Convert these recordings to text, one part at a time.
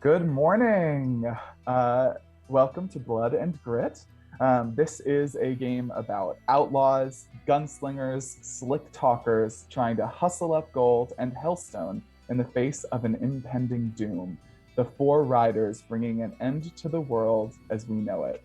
Good morning. Uh, Welcome to Blood and Grit. This is a game about outlaws, gunslingers, slick talkers trying to hustle up gold and Hellstone in the face of an impending doom. The Four Riders bringing an end to the world as we know it.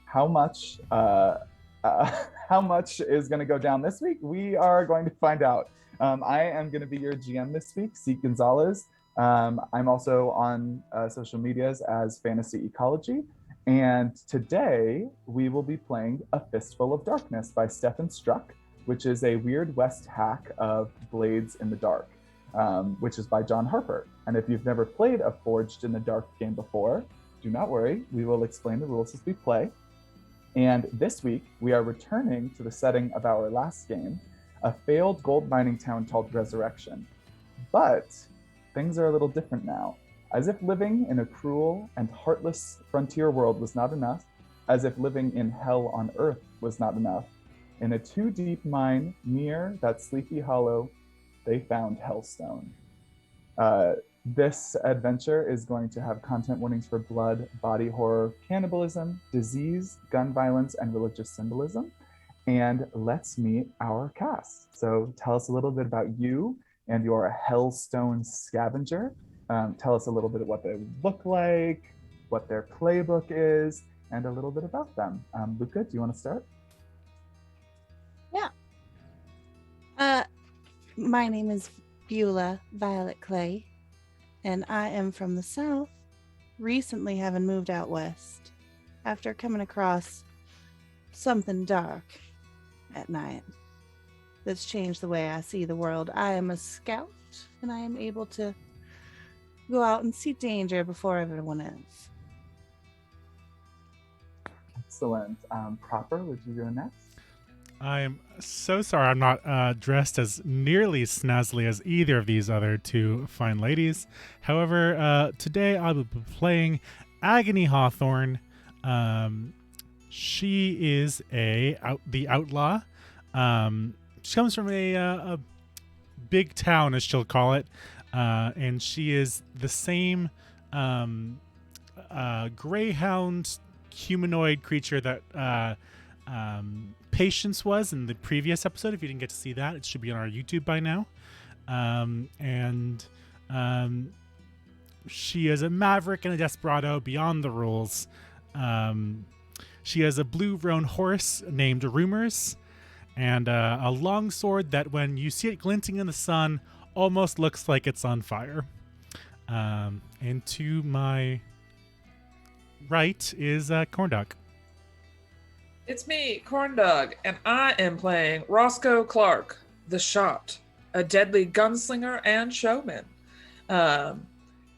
How much? How much is going to go down this week? We are going to find out. I am going to be your GM this week, Seek Gonzalez. I'm also on social medias as Fantasy Ecology. And today we will be playing A Fistful of Darkness by Stefan Struck, which is a Weird West hack of Blades in the Dark, which is by John Harper. And if you've never played a Forged in the Dark game before, do not worry. We will explain the rules as we play. And this week, we are returning to the setting of our last game, a failed gold mining town called Resurrection. But things are a little different now. As if living in a cruel and heartless frontier world was not enough, as if living in hell on earth was not enough, in a two-deep mine near that sleepy hollow, they found Hellstone. Uh, this adventure is going to have content warnings for blood, body horror, cannibalism, disease, gun violence, and religious symbolism. And let's meet our cast. So tell us a little bit about you and your Hellstone scavenger. Tell us a little bit of what they look like, what their playbook is, and a little bit about them. Luca, do you want to start? Yeah. My name is Beulah Violet Clay, and I am from the South, recently having moved out west after coming across something dark at night that's changed the way I see the world. I am a scout, and I am able to go out and see danger before everyone is. Excellent. Proper, would you go next? I'm so sorry I'm not dressed as nearly snazzily as either of these other two fine ladies. However, today I will be playing Agony Hawthorne. She is the outlaw. She comes from a big town, as she'll call it, and she is the same greyhound humanoid creature that Patience was in the previous episode. If you didn't get to see that, it should be on our YouTube by now. And she is a maverick and a desperado beyond the rules. She has a blue roan horse named Rumors, and a long sword that, when you see it glinting in the sun, almost looks like it's on fire. And to my right is Corndog. It's me, Corndog, and I am playing Roscoe Clark, the Shot, a deadly gunslinger and showman.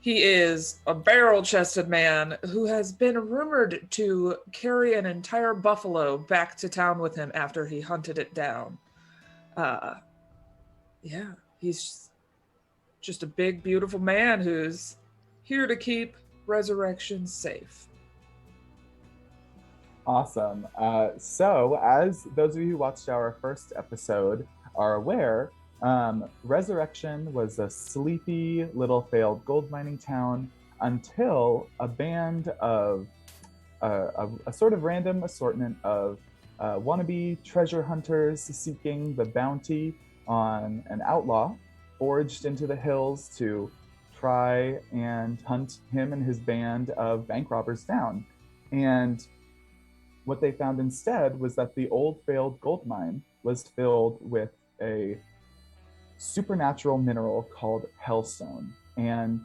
He is a barrel-chested man who has been rumored to carry an entire buffalo back to town with him after he hunted it down. He's just a big, beautiful man who's here to keep Resurrection safe. Awesome. So, as those of you who watched our first episode are aware, Resurrection was a sleepy little failed gold mining town until a band of a sort of random assortment of wannabe treasure hunters seeking the bounty on an outlaw forged into the hills to try and hunt him and his band of bank robbers down. And what they found instead was that the old failed gold mine was filled with a supernatural mineral called Hellstone. And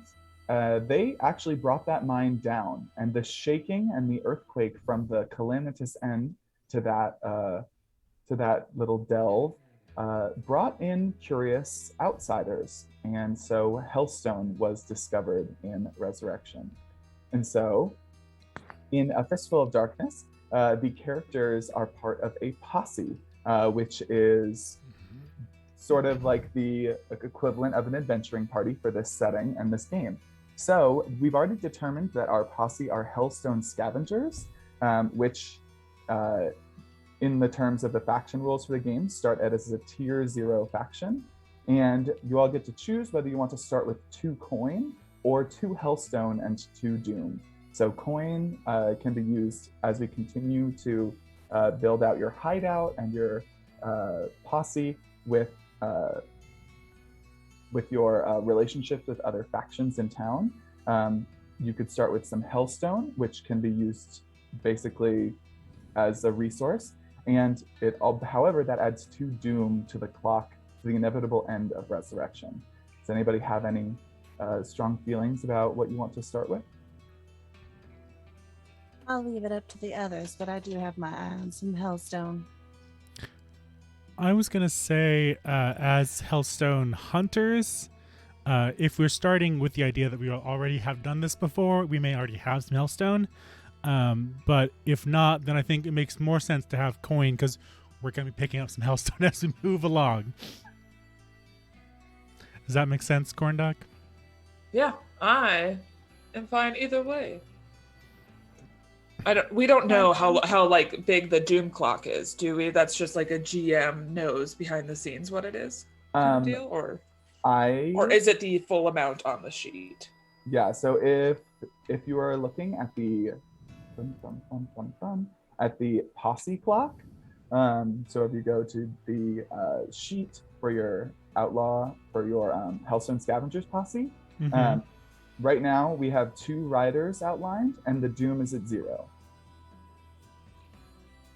they actually brought that mine down. And the shaking and the earthquake from the calamitous end to that little delve brought in curious outsiders. And so Hellstone was discovered in Resurrection. And so in A Fistful of Darkness, the characters are part of a posse, which is sort of like the equivalent of an adventuring party for this setting and this game. So we've already determined that our posse are Hellstone scavengers, which in the terms of the faction rules for the game start as a tier 0 faction. And you all get to choose whether you want to start with 2 coin or 2 Hellstone and 2 Doom. So coin can be used as we continue to build out your hideout and your posse with your relationships with other factions in town. You could start with some Hellstone, which can be used basically as a resource. And however, that adds 2 Doom to the clock to the inevitable end of Resurrection. Does anybody have any strong feelings about what you want to start with? I'll leave it up to the others, but I do have my eye on some Hellstone. I was going to say, as Hellstone hunters, if we're starting with the idea that we already have done this before, we may already have some Hellstone. But if not, then I think it makes more sense to have coin because we're going to be picking up some Hellstone as we move along. Does that make sense, Corndog? Yeah, I am fine either way. We don't know how like big the Doom clock is, do we? That's just like a GM knows behind the scenes what it is. Deal, or is it the full amount on the sheet? Yeah. So if you are looking at the posse clock, so if you go to the sheet for your Hellstone Scavengers posse, right now we have 2 riders outlined, and the Doom is at 0.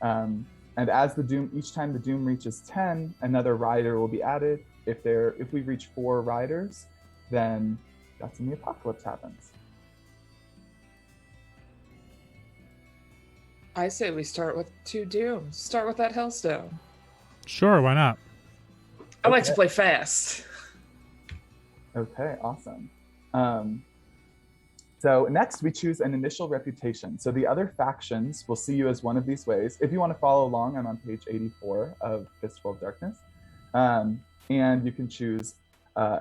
And as each time the Doom reaches 10, another rider will be added. If we reach 4 riders, then that's when the apocalypse happens. I say we start with 2 Dooms. Start with that Hellstone. Sure, why not? I like to play fast. Okay, awesome. So next we choose an initial reputation. So the other factions will see you as one of these ways. If you want to follow along, I'm on page 84 of Fistful of Darkness. And you can choose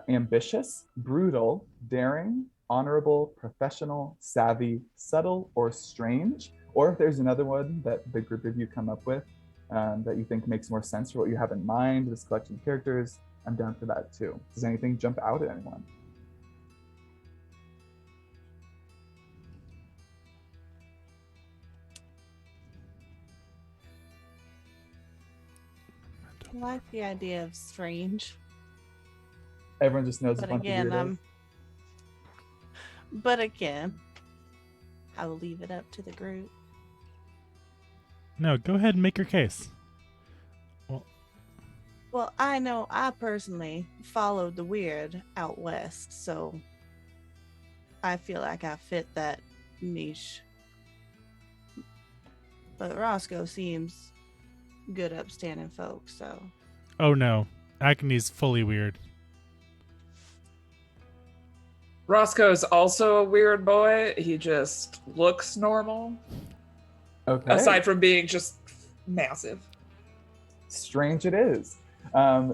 ambitious, brutal, daring, honorable, professional, savvy, subtle, or strange. Or if there's another one that the group of you come up with that you think makes more sense for what you have in mind, this collection of characters, I'm down for that too. Does anything jump out at anyone? I like the idea of strange. Everyone just knows But a bunch again, of weirdos. But again, I will leave it up to the group. No, go ahead and make your case. Well, I know I personally followed the weird out west, so I feel like I fit that niche. But Roscoe seems good, upstanding folks, so. Oh no, Agony's fully weird. Roscoe's also a weird boy. He just looks normal. Okay. Aside from being just massive. Strange it is.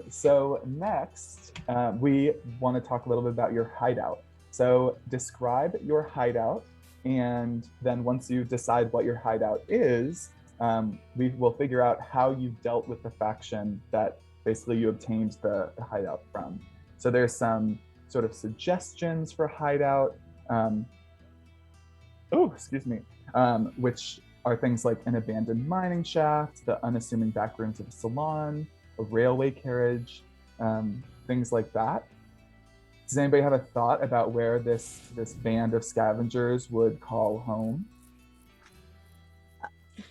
So next, we want to talk a little bit about your hideout. So describe your hideout, and then once you decide what your hideout is, we will figure out how you dealt with the faction that basically you obtained the hideout from. So there's some sort of suggestions for hideout, which are things like an abandoned mining shaft, the unassuming back rooms of a salon, a railway carriage, things like that. Does anybody have a thought about where this band of scavengers would call home? Do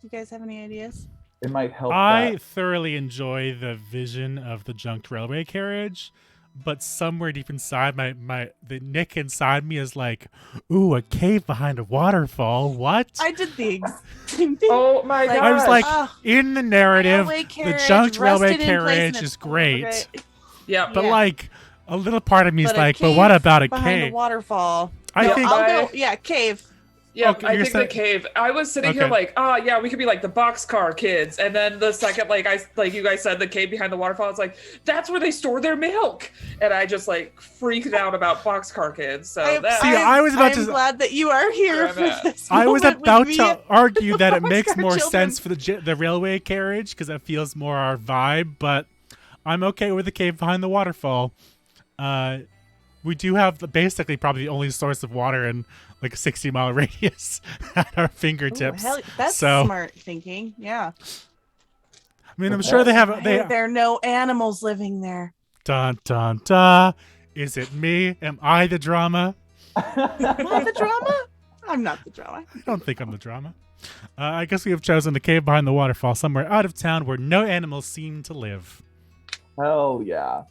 you guys have any ideas? It might help. I thoroughly enjoy the vision of the junked railway carriage, but somewhere deep inside the Nick inside me is like, ooh, a cave behind a waterfall. What? I did the exact same thing. Oh my god! I was like, in the narrative, the junked railway carriage is great. Yeah, but like a little part of me is but like, but what about a behind cave? A waterfall. I think I'll go. Yeah, cave. Yeah, okay, I think the cave. I was sitting here like, yeah, we could be like the boxcar kids, and then the second, like you guys said, the cave behind the waterfall. It's like that's where they store their milk, and I just like freaked out about boxcar kids. So I'm glad that you are here for this. I was about to argue that it makes more sense for the railway carriage because it feels more our vibe, but I'm okay with the cave behind the waterfall. We do have basically probably the only source of water in like a 60-mile radius at our fingertips. Ooh, hell, that's so, smart thinking. Yeah. I mean, I'm sure they have. There are no animals living there. Dun dun dun. Is it me? Am I the drama? Am I the drama? I'm not the drama. I don't think I'm the drama. I guess we have chosen the cave behind the waterfall, somewhere out of town where no animals seem to live. Hell yeah.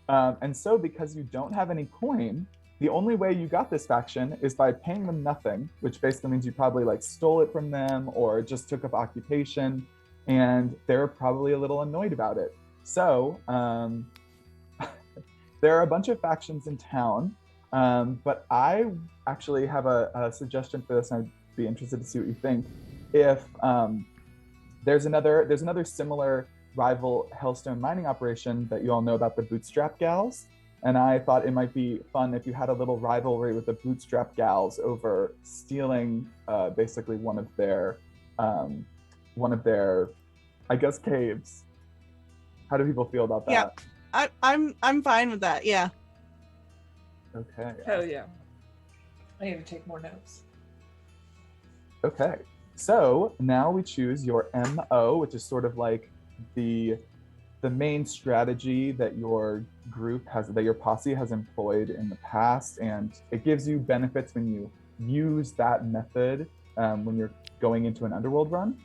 And so because you don't have any coin, the only way you got this faction is by paying them nothing, which basically means you probably like stole it from them or just took up occupation, and they're probably a little annoyed about it. So there are a bunch of factions in town, but I actually have a suggestion for this, and I'd be interested to see what you think. If there's another similar rival Hellstone mining operation that you all know about, the Bootstrap Gals, and I thought it might be fun if you had a little rivalry with the Bootstrap Gals over stealing basically one of their I guess caves. How do people feel about that? Yeah, I'm fine with that. Yeah. Okay. Hell yeah. I need to take more notes. Okay. So now we choose your MO, which is sort of like the main strategy that your group has, that your posse has employed in the past, and it gives you benefits when you use that method when you're going into an Underworld run.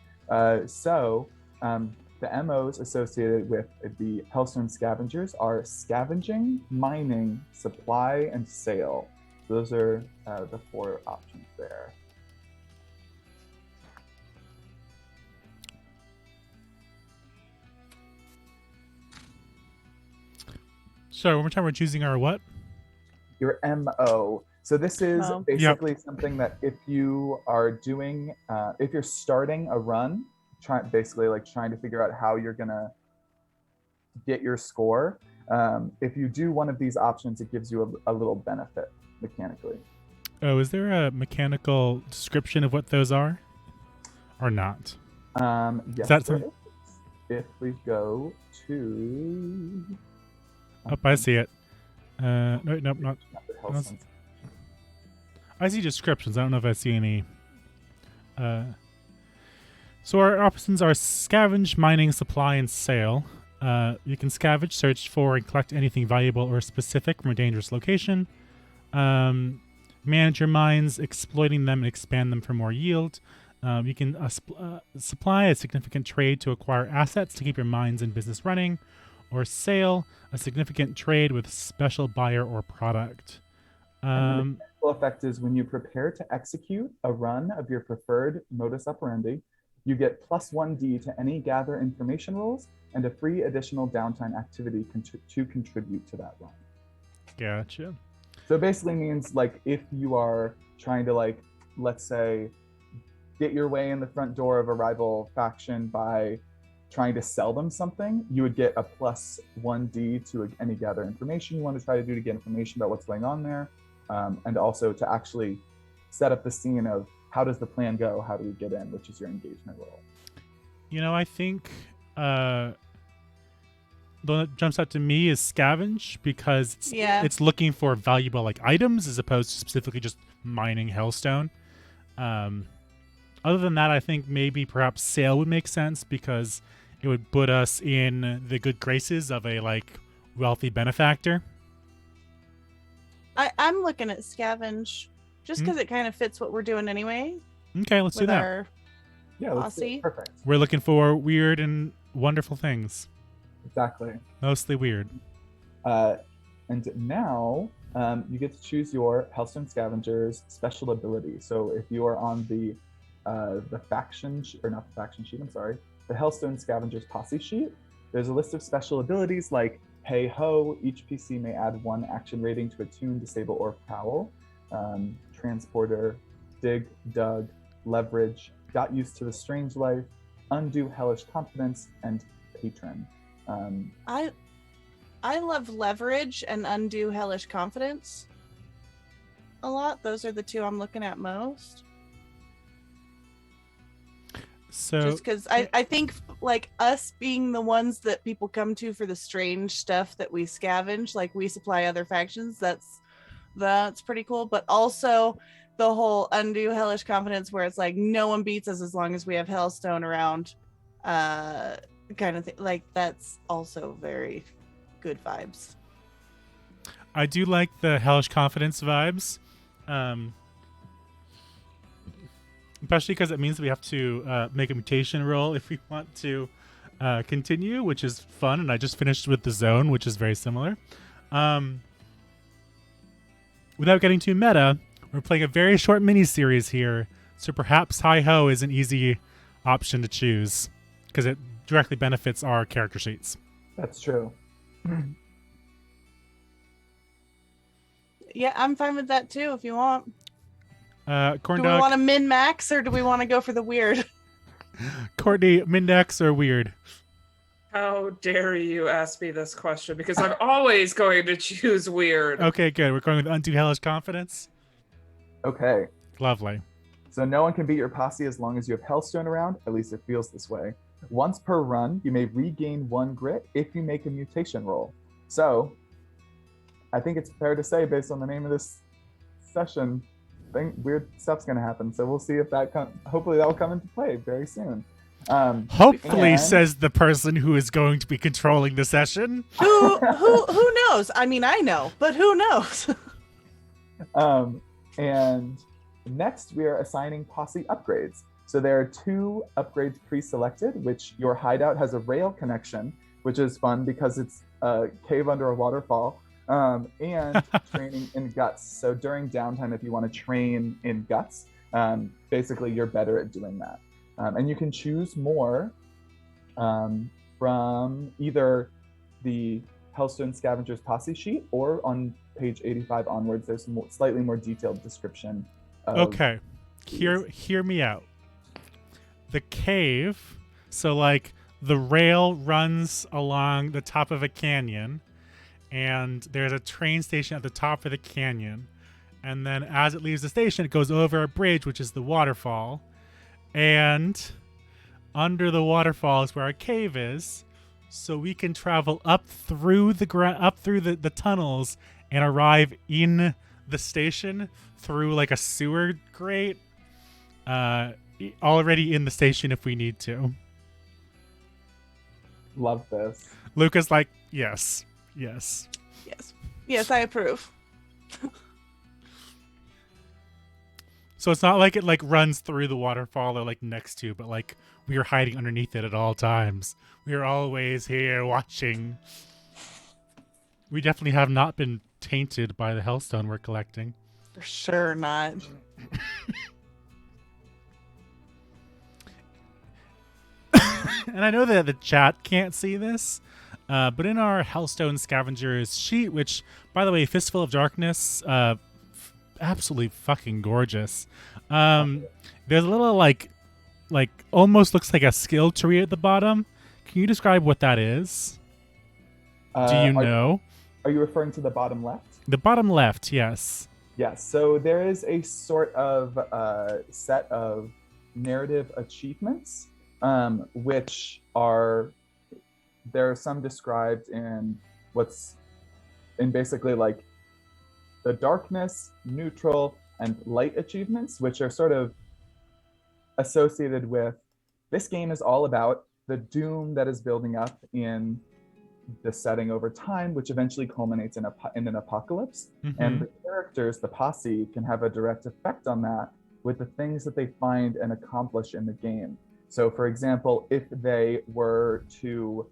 The MOs associated with the Hellstone Scavengers are scavenging, mining, supply, and sale. So those are the 4 options there. So one more time, we're choosing our what? Your MO. So this is basically something that if you are doing, if you're starting a run, trying to figure out how you're gonna get your score. If you do one of these options, it gives you a little benefit mechanically. Oh, is there a mechanical description of what those are, or not? Yes, there is. If we go to... Oh, I see it. No, nope, not. I see descriptions. I don't know if I see any. So our options are scavenge, mining, supply, and sale. You can scavenge, search for, and collect anything valuable or specific from a dangerous location. Manage your mines, exploiting them and expand them for more yield. You can supply a significant trade to acquire assets to keep your mines and business running. Or sale, a significant trade with special buyer or product. The effect is when you prepare to execute a run of your preferred modus operandi, you get +1d to any gather information rolls and a free additional downtime activity to contribute to that run. Gotcha. So it basically means like if you are trying to like, let's say, get your way in the front door of a rival faction by trying to sell them something, you would get a +1d to any gather information you want to try to do to get information about what's going on there, and also to actually set up the scene of how does the plan go, how do we get in, which is your engagement role. You know, I think the one that jumps out to me is scavenge, because it's looking for valuable like items as opposed to specifically just mining Hellstone. Other than that, I think maybe perhaps sale would make sense, because it would put us in the good graces of a like wealthy benefactor. I'm looking at scavenge just because it kind of fits what we're doing anyway. Okay, let's do that. Let's do it. Perfect. We're looking for weird and wonderful things. Exactly. Mostly weird. And now you get to choose your Hellstone Scavenger's special ability. So if you are on the faction sheet, or not the faction sheet, I'm sorry, the Hellstone Scavenger's posse sheet, there's a list of special abilities like Hey Ho. Each PC may add 1 action rating to attune, disable, or prowl. Transporter, dig, dug, leverage, got used to the strange life, undo hellish confidence, and patron. I love leverage and undo hellish confidence a lot. Those are the 2 I'm looking at most. So just because I think like us being the ones that people come to for the strange stuff that we scavenge, like we supply other factions, that's That's pretty cool. But also the whole undue hellish confidence where it's like no one beats us as long as we have Hellstone around, kind of thing. Like that's also very good vibes. I do like the hellish confidence vibes, especially because it means we have to make a mutation roll if we want to continue, which is fun. And I just finished with the zone, which is very similar. Without getting too meta, we're playing a very short mini-series here, so perhaps Hi-Ho is an easy option to choose because it directly benefits our character sheets. That's true. Yeah, I'm fine with that too if you want. Corn Do we Dog, want to min-max or do we want to go for the weird? Courtney, Mindex or Weird? How dare you ask me this question? Because I'm always going to choose weird. Okay, good. We're going with undue hellish confidence. Okay. Lovely. So no one can beat your posse as long as you have Hellstone around. At least it feels this way. Once per run, you may regain 1 grit if you make a mutation roll. So I think it's fair to say, based on the name of this session, weird stuff's going to happen. So we'll see if that hopefully that will come into play very soon. Hopefully, says the person who is going to be controlling the session. Who knows? I mean, I know, but who knows? And next, we are assigning posse upgrades. So there are 2 upgrades pre-selected, which your hideout has a rail connection, which is fun because it's a cave under a waterfall, and training in guts. So during downtime, if you want to train in guts, basically you're better at doing that. And you can choose more from either the Hellstone Scavengers Posse sheet or on page 85 onwards, there's some slightly more detailed description. Okay, hear me out. The cave, so like the rail runs along the top of a canyon, and there's a train station at the top of the canyon. And then as it leaves the station, it goes over a bridge, which is the waterfall. And under the waterfall is where our cave is, so we can travel up through the tunnels and arrive in the station through like a sewer grate, already in the station if we need to. Love this. Luca's like, yes. Yes, I approve. So it's not like it like runs through the waterfall or like next to, but like we are hiding underneath it at all times. We are always here watching. We definitely have not been tainted by the Hellstone we're collecting. For sure not. And I know that the chat can't see this, but in our Hellstone Scavengers sheet, which, by the way, Fistful of Darkness, absolutely fucking gorgeous. There's a little like almost looks like a skill tree at the bottom. Can you describe what that is? Do you know? Are you referring to the bottom left? The bottom left, yes. Yes. So there is a sort of set of narrative achievements, which there are some described in basically like the darkness, neutral, and light achievements, which are sort of associated with this game is all about the doom that is building up in the setting over time, which eventually culminates in an apocalypse. Mm-hmm. And the characters, the posse, can have a direct effect on that with the things that they find and accomplish in the game. So, for example, if they were to,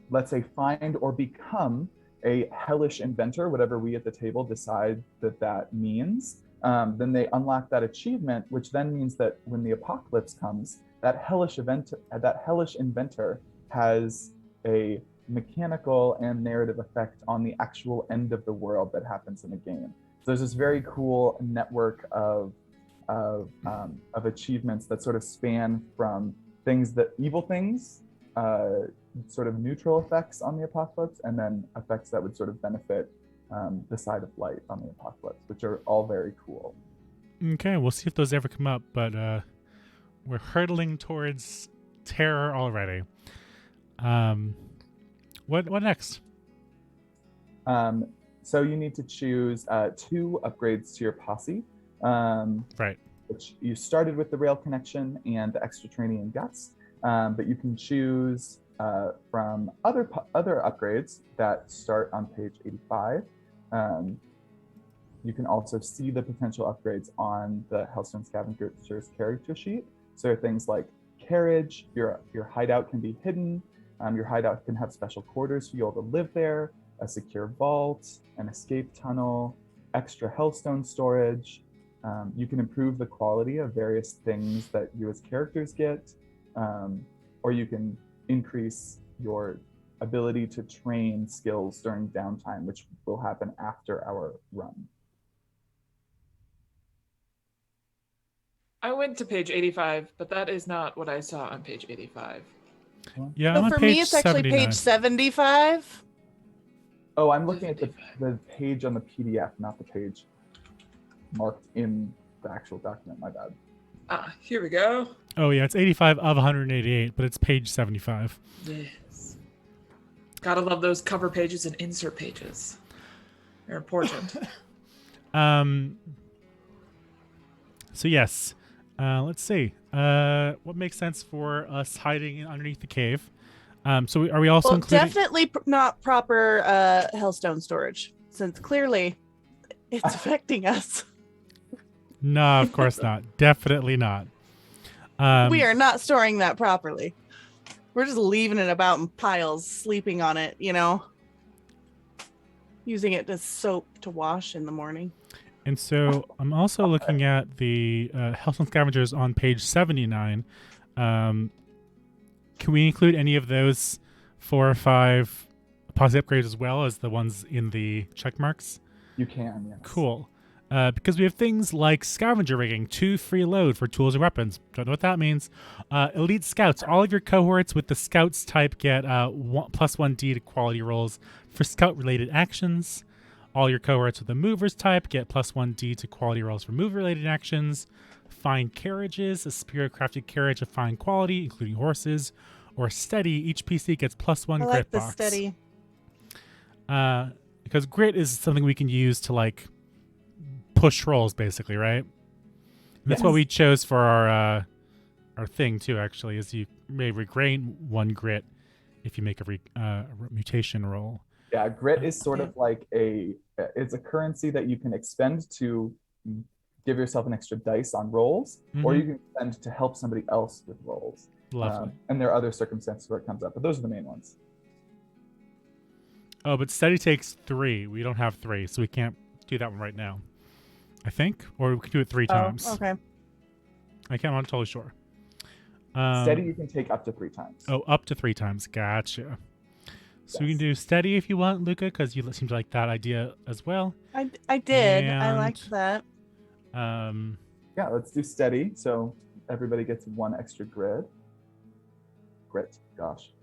let's say, find or become a hellish inventor, whatever we at the table decide that means, then they unlock that achievement, which then means that when the apocalypse comes, that hellish inventor has a mechanical and narrative effect on the actual end of the world that happens in the game. So there's this very cool network of achievements that sort of span from evil things, sort of neutral effects on the apocalypse, and then effects that would sort of benefit the side of light on the apocalypse, which are all very cool. Okay, we'll see if those ever come up, but we're hurtling towards terror already. What next? So you need to choose 2 upgrades to your posse. Right. Which you started with the rail connection and the extra training and guts, but you can choose from other upgrades that start on page 85. You can also see the potential upgrades on the Hellstone Scavenger's character sheet. So things like carriage, your hideout can be hidden, your hideout can have special quarters for you all to live there, a secure vault, an escape tunnel, extra Hellstone storage. You can improve the quality of various things that you as characters get, or you can increase your ability to train skills during downtime, which will happen after our run. I went to page 85, but that is not what I saw on page 85. Yeah, So I'm on for page me, it's actually 79. page 75. Oh, I'm looking at the page on the PDF, not the page marked in the actual document. My bad. Here we go. Oh yeah, it's 85 of 188, but it's page 75. Yes. Gotta love those cover pages and insert pages. They're important. So yes, let's see. What makes sense for us hiding underneath the cave? So are we also Well, including? definitely not proper Hellstone storage, since clearly it's affecting us. No, of course not. Definitely not. We are not storing that properly. We're just leaving it about in piles, sleeping on it, using it as soap to wash in the morning. And so I'm also looking at the Hellstone Scavengers on page 79. Can we include any of those 4 or 5 posse upgrades as well as the ones in the check marks? You can, yes. Cool. Because we have things like scavenger rigging, 2 free load for tools and weapons. Don't know what that means. Elite scouts. All of your cohorts with the scouts type get plus 1d to quality rolls for scout-related actions. All your cohorts with the movers type get plus 1d to quality rolls for move-related actions. Fine carriages. A superior crafted carriage of fine quality, including horses. Or steady. Each PC gets plus 1 I grit like the box. steady. Because grit is something we can use to push rolls, basically, right? And that's what we chose for our thing too. Actually, is you may regain 1 grit if you make a mutation roll. Yeah, grit is sort of like it's a currency that you can expend to give yourself an extra dice on rolls, or you can spend to help somebody else with rolls. Lovely. And there are other circumstances where it comes up, but those are the main ones. Oh, but steady takes 3. We don't have 3, so we can't do that one right now. I think, or we can do it 3 times. Okay. I'm not totally sure. Steady you can take up to 3 times. Oh, up to 3 times. Gotcha. So we Yes. can do steady if you want, Luca, because you seem to like that idea as well. I did. I And, liked that. Yeah, let's do steady. So everybody gets 1 extra grit. Gosh.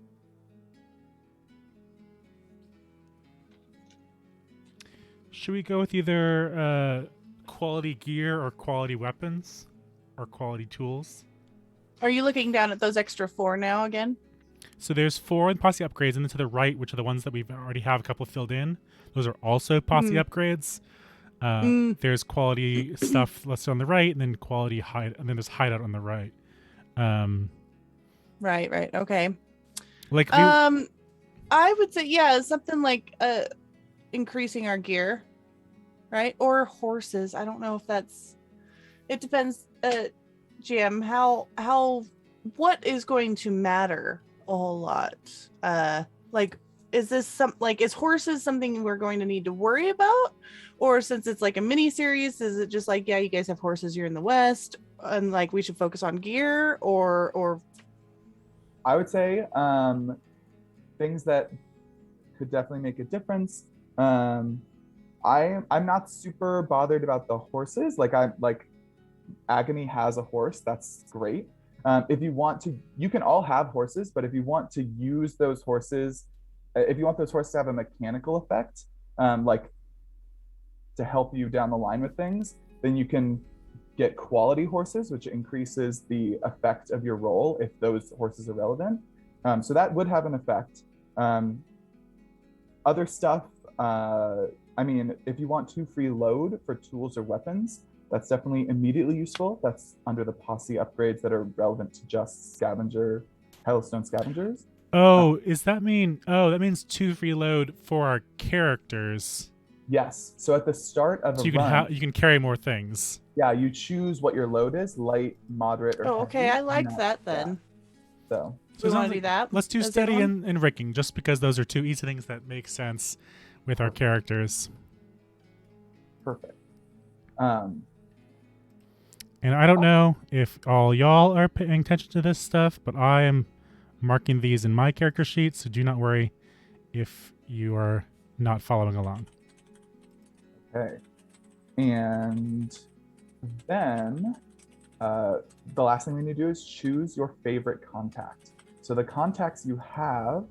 Should we go with either quality gear or quality weapons or quality tools? Are you looking down at those extra 4 now again? So there's 4 in posse upgrades, and then to the right, which are the ones that we've already have a couple filled in. Those are also posse upgrades. There's quality stuff listed on the right, and then quality hide, and then there's hideout on the right. Right. Okay. Like I would say something like increasing our gear, right? Or horses. I don't know if that's. It depends. GM, what is going to matter a whole lot? Is this is horses something we're going to need to worry about? Or since it's like a mini series, is it just like, yeah, you guys have horses, you're in the West, and we should focus on gear or I would say things that could definitely make a difference. I'm not super bothered about the horses. Agony has a horse. That's great. If you want to, you can all have horses, but if you want to use those horses, if you want those horses to have a mechanical effect, to help you down the line with things, then you can get quality horses, which increases the effect of your roll if those horses are relevant. So that would have an effect. Other stuff, I mean, if you want to free load for tools or weapons, that's definitely immediately useful. That's under the Posse upgrades that are relevant to just scavenger, Hellstone scavengers. Oh, does that mean? Oh, that means 2 free load for our characters. Yes. So at the start of a So run, you can carry more things. yeah, you choose what your load is, light, moderate, or Oh, okay. heavy. I like that then. So We it want sounds to do that. Let's do as steady everyone? and rigging, just because those are 2 easy things that make sense with our characters. perfect. And I don't know if all y'all are paying attention to this stuff, but I am marking these in my character sheet, so do not worry if you are not following along. Okay. And then the last thing we need to do is choose your favorite contact. So the contacts you have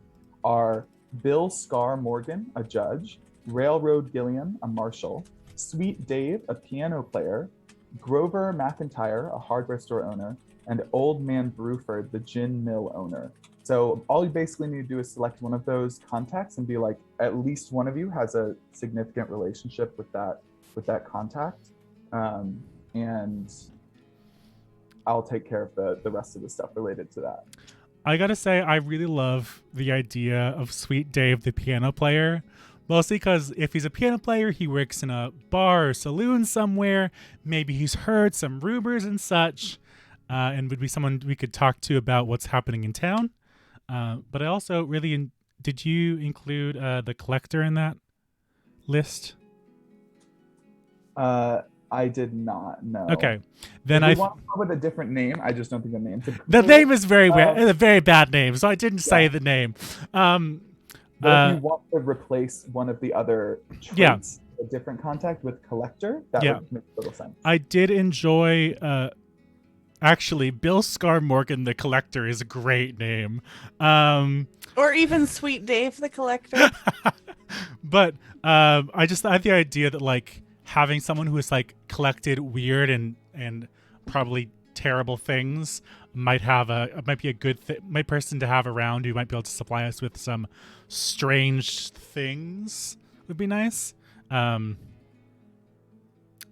are Bill Scar Morgan, a judge, Railroad Gilliam, a marshal, Sweet Dave, a piano player, Grover McIntyre, a hardware store owner, and Old Man Bruford, the gin mill owner. So all you basically need to do is select one of those contacts and be like, at least one of you has a significant relationship with that contact, and I'll take care of the rest of the stuff related to that. I gotta say, I really love the idea of Sweet Dave, the piano player. Mostly because if he's a piano player, he works in a bar or saloon somewhere. Maybe he's heard some rumors and such, and would be someone we could talk to about what's happening in town. But I also really... did you include the collector in that list? I did not know. Okay, then I want to come with a different name. I just don't think the name. The name is very a very bad name, so I didn't say the name. But if you want to replace one of the other traits, a different contact with collector, that would make total sense. I did enjoy. Actually, Bill Scar Morgan the Collector is a great name. Or even Sweet Dave the Collector. But I had the idea that like having someone who has like collected weird and probably terrible things might be a good person to have around who might be able to supply us with some strange things would be nice. But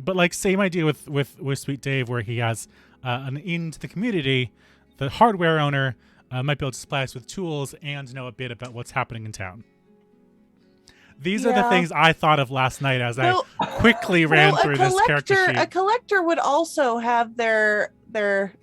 like same idea with Sweet Dave, where he has an into the community. The hardware owner might be able to supply us with tools and know a bit about what's happening in town. These are the things I thought of last night as I quickly ran through this character sheet. A collector would also have their finger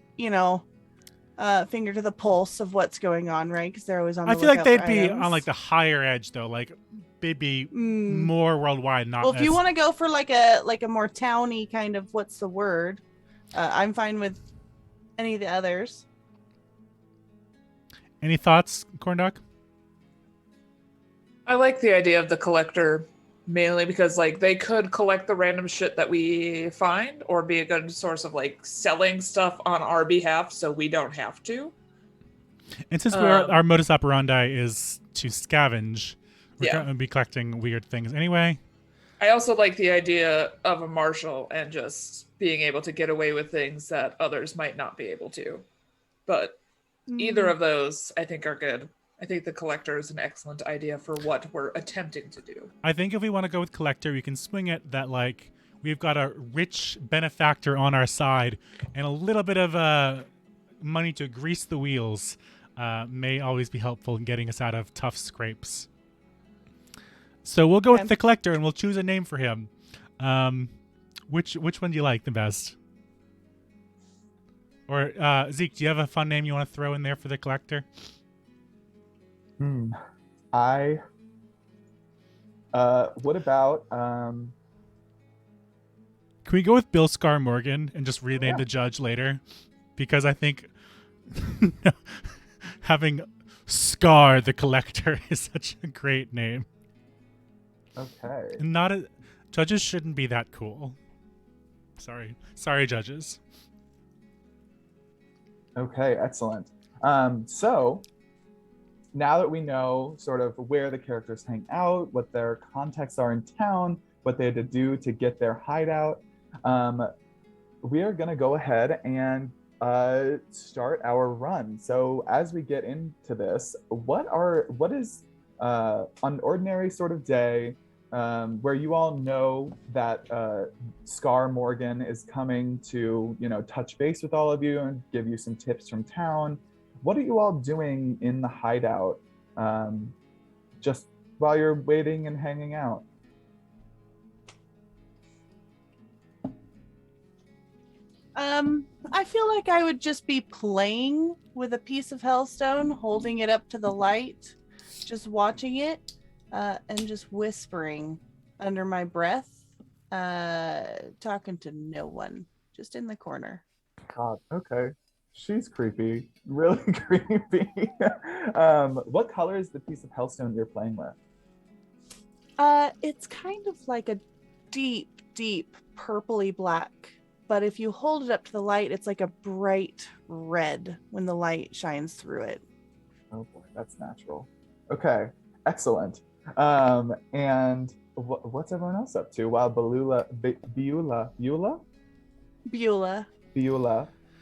to the pulse of what's going on, right? Because they're always on the I feel like they'd be items. on like the higher edge though, like they'd be more worldwide. Not well, if you want to go for like a more towny kind of what's the word, I'm fine with any of the others. Any thoughts, Corndog? I like the idea of the collector mainly because like they could collect the random shit that we find or be a good source of like selling stuff on our behalf so we don't have to. And since our modus operandi is to scavenge, we're going to be collecting weird things anyway. I also like the idea of a marshal and just being able to get away with things that others might not be able to. But either of those I think are good. I think the collector is an excellent idea for what we're attempting to do. I think if we want to go with collector, we can swing it that like we've got a rich benefactor on our side and a little bit of money to grease the wheels may always be helpful in getting us out of tough scrapes. So we'll go with the collector and we'll choose a name for him. Which one do you like the best? Or Zeke, do you have a fun name you want to throw in there for the collector? What about Can we go with Bill Scar Morgan and just rename the judge later? Because I think having Scar the Collector is such a great name. Okay. Judges shouldn't be that cool. Sorry, judges. Okay, excellent. So now that we know sort of where the characters hang out, what their contexts are in town, what they had to do to get their hideout, we are going to go ahead and start our run. So as we get into this, what is an ordinary sort of day where you all know that Scar Morgan is coming to, touch base with all of you and give you some tips from town. What are you all doing in the hideout, just while you're waiting and hanging out? I feel like I would just be playing with a piece of Hellstone, holding it up to the light, just watching it, and just whispering under my breath, talking to no one, just in the corner. God, okay. She's creepy. Really creepy. What color is the piece of Hellstone you're playing with? It's kind of like a deep, deep purpley black. But if you hold it up to the light, it's like a bright red when the light shines through it. Oh boy, that's natural. Okay, excellent. And what's everyone else up to while Beulah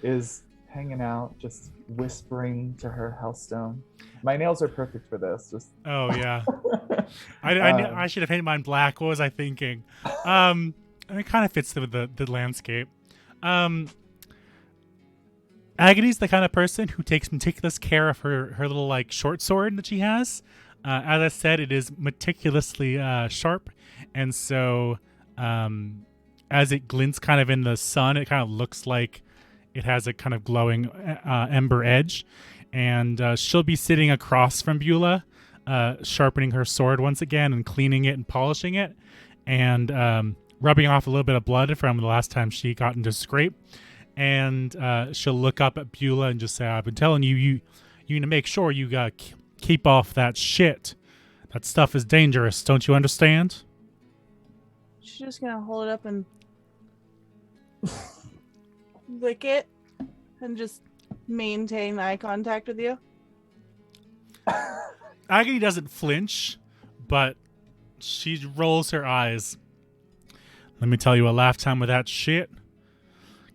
is hanging out, just whispering to her Hellstone? My nails are perfect for this. Just Oh yeah, I should have painted mine black. What was I thinking? It kind of fits with the landscape. Agony's the kind of person who takes meticulous care of her little like short sword that she has. As I said, it is meticulously sharp, and so as it glints kind of in the sun, it kind of looks like it has a kind of glowing ember edge. And she'll be sitting across from Beulah, sharpening her sword once again and cleaning it and polishing it, and rubbing off a little bit of blood from the last time she got into scrape. And she'll look up at Beulah and just say, I've been telling you, you need to make sure you keep off that shit. That stuff is dangerous. Don't you understand? She's just going to hold it up and lick it and just maintain eye contact with you. Agony doesn't flinch, but she rolls her eyes. Let me tell you, a lifetime with that shit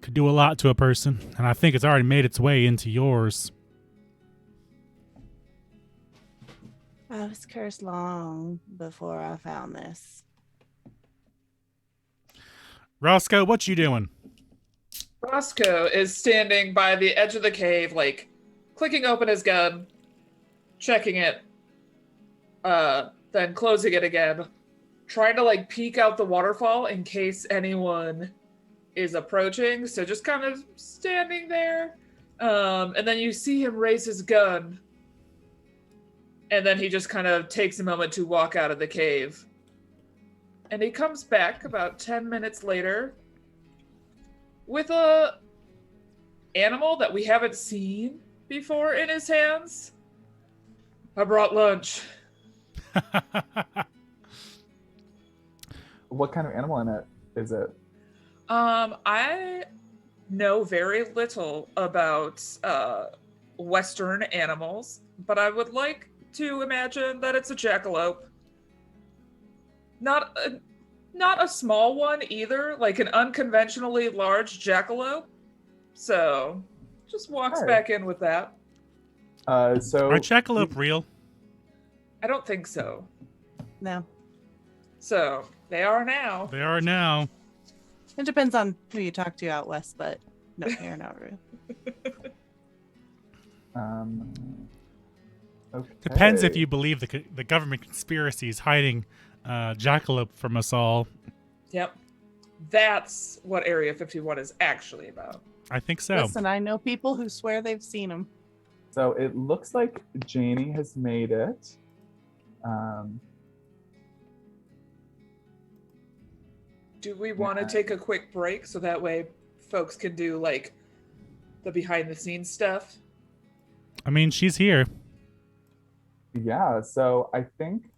could do a lot to a person, and I think it's already made its way into yours. I was cursed long before I found this. Roscoe, what you doing? Roscoe is standing by the edge of the cave, like, clicking open his gun, checking it, then closing it again, trying to, like, peek out the waterfall in case anyone is approaching. So just kind of standing there. And then you see him raise his gun. And then he just kind of takes a moment to walk out of the cave. And he comes back about 10 minutes later with a animal that we haven't seen before in his hands. I brought lunch. What kind of animal is it? I know very little about Western animals, but I would like to imagine that it's a jackalope. Not a small one either, like an unconventionally large jackalope. So, just walks back in with that. Are jackalope real? I don't think so. No. So, they are now. They are now. It depends on who you talk to out west, but no, they're not real. Okay. Depends if you believe the government conspiracy is hiding jackalope from us all. Yep. That's what Area 51 is actually about. I think so. Listen, I know people who swear they've seen them. So it looks like Janie has made it. Do we want to take a quick break so that way folks can do like the behind the scenes stuff? I mean, she's here. Yeah, so I think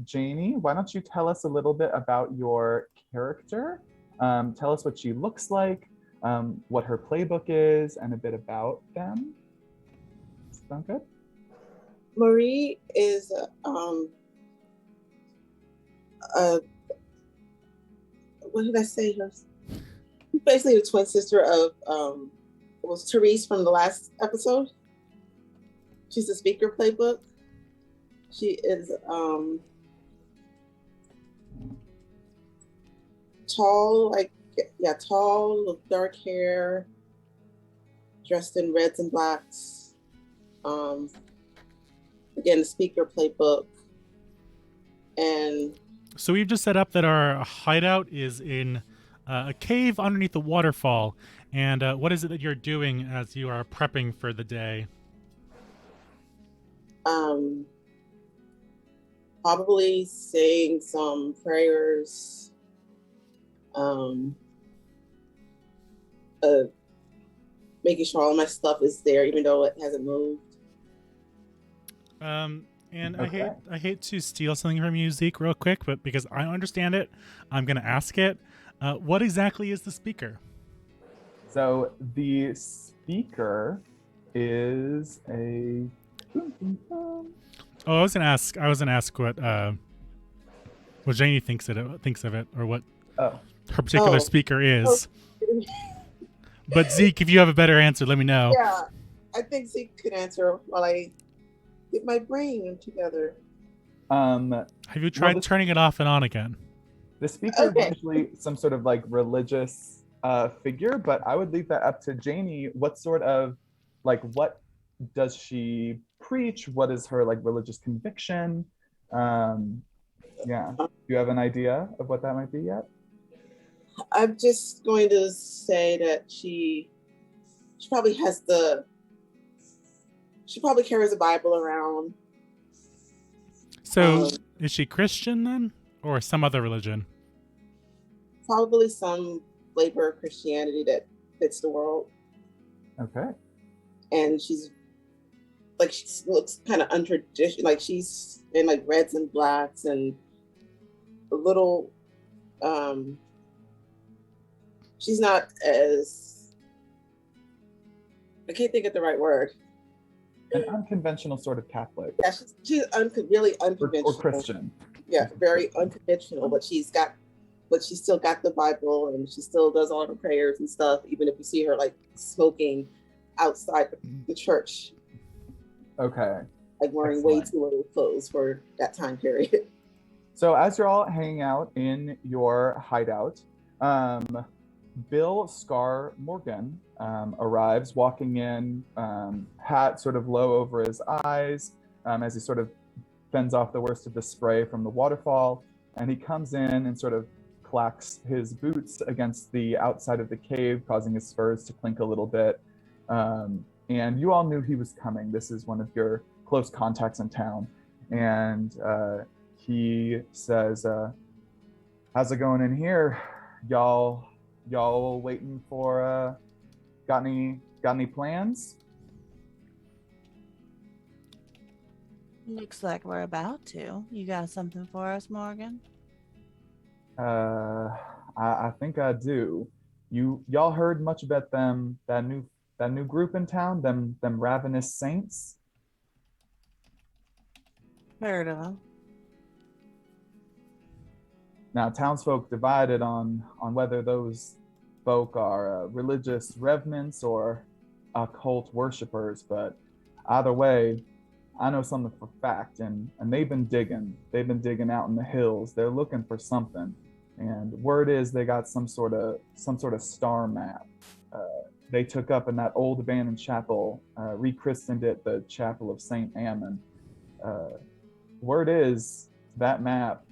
Janie, why don't you tell us a little bit about your character? Tell us what she looks like, what her playbook is, and a bit about them. Sound good? Marie is what did I say? Her basically the twin sister of was Therese from the last episode. She's the speaker playbook. She is tall, tall, with dark hair, dressed in reds and blacks. Again, the speaker playbook. And So we've just set up that our hideout is in a cave underneath the waterfall. And what is it that you're doing as you are prepping for the day? Probably saying some prayers. Making sure all my stuff is there, even though it hasn't moved. And Okay. I hate to steal something from you, Zeke, real quick, but because I understand it, I'm going to ask it. What exactly is the speaker? So the speaker is a. Oh, I was gonna ask what Janie thinks of it, or what Oh. her particular speaker is. But Zeke, if you have a better answer, let me know. Yeah, I think Zeke could answer while I get my brain together. Have you tried turning it off and on again? The speaker is usually some sort of like religious figure, but I would leave that up to Janie. What sort of, like, what does she preach? What is her like religious conviction? Yeah. Do you have an idea of what that might be yet? I'm just going to say that she probably she probably carries a Bible around. So is she Christian then, or some other religion? Probably some flavor of Christianity that fits the world. Okay. And she looks kind of untraditional, like she's in like reds and blacks and a little she's not as, I can't think of the right word. An unconventional sort of Catholic. Yeah, she's really unconventional. Or Christian. Yeah, very unconventional, but she's still got the Bible, and she still does all her prayers and stuff, even if you see her like smoking outside the church. Okay. Like wearing way too little clothes for that time period. So as you're all hanging out in your hideout, Bill Scar Morgan arrives, walking in, hat sort of low over his eyes, as he sort of fends off the worst of the spray from the waterfall. And he comes in and sort of clacks his boots against the outside of the cave, causing his spurs to clink a little bit. And you all knew he was coming. This is one of your close contacts in town. And he says, how's it going in here? Y'all waiting for, got any plans? Looks like we're about to. You got something for us, Morgan? I think I do. Y'all heard much about that new group in town, them ravenous saints? Heard of them. Now, townsfolk divided on whether those folk are religious revenants or occult worshippers, but either way, I know something for fact, and they've been digging. They've been digging out in the hills. They're looking for something, and word is they got some sort of star map. They took up in that old abandoned chapel, rechristened it the Chapel of Saint Ammon. Word is that map,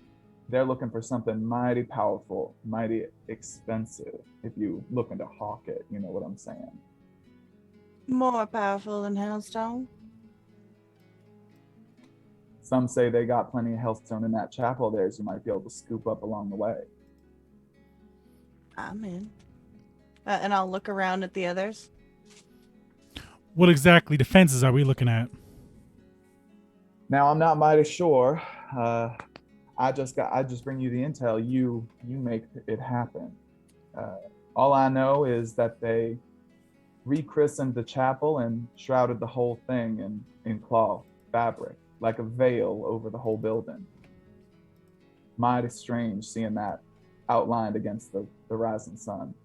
they're looking for something mighty powerful, mighty expensive. If you looking to hawk it, you know what I'm saying. More powerful than Hellstone? Some say they got plenty of Hellstone in that chapel there, so you might be able to scoop up along the way. I'm in. And I'll look around at the others. What exactly defenses are we looking at? Now, I'm not mighty sure. I just bring you the intel. You make it happen. All I know is that they rechristened the chapel and shrouded the whole thing in cloth fabric, like a veil over the whole building. Mighty strange seeing that outlined against the rising sun.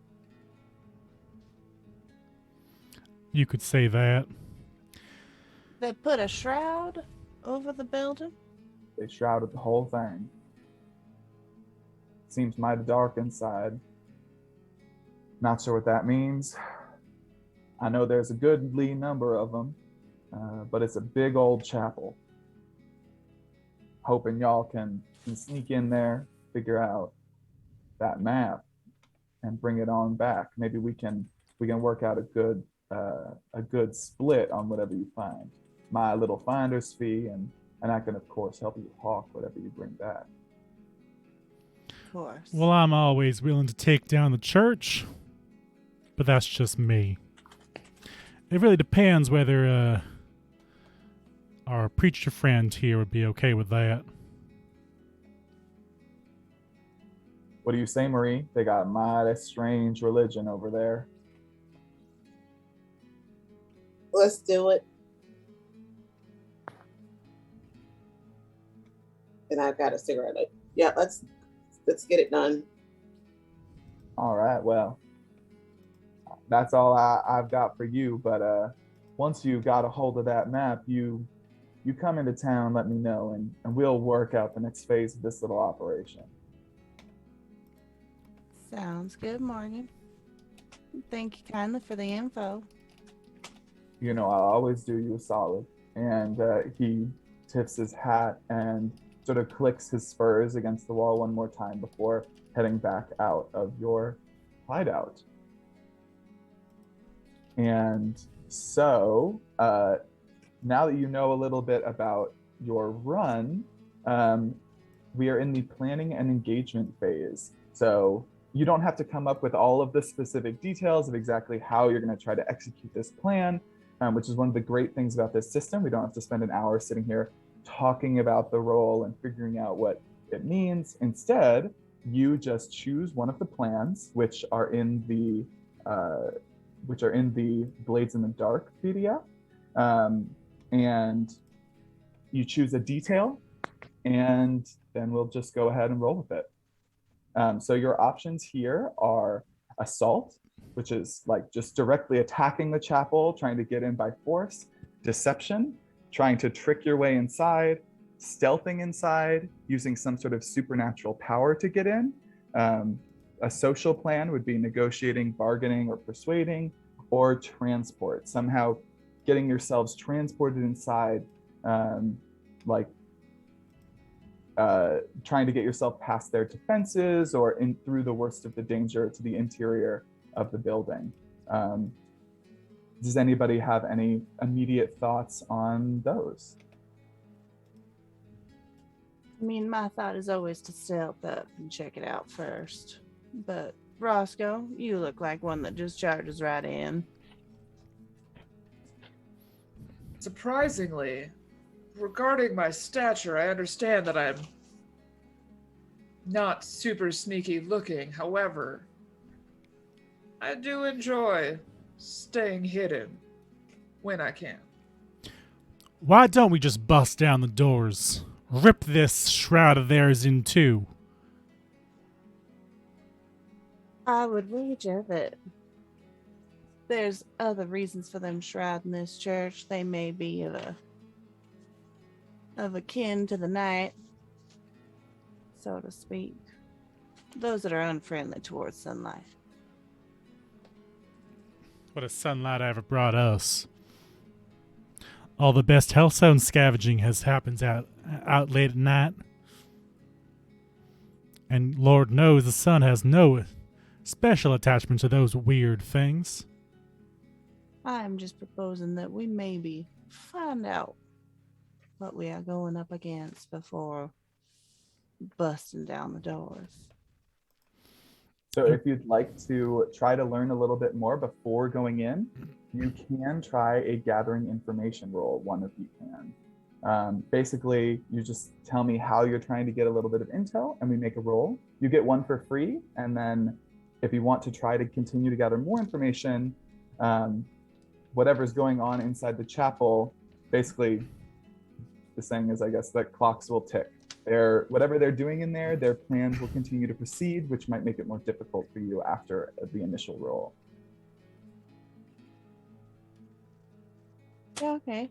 You could say that. They put a shroud over the building? They shrouded the whole thing. Seems mighty dark inside. Not sure what that means. I know there's a goodly number of them, but it's a big old chapel. Hoping y'all can sneak in there, figure out that map, and bring it on back. Maybe we can work out a good split on whatever you find. My little finder's fee, and I can of course help you hawk whatever you bring back. Of course. Well, I'm always willing to take down the church, but that's just me. It really depends whether our preacher friend here would be okay with that. What do you say, Marie? They got a mighty strange religion over there. Let's do it. And I've got a cigarette. Yeah, let's get it done. All right, well, that's all I've got for you. But once you got a hold of that map, you come into town, let me know, and we'll work out the next phase of this little operation. Sounds good, Morgan. Thank you kindly for the info. You know, I'll always do you a solid. And he tips his hat and sort of clicks his spurs against the wall one more time before heading back out of your hideout. And so, now that you know a little bit about your run, we are in the planning and engagement phase. So you don't have to come up with all of the specific details of exactly how you're going to try to execute this plan, which is one of the great things about this system. We don't have to spend an hour sitting here talking about the role and figuring out what it means. Instead, you just choose one of the plans, which are in the Blades in the Dark PDF, and you choose a detail, and then we'll just go ahead and roll with it. So your options here are assault, which is like just directly attacking the chapel, trying to get in by force, deception, trying to trick your way inside, stealthing inside, using some sort of supernatural power to get in. A social plan would be negotiating, bargaining, or persuading, or transport, somehow getting yourselves transported inside, trying to get yourself past their defenses or in through the worst of the danger to the interior of the building. Does anybody have any immediate thoughts on those? I mean, my thought is always to stealth up and check it out first. But Roscoe, you look like one that just charges right in. Surprisingly, regarding my stature, I understand that I'm not super sneaky looking. However, I do enjoy staying hidden when I can. Why don't we just bust down the doors? Rip this shroud of theirs in two. I would wager that there's other reasons for them shrouding this church. They may be of akin to the night, so to speak. Those that are unfriendly towards sunlight. What has sunlight ever brought us? All the best Hellstone scavenging has happened out late at night. And Lord knows the sun has no special attachment to those weird things. I'm just proposing that we maybe find out what we are going up against before busting down the doors. So if you'd like to try to learn a little bit more before going in, you can try a gathering information roll, one of you can. Basically, you just tell me how you're trying to get a little bit of intel, and we make a roll. You get one for free, and then if you want to try to continue to gather more information, whatever's going on inside the chapel, basically the saying is, I guess, that clocks will tick. Whatever they're doing in there, their plans will continue to proceed, which might make it more difficult for you after the initial roll. Yeah, okay.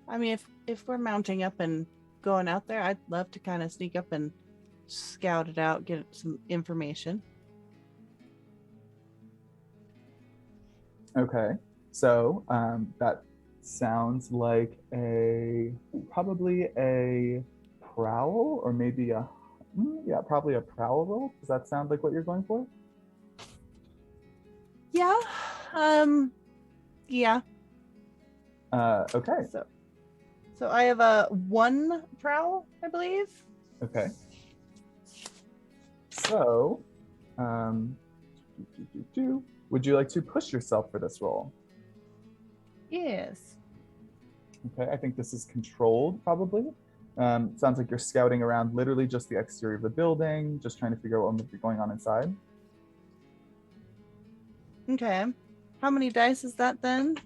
I mean, if we're mounting up and going out there, I'd love to kind of sneak up and scout it out, get some information. Okay, so that sounds like probably a prowl, or maybe probably a prowl roll. Does that sound like what you're going for? Yeah. Yeah. Okay. So I have a 1 prowl, I believe. Okay. So, would you like to push yourself for this roll? Yes. Okay, I think this is controlled, probably. Sounds like you're scouting around literally just the exterior of the building, just trying to figure out what might be going on inside. Okay. How many dice is that then?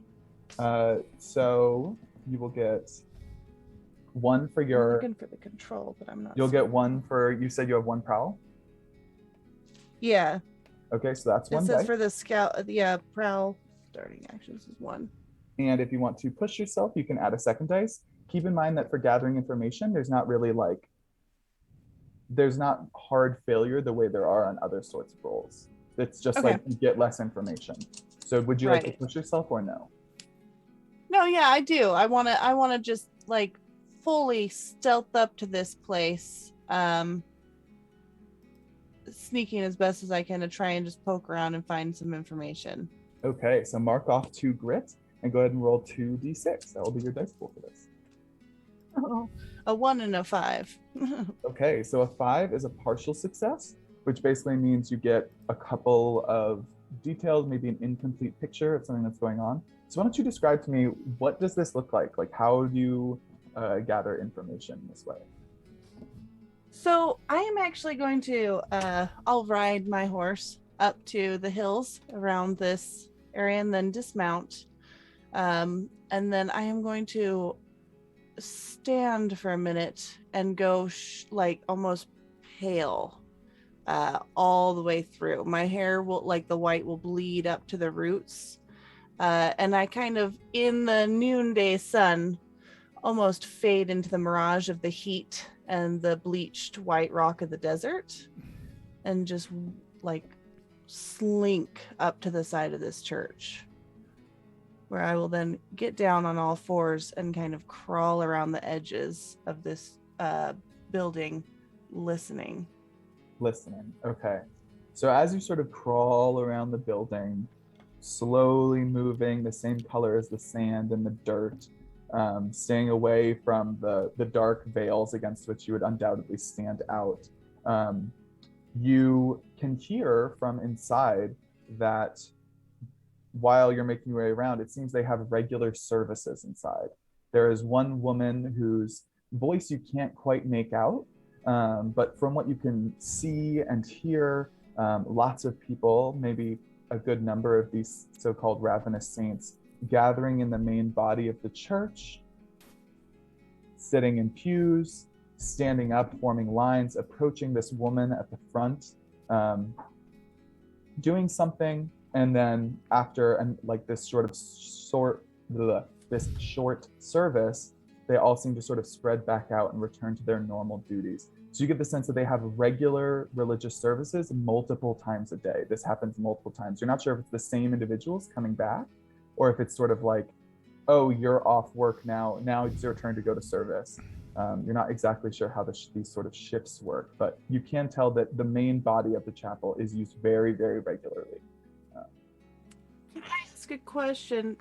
So you will get 1 for I'm your. looking for the control, but I'm not. You'll get 1 for. You said you have 1 prowl. Yeah. Okay, so that's 1 It says dice. for the scout. Yeah, prowl starting actions is 1. And if you want to push yourself, you can add a 2nd dice. Keep in mind that for gathering information, there's not hard failure the way there are on other sorts of rolls. It's just Okay. like you get less information. So would you like to Right. push yourself or no? No, yeah, I do. I wanna just like fully stealth up to this place. Sneaking as best as I can to try and just poke around and find some information. Okay, so mark off 2 grit and go ahead and roll 2d6. That will be your dice pool for this. Oh, a 1 and a 5. Okay, so a 5 is a partial success, which basically means you get a couple of details, maybe an incomplete picture of something that's going on. So why don't you describe to me, what does this look like? Like, how do you gather information this way? So I am actually going to, I'll ride my horse up to the hills around this area and then dismount. And then I am going to stand for a minute and go like almost pale all the way through. My hair will, like the white will bleed up to the roots. And I kind of, in the noonday sun, almost fade into the mirage of the heat and the bleached white rock of the desert, and just like slink up to the side of this church, where I will then get down on all fours and kind of crawl around the edges of this building, listening. Okay. So as you sort of crawl around the building, slowly moving, the same color as the sand and the dirt, staying away from the dark veils against which you would undoubtedly stand out, you can hear from inside that while you're making your way around, it seems they have regular services inside. There is one woman whose voice you can't quite make out, but from what you can see and hear, lots of people, maybe a good number of these so-called ravenous saints, gathering in the main body of the church, sitting in pews, standing up, forming lines, approaching this woman at the front, doing something, and then after like this this short service, they all seem to sort of spread back out and return to their normal duties. So you get the sense that they have regular religious services multiple times a day. This happens multiple times. You're not sure if it's the same individuals coming back, or if it's sort of like, oh, you're off work now it's your turn to go to service. You're not exactly sure how these sort of shifts work, but you can tell that the main body of the chapel is used very, very regularly. Can I ask a question?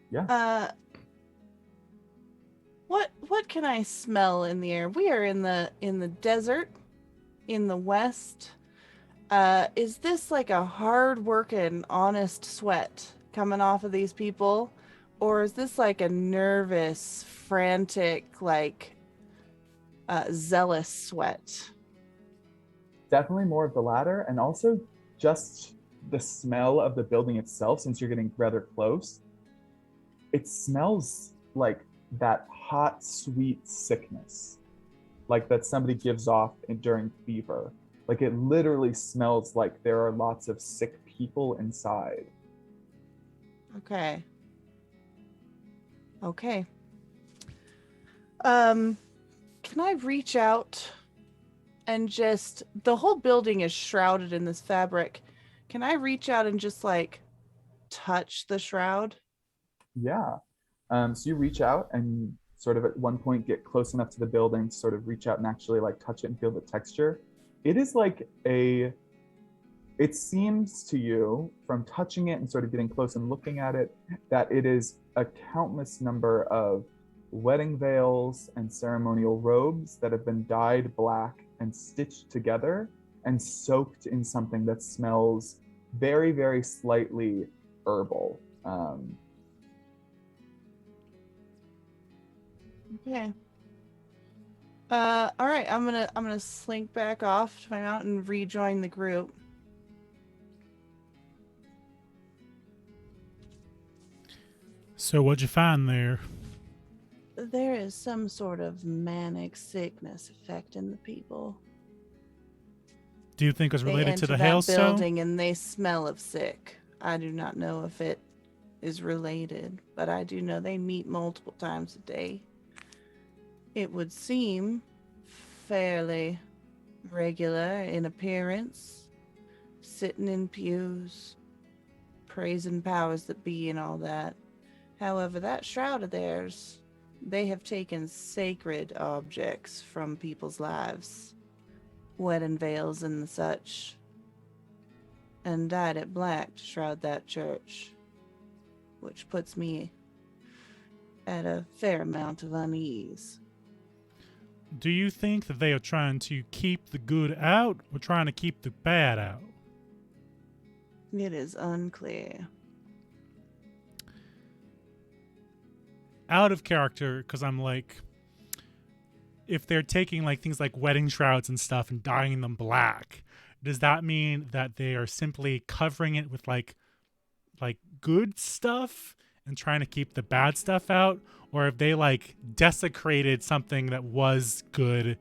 Yeah. What can I smell in the air? We are in the desert in the west. Is this like a hard-working, honest sweat coming off of these people? Or is this like a nervous, frantic, like zealous sweat? Definitely more of the latter, and also just the smell of the building itself, since you're getting rather close. It smells like that hot, sweet sickness, like that somebody gives off during fever. Like it literally smells like there are lots of sick people inside. Okay. Can I reach out and just, the whole building is shrouded in this fabric. Can I reach out and just like touch the shroud? Yeah. So you reach out and sort of at one point get close enough to the building to sort of reach out and actually like touch it and feel the texture. It is like it seems to you from touching it and sort of getting close and looking at it that it is a countless number of wedding veils and ceremonial robes that have been dyed black and stitched together and soaked in something that smells very, very slightly herbal. Okay. All right. I'm gonna slink back off to my mount and rejoin the group. So what'd you find there? There is some sort of manic sickness affecting the people. Do you think it was They related to enter the that hailstone? building and they smell of sick. I do not know if it is related, but I do know they meet multiple times a day. It would seem fairly regular in appearance, sitting in pews, praising powers that be and all that. However, that shroud of theirs, they have taken sacred objects from people's lives, wedding veils and the such, and dyed it black to shroud that church, which puts me at a fair amount of unease. Do you think that they are trying to keep the good out or trying to keep the bad out? It is unclear. Out of character, because I'm like, if they're taking like things like wedding shrouds and stuff and dyeing them black, does that mean that they are simply covering it with like good stuff and trying to keep the bad stuff out? Or have they like desecrated something that was good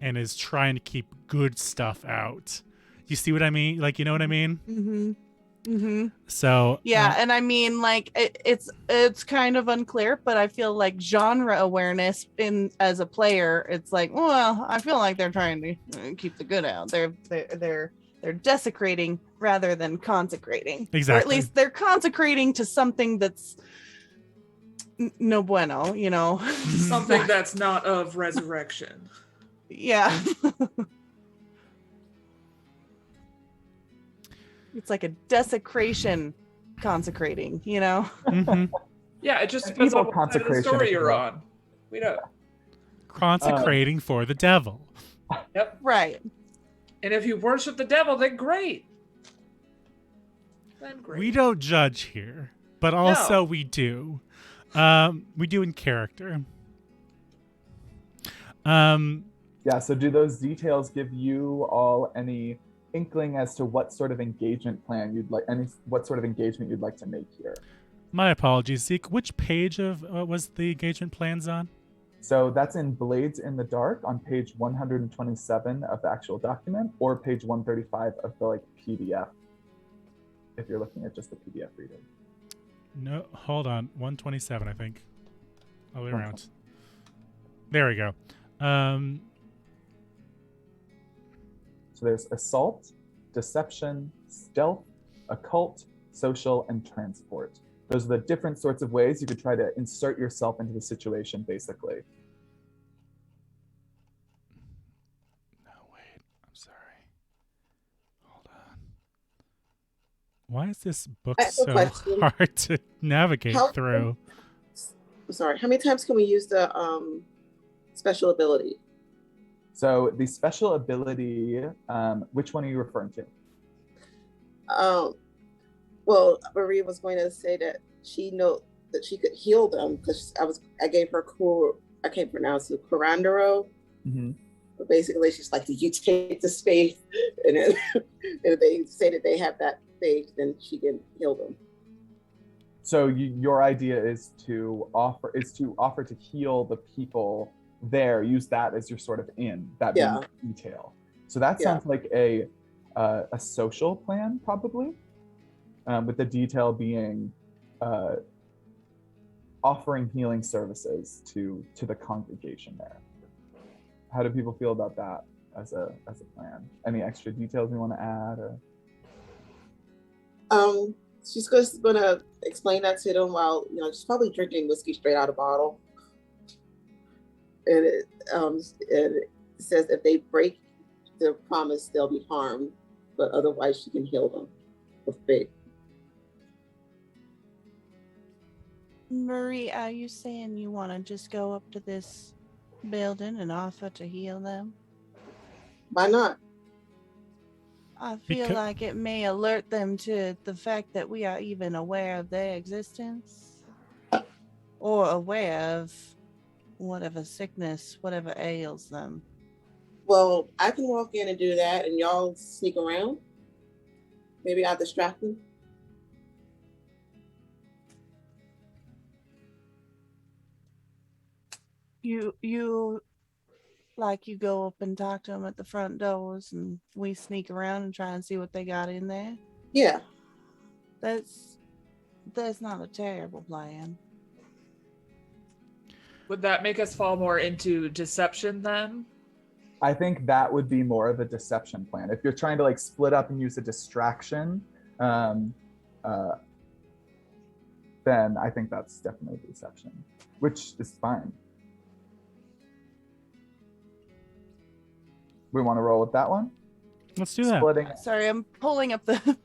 and is trying to keep good stuff out? You see what I mean? Like, you know what I mean? Mm-hmm. Mm-hmm. So Yeah, and I mean, like, it's kind of unclear, but I feel like genre awareness in as a player, it's like, well, I feel like they're trying to keep the good out. They're desecrating rather than consecrating. Exactly. Or at least they're consecrating to something that's no bueno, you know. Something that's not of resurrection. Yeah. It's like a desecration consecrating, you know? mhm. Yeah, it just depends Evil on what side of the consecration, story if you you're will. on. We know. Consecrating for the devil. Yep. Right. And if you worship the devil, then great. Then great. We don't judge here, but also we do. We do in character. Yeah, so do those details give you all any inkling as to what sort of engagement plan you'd like, what sort of engagement you'd like to make here? My apologies, Zeke. Which page of was the engagement plans on? So that's in Blades in the Dark on page 127 of the actual document, or page 135 of the like PDF, if you're looking at just the PDF reader. No, hold on. 127, I think. All the way around. There we go. So there's assault, deception, stealth, occult, social, and transport. Those are the different sorts of ways you could try to insert yourself into the situation, basically. No, wait. I'm sorry. Hold on. Why is this book so hard to navigate through? I'm sorry. How many times can we use the special ability? So the special ability, which one are you referring to? Well, Maria was going to say that she know that she could heal them because I gave her I can't pronounce it, Corandero. Mm-hmm. But basically, she's like, "Did you take the faith?" And then if they say that they have that faith, then she can heal them. So your idea is to offer to heal the people there. Use that as your sort of detail. So that sounds like a social plan, probably, with the detail being offering healing services to the congregation there. How do people feel about that as a plan? Any extra details you want to add? Or? She's just gonna explain that to them while she's probably drinking whiskey straight out of bottle. And it says if they break their promise, they'll be harmed, but otherwise she can heal them with faith. Marie, are you saying you want to just go up to this building and offer to heal them? Why not? I feel like it may alert them to the fact that we are even aware of their existence or aware of whatever sickness, whatever ails them. Well, I can walk in and do that and y'all sneak around. Maybe I'll distract them. You you go up and talk to them at the front doors and we sneak around and try and see what they got in there? Yeah. That's not a terrible plan. Would that make us fall more into deception then? I think that would be more of a deception plan. If you're trying to split up and use a distraction, then I think that's definitely deception, which is fine. We want to roll with that one? Let's do that. Splitting. Sorry, I'm pulling up the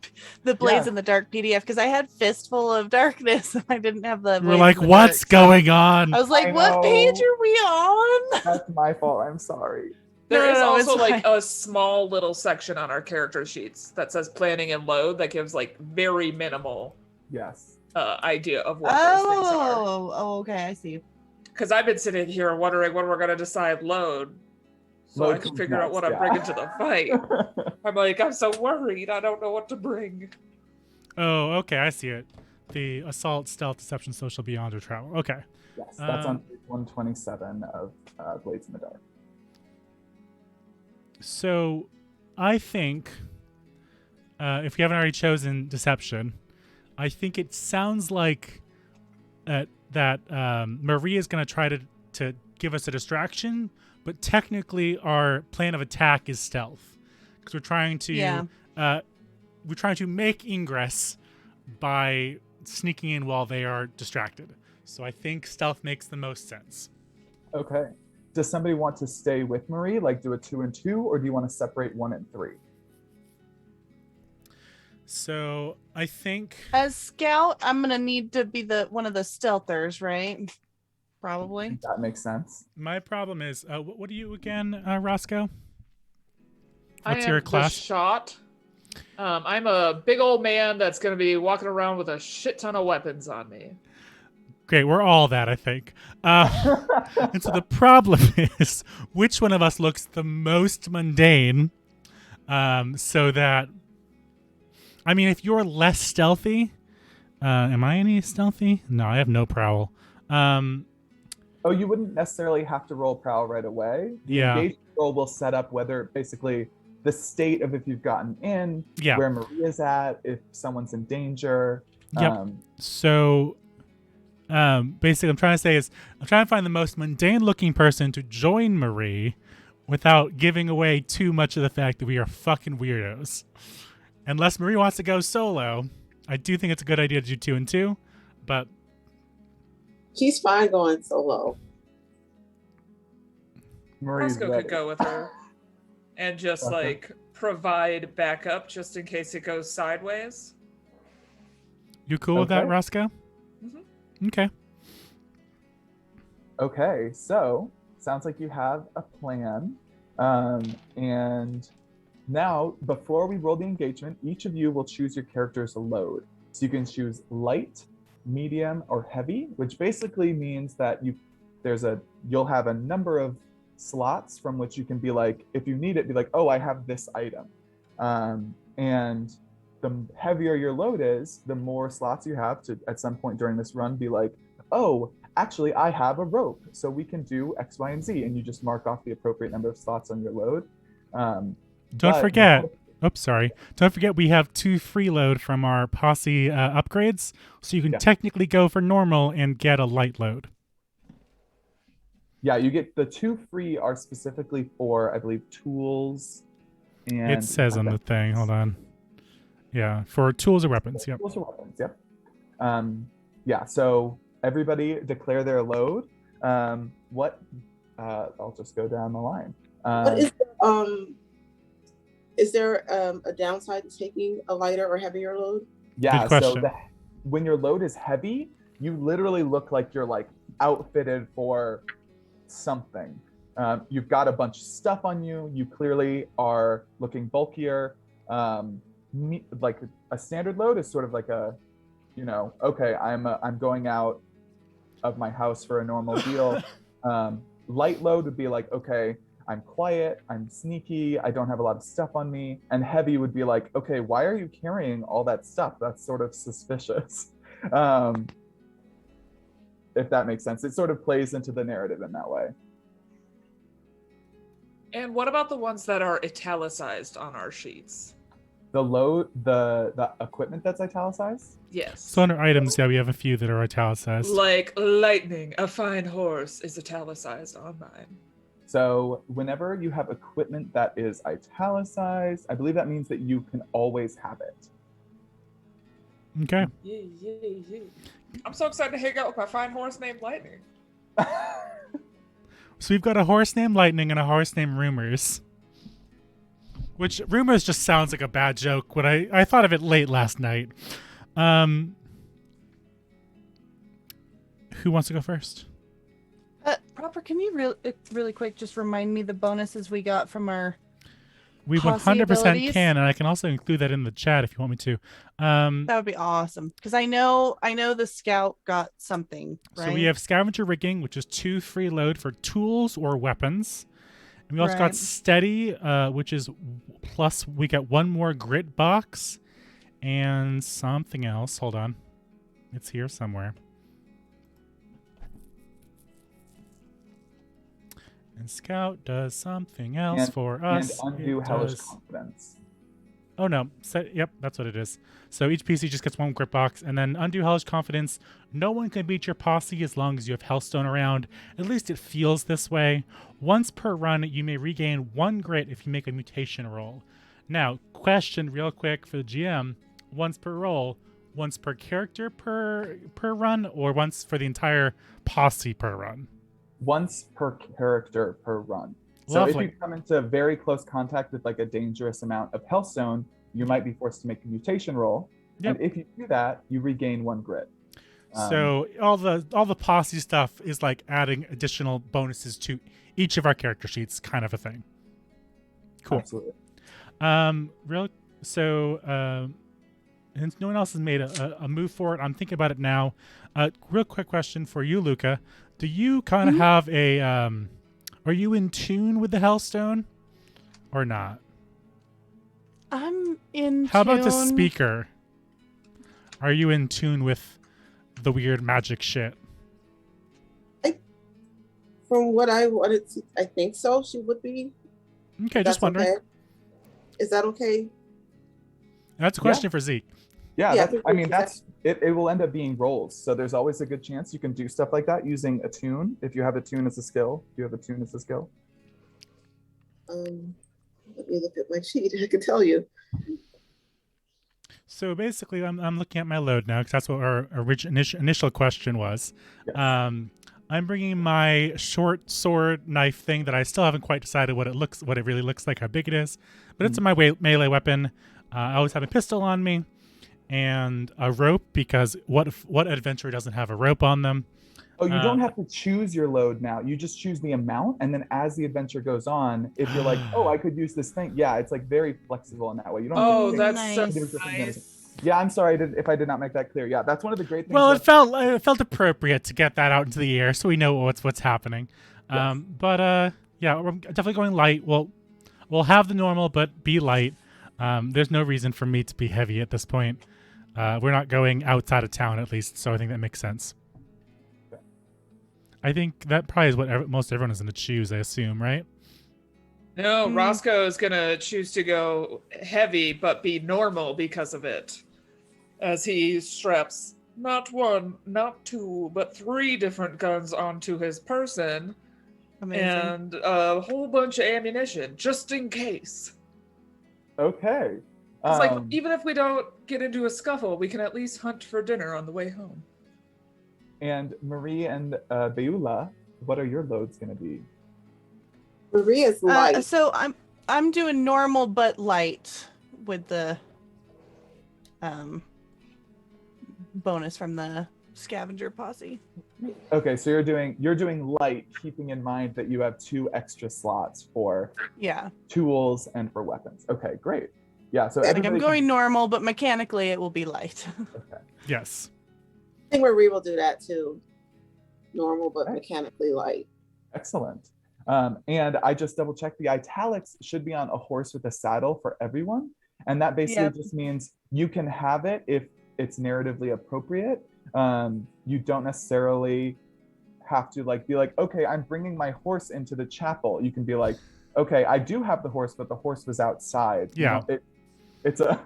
Blades in the Dark PDF because I had Fistful of Darkness and I didn't have the. We're like, what's going on? I was like, what page are we on? That's my fault. I'm sorry. There is also a small little section on our character sheets that says planning and load that gives very minimal idea of what those things are. Oh, okay, I see. Because I've been sitting here wondering when we're going to decide load. So I can figure out what I'm bringing to the fight. I'm so worried. I don't know what to bring. Oh, okay. I see it. The assault, stealth, deception, social, beyond, or travel. Okay. Yes, that's on page 127 of Blades in the Dark. So I think if we haven't already chosen deception, I think it sounds like that Maria is going to try to give us a distraction. But technically, our plan of attack is stealth, because we're trying to make ingress by sneaking in while they are distracted. So I think stealth makes the most sense. Okay. Does somebody want to stay with Marie, do a 2 and 2, or do you want to separate 1 and 3? So I think as scout, I'm gonna need to be one of the stealthers, right? Probably. That makes sense. My problem is, what are you again, Roscoe? What's I am your class? The shot. I'm a big old man that's going to be walking around with a shit ton of weapons on me. Great, we're all that, I think. And so the problem is, which one of us looks the most mundane? So that, if you're less stealthy, am I any stealthy? No, I have no prowl. Oh, you wouldn't necessarily have to roll prowl right away. The engagement roll will set up whether basically the state of if you've gotten in, where Maria's at, if someone's in danger. Yep. So basically I'm trying to find the most mundane looking person to join Marie without giving away too much of the fact that we are fucking weirdos. Unless Marie wants to go solo, I do think it's a good idea to do 2 and 2, but she's fine going solo. Roscoe could go with her and just provide backup just in case it goes sideways. You cool with that, Roscoe? Mm-hmm. Okay. Okay, so sounds like you have a plan. And now, before we roll the engagement, each of you will choose your character's load. So you can choose light, medium, or heavy, which basically means that you'll have a number of slots from which you can be if you need it, be oh, I have this item. And the heavier your load is, the more slots you have to, at some point during this run, be oh, actually, I have a rope, so we can do X, Y, and Z, and you just mark off the appropriate number of slots on your load. Don't forget, Oops, sorry. Don't forget we have 2 freeload from our Posse upgrades, so you can technically go for normal and get a light load. Yeah, you get the 2 free are specifically for, I believe, tools and It says on the thing. Hold on. Yeah, for tools or weapons. Yep. Tools or weapons. Yep. Yeah. So everybody declare their load. What? I'll just go down the line. What is there a downside to taking a lighter or heavier load? Yeah. Good question. So when your load is heavy, you literally look like you're like outfitted for something. You've got a bunch of stuff on you. You clearly are looking bulkier. Like a standard load is sort of like a, okay, I'm going out of my house for a normal deal. Light load would be like, okay, I'm quiet, I'm sneaky, I don't have a lot of stuff on me. And heavy would be like, okay, why are you carrying all that stuff? That's sort of suspicious. If that makes sense. It sort of plays into the narrative in that way. And what about the ones that are italicized on our sheets? The load, the equipment that's italicized? Yes. So under items, yeah, we have a few that are italicized. Like lightning, a fine horse is italicized on mine. So whenever you have equipment that is italicized, I believe that means that you can always have it. Okay. Yeah. I'm so excited to hang out with my fine horse named Lightning. So we've got a horse named Lightning and a horse named Rumors. Which Rumors just sounds like a bad joke when I thought of it late last night. Who wants to go first? Proper, can you really quick just remind me the bonuses we got from our We Posse 100% abilities? can, and I can also include that in the chat if you want me to. That would be awesome, because I know the scout got something, right? So we have Scavenger Rigging, which is 2 free load for tools or weapons. And we also got Steady, which is plus we get 1 more grit box and something else. Hold on. It's here somewhere. And Scout does something else for us. And undo hellish confidence. Oh no, yep, that's what it is. So each PC just gets 1 grit box, and then undo hellish confidence. No one can beat your posse as long as you have Hellstone around. At least it feels this way. Once per run, you may regain 1 grit if you make a mutation roll. Now, question real quick for the GM: once per roll, once per character per run, or once for the entire posse per run? Once per character per run. So Lovely. if you come into very close contact with like a dangerous amount of Hellstone, you might be forced to make a mutation roll. Yep. And if you do that, you regain 1 grit. So all the posse stuff is like adding additional bonuses to each of our character sheets, kind of a thing. Cool. Absolutely. Since no one else has made a move for it, I'm thinking about it now. Real quick question for you, Luca. Do you kind of have a are you in tune with the Hellstone or not? I'm in How about the tune. speaker? Are you in tune with the weird magic shit? From what I wanted to, I think so. She would be. Okay, just wondering. Okay. Is that okay? That's a question for Zeke. Yeah, it will end up being rolls. So there's always a good chance you can do stuff like that using attune. If you have attune as a skill, Let me look at my sheet. I can tell you. So basically, I'm looking at my load now because that's what our initial question was. Yes. I'm bringing my short sword knife thing that I still haven't quite decided what it really looks like, how big it is, but it's my melee weapon. I always have a pistol on me and a rope, because what adventurer doesn't have a rope on them? Oh, you don't have to choose your load now. You just choose the amount, and then as the adventure goes on, if you're like, oh, I could use this thing. Yeah, it's like very flexible in that way. You don't. Oh, have to that's so nice. Yeah, I'm sorry if I did not make that clear. Yeah, that's one of the great things. Well, it felt appropriate to get that out into the air so we know what's happening. Yes. Yeah, we're definitely going light. We'll have the normal, but be light. There's no reason for me to be heavy at this point. We're not going outside of town, at least, so I think that makes sense. I think that probably is what most everyone is going to choose, I assume, right? No, Roscoe is gonna choose to go heavy, but be normal because of it. As he straps not one, not two, but 3 different guns onto his person. Amazing. And a whole bunch of ammunition, just in case. Okay. It's like, even if we don't get into a scuffle, we can at least hunt for dinner on the way home. And Marie and Beula, what are your loads going to be? Maria's light. So I'm doing normal but light with the bonus from the scavenger posse. Okay, so you're doing light, keeping in mind that you have 2 extra slots for tools and for weapons. Okay, great. Yeah, so like I'm going normal, but mechanically it will be light. Okay. Yes. I think Marie will do that too. Normal but mechanically light. Excellent. And I just double checked, the italics should be on a horse with a saddle for everyone. And that basically just means you can have it if it's narratively appropriate. You don't necessarily have to be like, okay, I'm bringing my horse into the chapel. You can be like, okay, I do have the horse, but the horse was outside. Yeah. It's a...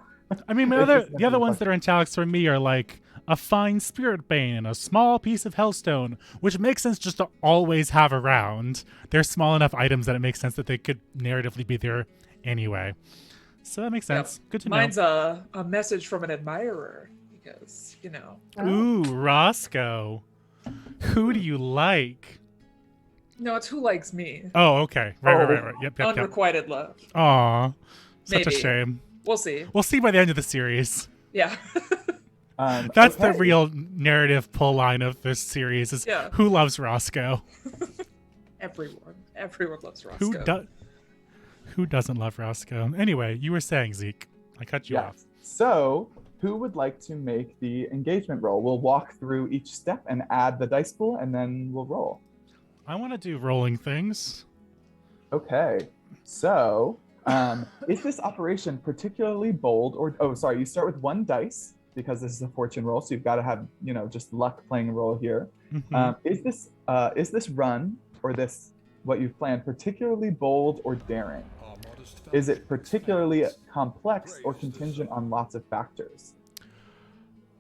I mean, the other ones that are in italics for me are like a fine spirit bane and a small piece of Hellstone, which makes sense just to always have around. They're small enough items that it makes sense that they could narratively be there anyway. So that makes sense. Good to know. Mine's a message from an admirer because, Ooh, Roscoe. Who do you like? No, it's who likes me. Oh, okay. Right. Yep. Unrequited love. Aw. Such Maybe. a shame. We'll see. We'll see by the end of the series. Yeah. That's the real narrative pull line of this series is who loves Roscoe? Everyone. Everyone loves Roscoe. Who doesn't love Roscoe? Anyway, you were saying, Zeke. I cut you off. So, who would like to make the engagement roll? We'll walk through each step and add the dice pool, and then we'll roll. I want to do rolling things. Okay. So, is this operation particularly bold or... Oh, sorry. You start with 1 dice because this is a fortune roll, so you've got to have, just luck playing a role here. Mm-hmm. Is this run or this what you've planned particularly bold or daring? Is it particularly complex or contingent on lots of factors?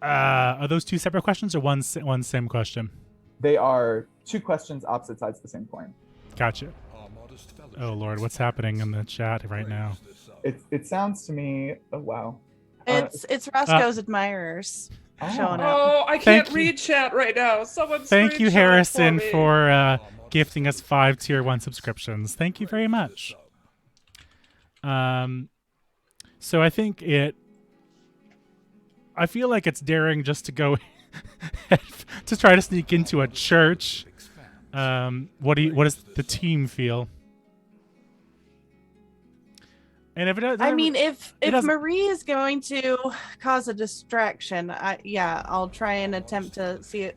Are those 2 separate questions or one same question? They are 2 questions, opposite sides of the same coin. Gotcha. Oh Lord, what's happening in the chat right now? It sounds to me... Oh, wow. It's Roscoe's admirers showing up. Oh, I can't read chat right now. Thank you, Harrison, for gifting us 5 tier 1 subscriptions. Thank you very much. So I feel like it's daring just to go to try to sneak into a church. What does the team feel? And if if Marie is going to cause a distraction, I'll try and attempt to see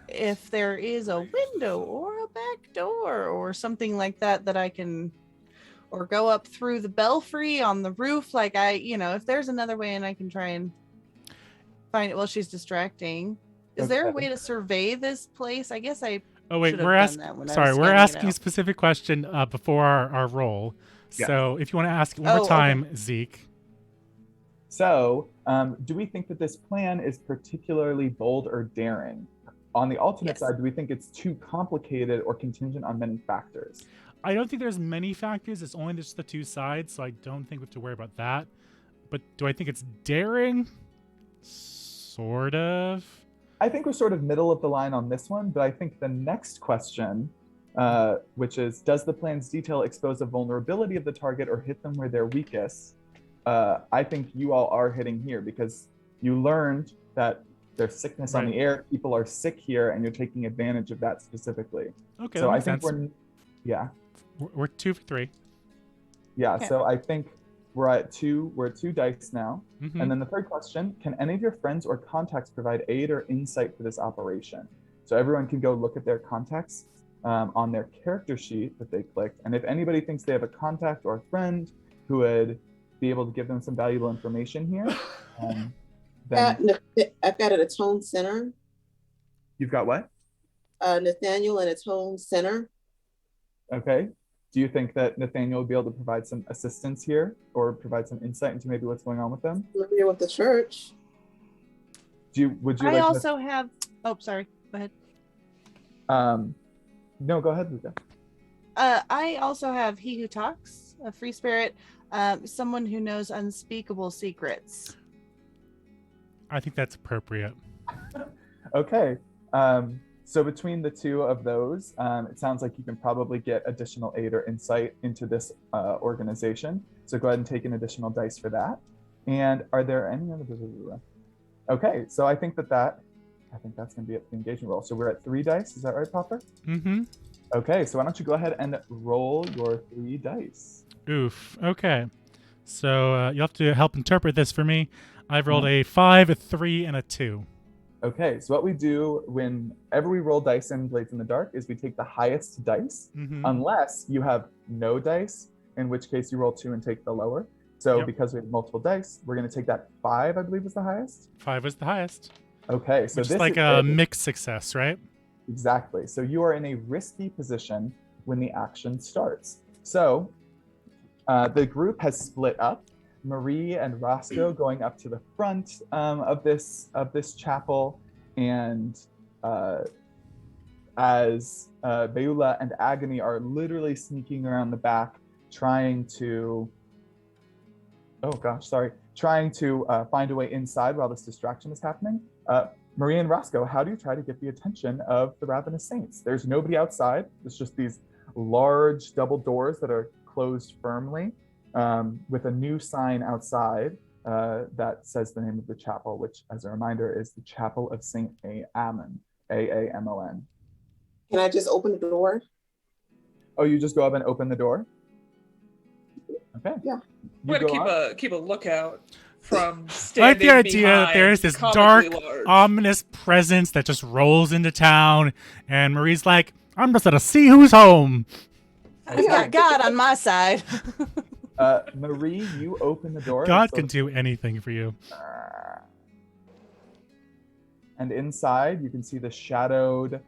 if there is a window or a back door or something like that I can, or go up through the belfry on the roof. If there's another way and I can try and find it while she's distracting. Is there a way to survey this place? I guess I. Oh wait, we're asking a specific question before our roll. Yeah. So if you want to ask it one more time, okay. Zeke. So, do we think that this plan is particularly bold or daring? On the alternate side, do we think it's too complicated or contingent on many factors? I don't think there's many factors. It's only just the 2 sides, so I don't think we have to worry about that. But do I think it's daring? Sort of. I think we're sort of middle of the line on this one, but I think the next question... which is, does the plan's detail expose a vulnerability of the target or hit them where they're weakest? I think you all are hitting here because you learned that there's sickness on the air, people are sick here, and you're taking advantage of that specifically. Okay, so that I makes think sense. We're 2 for 3. Yeah, okay. So I think we're at 2 dice now. Mm-hmm. And then the third question, can any of your friends or contacts provide aid or insight for this operation? So everyone can go look at their contacts on their character sheet that they clicked. And if anybody thinks they have a contact or a friend who would be able to give them some valuable information here, then... I've got an Atone Center. You've got what? Nathaniel and Atone Center. Okay. Do you think that Nathaniel will be able to provide some assistance here or provide some insight into maybe what's going on with them? Familiar with the church. Would you I like also have. Oh, sorry. Go ahead. No, go ahead, Luca. I also have He Who Talks, a free spirit, someone who knows unspeakable secrets. I think that's appropriate. Okay. So between the two of those, it sounds like you can probably get additional aid or insight into this organization. So go ahead and take an additional dice for that. And are there any other? Okay, so I think that's going to be it for the engagement roll. So we're at 3 dice. Is that right, Popper? Mm-hmm. Okay, so why don't you go ahead and roll your 3 dice. Oof. Okay. So you'll have to help interpret this for me. I've rolled a 5, a 3, and a 2. Okay, so what we do whenever we roll dice in Blades in the Dark is we take the highest dice, unless you have no dice, in which case you roll 2 and take the lower. So because we have multiple dice, we're going to take that 5, I believe, was the highest. 5 was the highest. Okay, so Which this is like a mixed success, right? Exactly. So you are in a risky position when the action starts. So the group has split up. Marie and Roscoe going up to the front of this chapel, and as Beulah and Agony are literally sneaking around the back, trying to find a way inside while this distraction is happening. Marie and Roscoe, how do you try to get the attention of the Ravenous Saints? There's nobody outside. It's just these large double doors that are closed firmly, with a new sign outside that says the name of the chapel, which, as a reminder, is the Chapel of Saint Aamon, Aamon. Can I just open the door? Oh, you just go up and open the door? Okay. Yeah. We're gonna keep a lookout from I standing like the idea that behind there's this comically dark, large. ominous presence that just rolls into town, and Marie's like, I'm just gonna see who's home. I got God on my side. Marie, you open the door. God can do anything for you. And inside, you can see the shadowed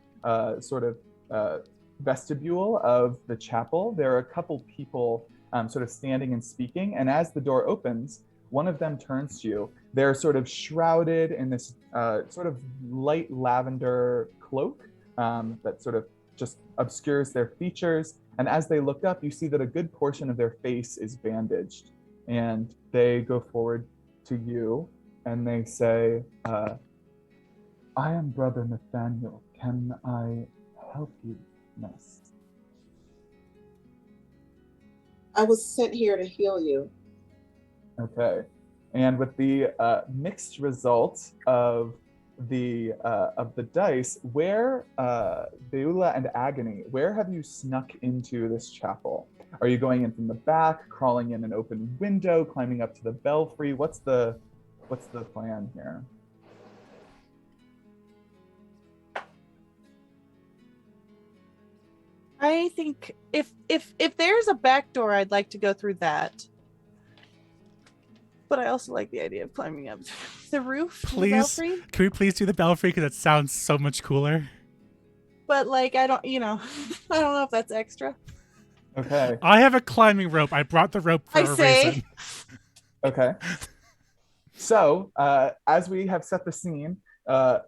vestibule of the chapel. There are a couple people sort of standing and speaking. And as the door opens, one of them turns to you. They're sort of shrouded in this sort of light lavender cloak that sort of just obscures their features. And as they look up, you see that a good portion of their face is bandaged. And they go forward to you and they say, I am Brother Nathaniel. Can I help you, miss? I was sent here to heal you. Okay. And with the mixed results of the dice, where Beulah and Agony, where have you snuck into this chapel? Are you going in from the back, crawling in an open window, climbing up to the belfry? What's the plan here? I think if there's a back door, I'd like to go through that. But I also like the idea of climbing up the roof. Please, the belfry. can we please do the belfry, because it sounds so much cooler. But like, I don't know if that's extra. Okay. I have a climbing rope. I brought the rope for a reason. Okay. So, as we have set the scene,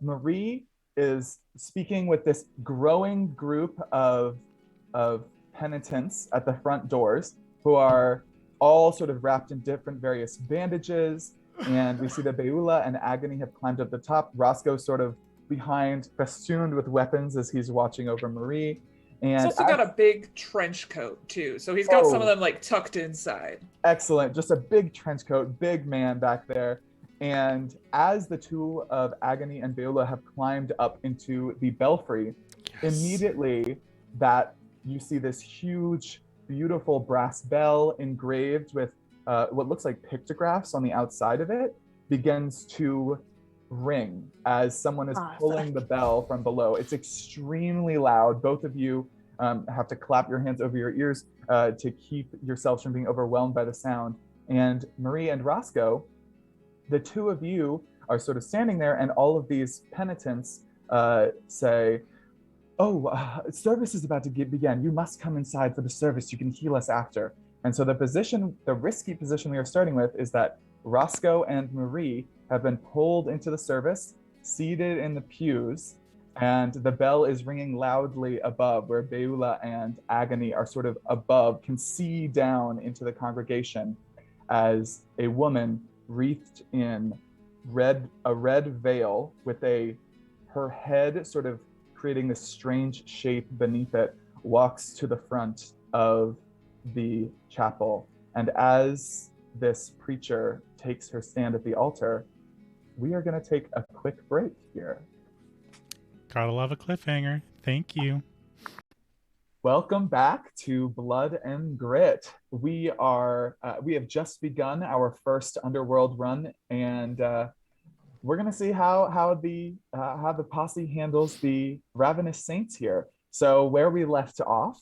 Marie is speaking with this growing group of penitents at the front doors who are all sort of wrapped in different various bandages. And we see that Beulah and Agony have climbed up the top. Roscoe sort of behind, festooned with weapons as he's watching over Marie. And He's also got a big trench coat too. So he's got some of them like tucked inside. Excellent. Just a big trench coat, big man back there. And as the two of Agony and Beulah have climbed up into the belfry, immediately that you see this huge, beautiful brass bell engraved with what looks like pictographs on the outside of it begins to ring as someone is pulling the bell from below. It's extremely loud. Both of you have to clap your hands over your ears to keep yourselves from being overwhelmed by the sound. And Marie and Roscoe, the two of you are sort of standing there, and all of these penitents say, Service is about to begin. You must come inside for the service. You can heal us after. And so the risky position we are starting with is that Roscoe and Marie have been pulled into the service, seated in the pews, and the bell is ringing loudly above, where Beulah and Agony are sort of above, can see down into the congregation as a woman wreathed in a red veil with her head sort of creating this strange shape beneath it, walks to the front of the chapel. And as this preacher takes her stand at the altar, we are going to take a quick break here. Gotta love a cliffhanger. Thank you. Welcome back to Blood and Grit. We have just begun our first Underworld run, and we're gonna see how the posse handles the ravenous saints here. So where we left off,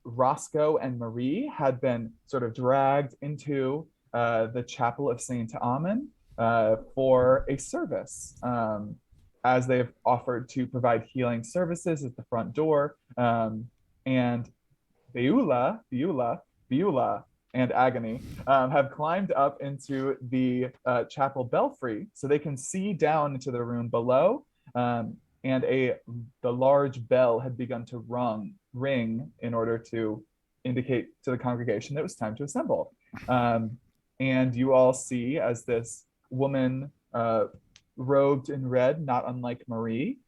Roscoe and Marie had been sort of dragged into the chapel of Saint Amen for a service, as they've offered to provide healing services at the front door. And Beulah, and Agony have climbed up into the chapel belfry so they can see down into the room below. And the large bell had begun to ring in order to indicate to the congregation that it was time to assemble. And you all see as this woman robed in red, not unlike Marie,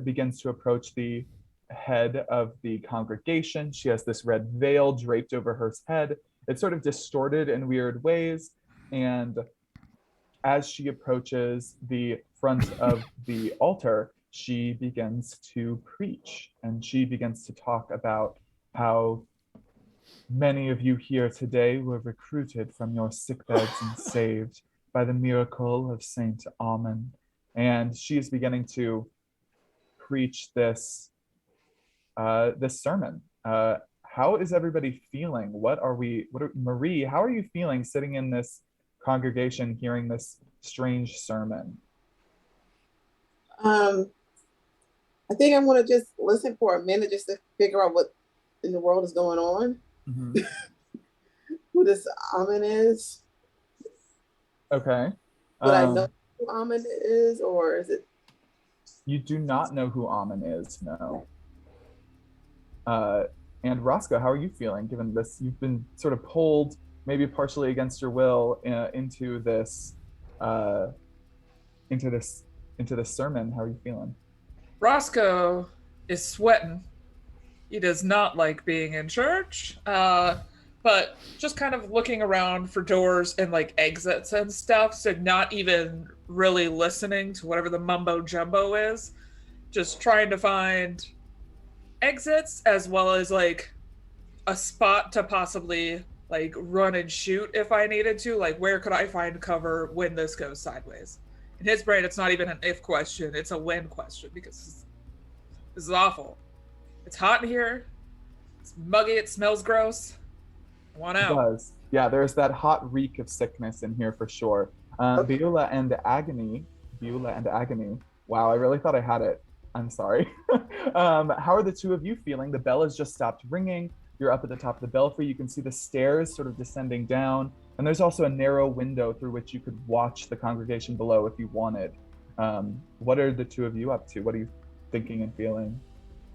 begins to approach the head of the congregation. She has this red veil draped over her head. It's sort of distorted in weird ways. And as she approaches the front of the altar, she begins to preach. And she begins to talk about how many of you here today were recruited from your sickbeds and saved by the miracle of Saint Amen. And she is beginning to preach this sermon. How is everybody feeling? Marie, how are you feeling sitting in this congregation hearing this strange sermon? I think I'm going to just listen for a minute just to figure out what in the world is going on. Mm-hmm. Who this Amen is. Okay. Would I know who Amen is, or is it? You do not know who Amen is, no. And Roscoe, how are you feeling given this? You've been sort of pulled, maybe partially against your will, into this sermon. How are you feeling? Roscoe is sweating. He does not like being in church, but just kind of looking around for doors and like exits and stuff. So not even really listening to whatever the mumbo jumbo is. Just trying to find exits as well as like a spot to possibly like run and shoot if I needed to. Like, where could I find cover when this goes sideways? In his brain, it's not even an if question, it's a when question, because this is awful. It's hot in here, it's muggy, it smells gross. I want out. It does. Yeah, there's that hot reek of sickness in here for sure. Beulah and Agony. Wow, I really thought I had it. I'm sorry. How are the two of you feeling? The bell has just stopped ringing. You're up at the top of the belfry. You can see the stairs sort of descending down. And there's also a narrow window through which you could watch the congregation below if you wanted. What are the two of you up to? What are you thinking and feeling?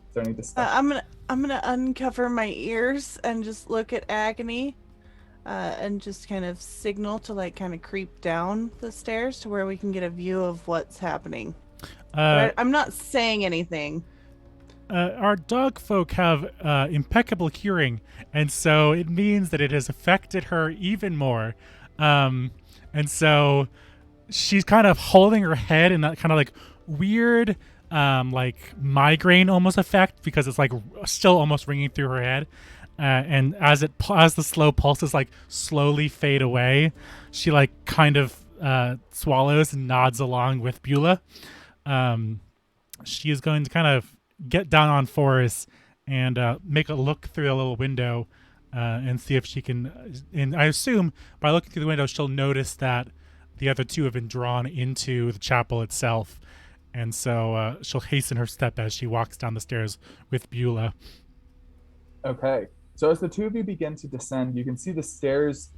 Is there any discussion? I'm gonna uncover my ears and just look at Agony, and just kind of signal to like kind of creep down the stairs to where we can get a view of what's happening. I'm not saying anything. Our dog folk have impeccable hearing, and so it means that it has affected her even more. And so she's kind of holding her head in that kind of like weird like migraine almost effect, because it's like still almost ringing through her head. And as the slow pulses like slowly fade away, she like kind of swallows and nods along with Beulah. She is going to kind of get down on fours and make a look through a little window and see if she can, and I assume by looking through the window she'll notice that the other two have been drawn into the chapel itself, And so she'll hasten her step as she walks down the stairs with Beulah. Okay. So as the two of you begin to descend, you can see the stairs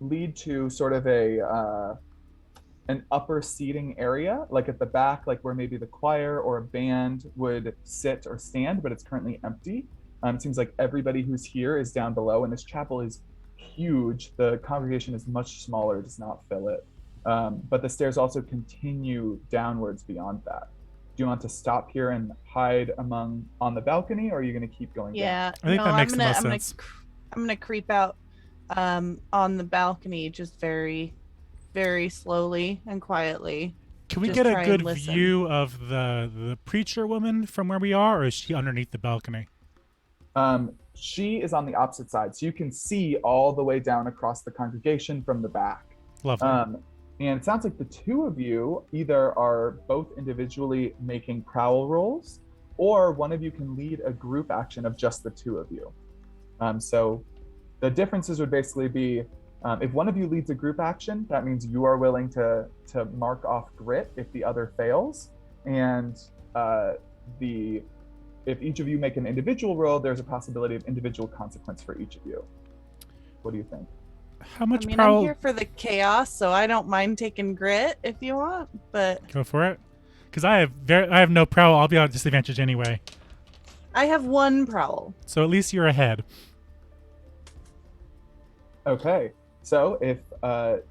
lead to sort of an upper seating area, like at the back, like where maybe the choir or a band would sit or stand, but it's currently empty. It seems like everybody who's here is down below, and this chapel is huge. The congregation is much smaller, does not fill it. But the stairs also continue downwards beyond that. Do you want to stop here and hide on the balcony, or are you going to keep going down? Yeah, I think that makes the most sense. I'm gonna creep out on the balcony, just very, very slowly and quietly. Can we Just get a try and good listen. view of the preacher woman from where we are, or is she underneath the balcony? She is on the opposite side, so you can see all the way down across the congregation from the back. Lovely. And it sounds like the two of you either are both individually making prowl rolls, or one of you can lead a group action of just the two of you. So the differences would basically be, if one of you leads a group action, that means you are willing to mark off grit if the other fails. And if each of you make an individual roll, there's a possibility of individual consequence for each of you. What do you think? How much I mean, prowl? I'm here for the chaos, so I don't mind taking grit if you want, but Go for it. Because I have no prowl. I'll be on disadvantage anyway. I have one prowl. So at least you're ahead. Okay, so if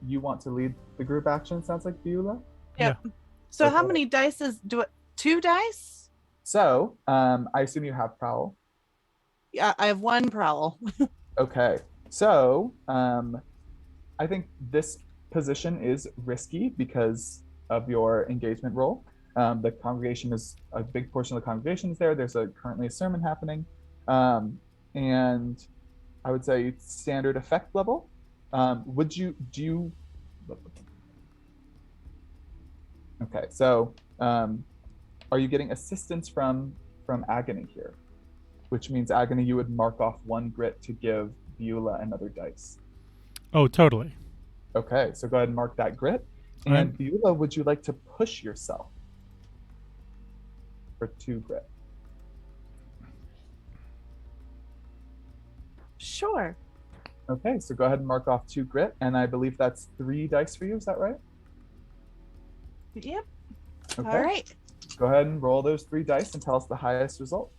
you want to lead the group action, sounds like Beulah. Yep. So how Okay. many dice do it? 2 dice? So I assume you have prowl. Yeah, I have one prowl. Okay, so I think this position is risky because of your engagement roll. The congregation is a big portion of the congregation is there. There's currently a sermon happening, and I would say standard effect level. Okay, so are you getting assistance from Agony here? Which means Agony, you would mark off 1 grit to give Beulah another dice. Oh, totally. Okay, so go ahead and mark that grit. All And right. Beulah, would you like to push yourself for 2 grit? Sure. Okay, so go ahead and mark off 2 grit, and I believe that's 3 dice for you. Is that right? Yep. Okay. All right. Go ahead and roll those 3 dice and tell us the highest result.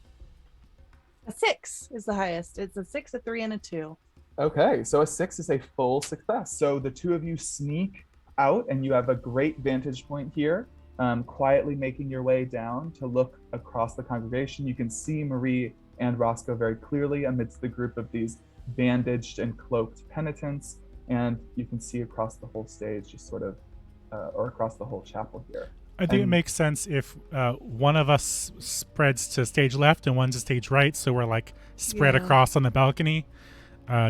A 6 is the highest. It's a 6, a 3, and a 2. Okay, so a 6 is a full success. So the two of you sneak out, and you have a great vantage point here, quietly making your way down to look across the congregation. You can see Marie and Roscoe very clearly amidst the group of these bandaged and cloaked penitents, and you can see across the whole stage, just sort of, or across the whole chapel here. I think it And- makes sense if one of us spreads to stage left and one to stage right, so we're like spread Yeah. across on the balcony,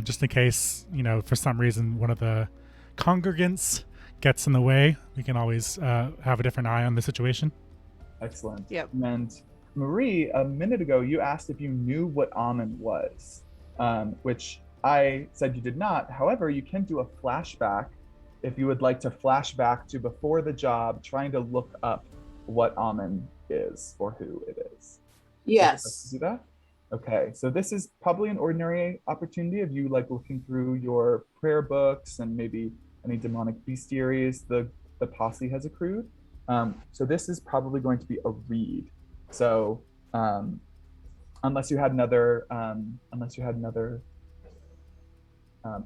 just in case, for some reason one of the congregants gets in the way. We can always have a different eye on the situation. Excellent. Yep. And Marie, a minute ago, you asked if you knew what Amen was, which I said you did not. However, you can do a flashback if you would like to flash back to before the job, trying to look up what Amen is or who it is. Yes. Do that? Okay, so this is probably an ordinary opportunity of you like looking through your prayer books and maybe any demonic bestiaries the posse has accrued. So this is probably going to be a read. So unless you had another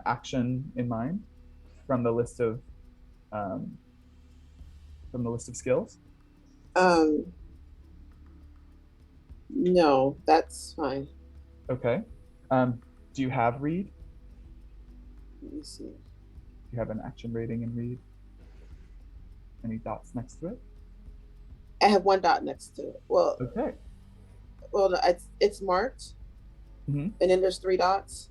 action in mind from the list of skills. No, that's fine. Okay. Do you have read? Let me see. Do you have an action rating in read? Any dots next to it? I have 1 dot next to it. Well, Okay. no, it's marked, Mhm. and then there's 3 dots.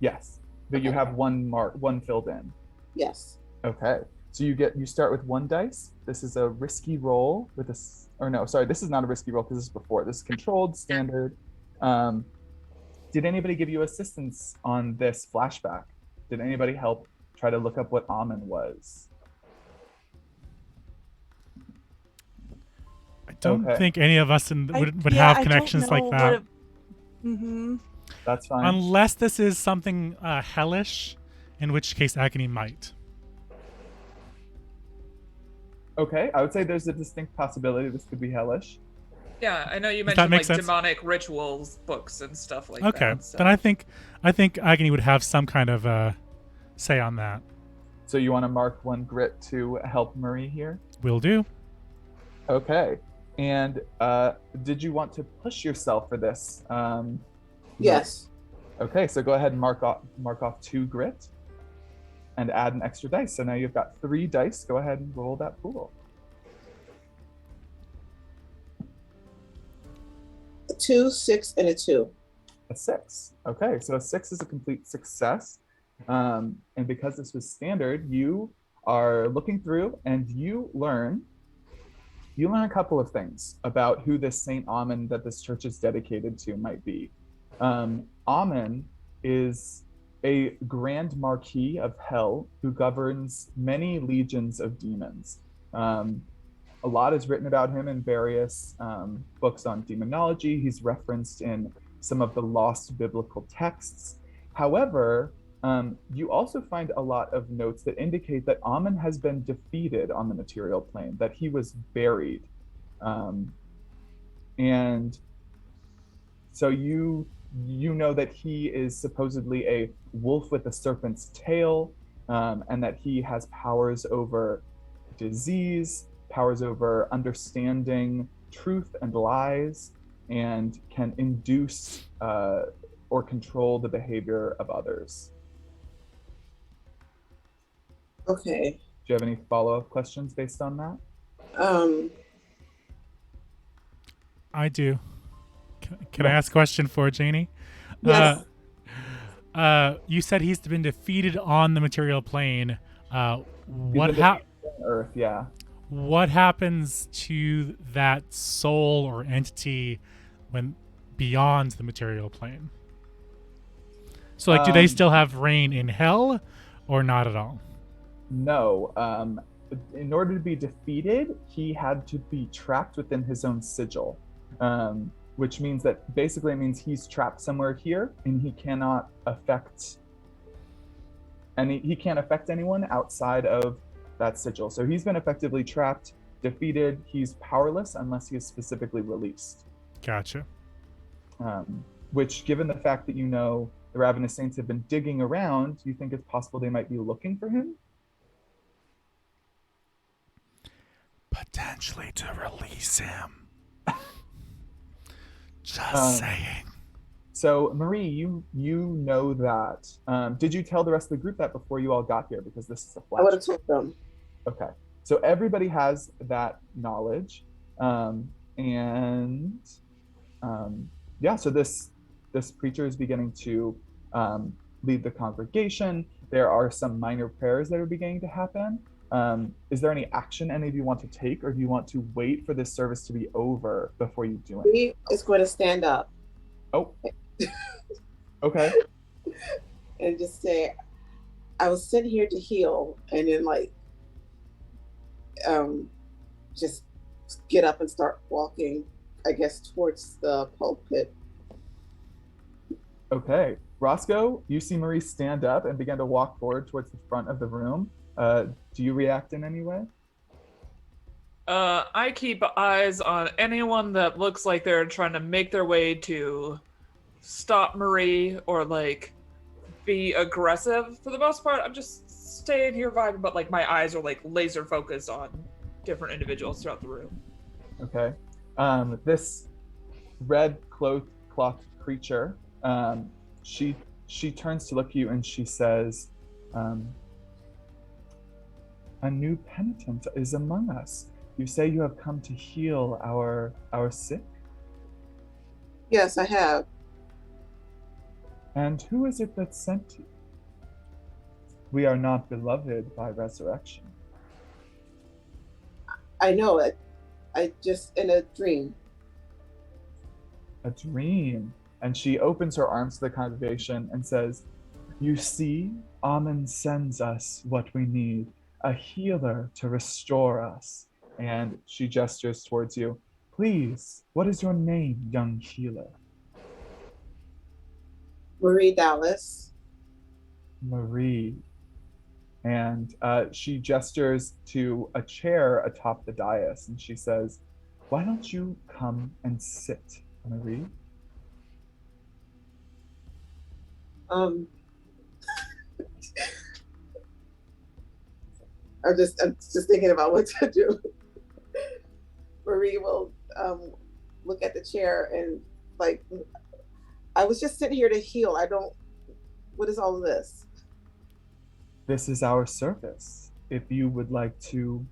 Yes. But you Okay. have one filled in. Yes. Okay. So you start with 1 dice. This is a risky roll with this, or no, sorry, this is not a risky roll because this is before. This is controlled, standard. Did anybody give you assistance on this flashback? Did anybody help try to look up what Amen was? I don't Okay. think any of us would Yeah, have I don't connections like know that. what Mm-hmm. That's fine. Unless this is something hellish, in which case Agony might. Okay, I would say there's a distinct possibility this could be hellish. Yeah, I know you Does that mentioned make like sense? demonic rituals books and stuff like Okay, that. So. then I think Agony would have some kind of say on that. So you want to mark 1 grit to help Marie here? Will do. Okay. And did you want to push yourself for this? Yes. Okay, so go ahead and mark off 2 grit and add an extra dice. So now you've got 3 dice. Go ahead and roll that pool. A 2, 6, and a 2. A 6. Okay, so a 6 is a complete success. And because this was standard, you are looking through and you learn a couple of things about who this Saint Amun that this church is dedicated to might be. Amun is a grand marquis of hell who governs many legions of demons. A lot is written about him in various books on demonology. He's referenced in some of the lost biblical texts. However, you also find a lot of notes that indicate that Amun has been defeated on the material plane, that he was buried. And so you know that he is supposedly a wolf with a serpent's tail, and that he has powers over disease, powers over understanding truth and lies, and can induce or control the behavior of others. Okay. Do you have any follow-up questions based on that? I do. Can I ask a question for Janie? Yes. You said he's been defeated on the material plane. What Earth, yeah. What happens to that soul or entity when beyond the material plane? So, like, do they still have reign in hell, or not at all? No. In order to be defeated, he had to be trapped within his own sigil, which means that basically it means he's trapped somewhere here, and he cannot affect anyone outside of that sigil. So he's been effectively trapped, defeated. He's powerless unless he is specifically released. Gotcha. Which, given the fact that you know the Ravenous Saints have been digging around, you think it's possible they might be looking for him? Potentially to release him. Just saying. So, Marie, you know that. Did you tell the rest of the group that before you all got here? Because this is a flash. I would have told them. Okay. So everybody has that knowledge. Yeah, so this preacher is beginning to lead the congregation. There are some minor prayers that are beginning to happen. Is there any action any of you want to take, or do you want to wait for this service to be over before you do it? He is going to stand up. Oh. Okay. And just say, I was sent here to heal, and then just get up and start walking, I guess, towards the pulpit. Okay. Roscoe, you see Marie stand up and begin to walk forward towards the front of the room. Do you react in any way? I keep eyes on anyone that looks like they're trying to make their way to stop Marie or like be aggressive. For the most part, I'm just staying here vibing, but like my eyes are like laser focused on different individuals throughout the room. Okay. This red cloaked creature, she turns to look at you and she says, a new penitent is among us. You say you have come to heal our sick? Yes, I have. And who is it that sent you? We are not beloved by resurrection. I know it. I just in a dream. A dream. And she opens her arms to the congregation and says, you see, Amun sends us what we need, a healer to restore us. And she gestures towards you. Please, what is your name, young healer? Marie Dallas. Marie. And she gestures to a chair atop the dais, and she says, "Why don't you come and sit, Marie?" I'm just thinking about what to do. Marie will look at the chair and like, I was just sitting here to heal. What is all of this? This is our service. If you would like to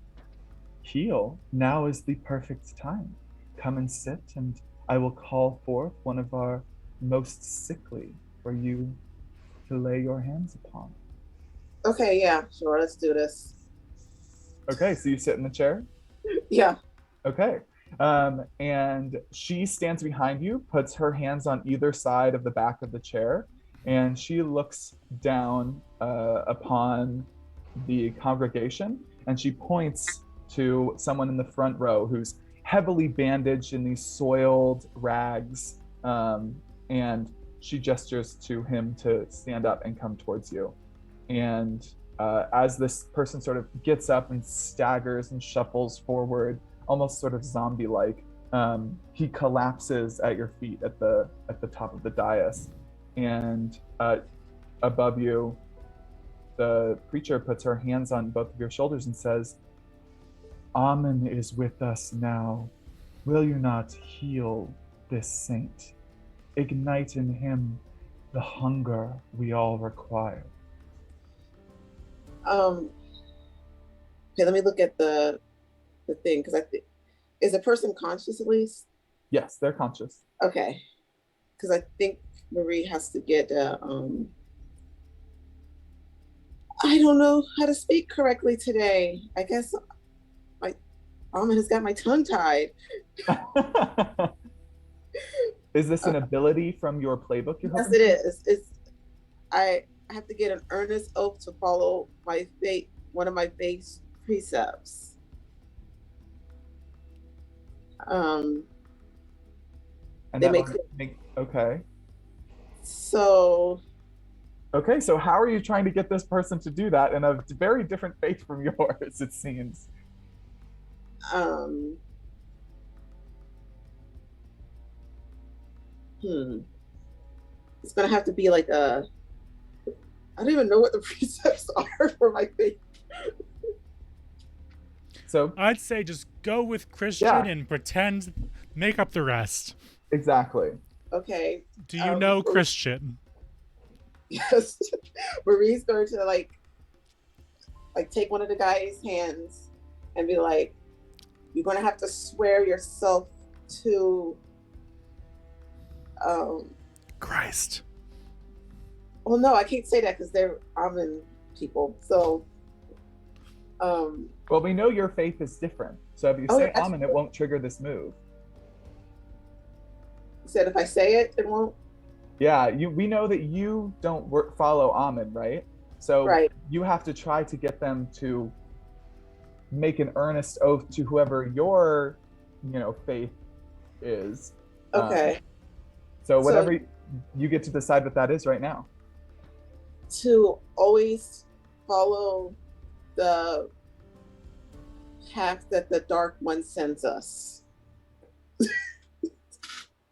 heal, now is the perfect time. Come and sit, and I will call forth one of our most sickly for you to lay your hands upon. Okay, yeah, sure, let's do this. Okay, so you sit in the chair? Yeah. Okay. And she stands behind you, puts her hands on either side of the back of the chair, and she looks down upon the congregation, and she points to someone in the front row who's heavily bandaged in these soiled rags, and she gestures to him to stand up and come towards you. And as this person sort of gets up and staggers and shuffles forward, almost sort of zombie-like, he collapses at your feet at the top of the dais. And above you, the preacher puts her hands on both of your shoulders and says, "Amen is with us now. Will you not heal this saint? Ignite in him the hunger we all require." Okay, let me look at the thing, because I think, is a person conscious at least? Yes, they're conscious. Okay, because I think Marie has to get I don't know how to speak correctly today. I guess my Almond has got my tongue tied. Is this an ability from your playbook? Yes, it is. I have to get an earnest oath to follow my faith, one of my faith precepts. And they that make okay. So okay, so how are you trying to get this person to do that in a very different faith from yours, it seems? It's gonna have to be like I don't even know what the precepts are for my faith. So I'd say just go with Christian and pretend, make up the rest. Exactly. Okay. Do you know Christian? Yes. Marie's going to like take one of the guy's hands and be like, "You're gonna have to swear yourself to Christ." Well, no, I can't say that because they're Amen people. So well, we know your faith is different. So if you say Amen, it won't trigger this move. You said if I say it, it won't? Yeah, we know that you don't follow Amen, right? So you have to try to get them to make an earnest oath to whoever your, faith is. Okay. So whatever you get to decide what that is right now. To always follow the path that the Dark One sends us.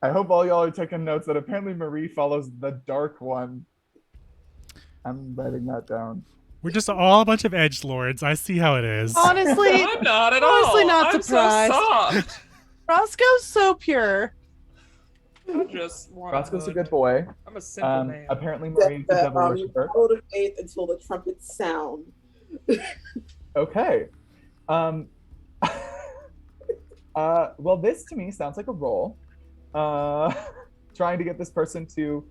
I hope all y'all are taking notes that apparently Marie follows the Dark One. I'm writing that down. We're just all a bunch of edgelords. I see how it is. Honestly, I'm not at all. honestly not I'm surprised. so soft. Roscoe's so pure. I just want Roscoe's a good boy. I'm a simple man. Apparently Marie's a devil worshiper. Follow the faith until the trumpets sound. Okay. Well, this to me sounds like a roll. Trying to get this person to,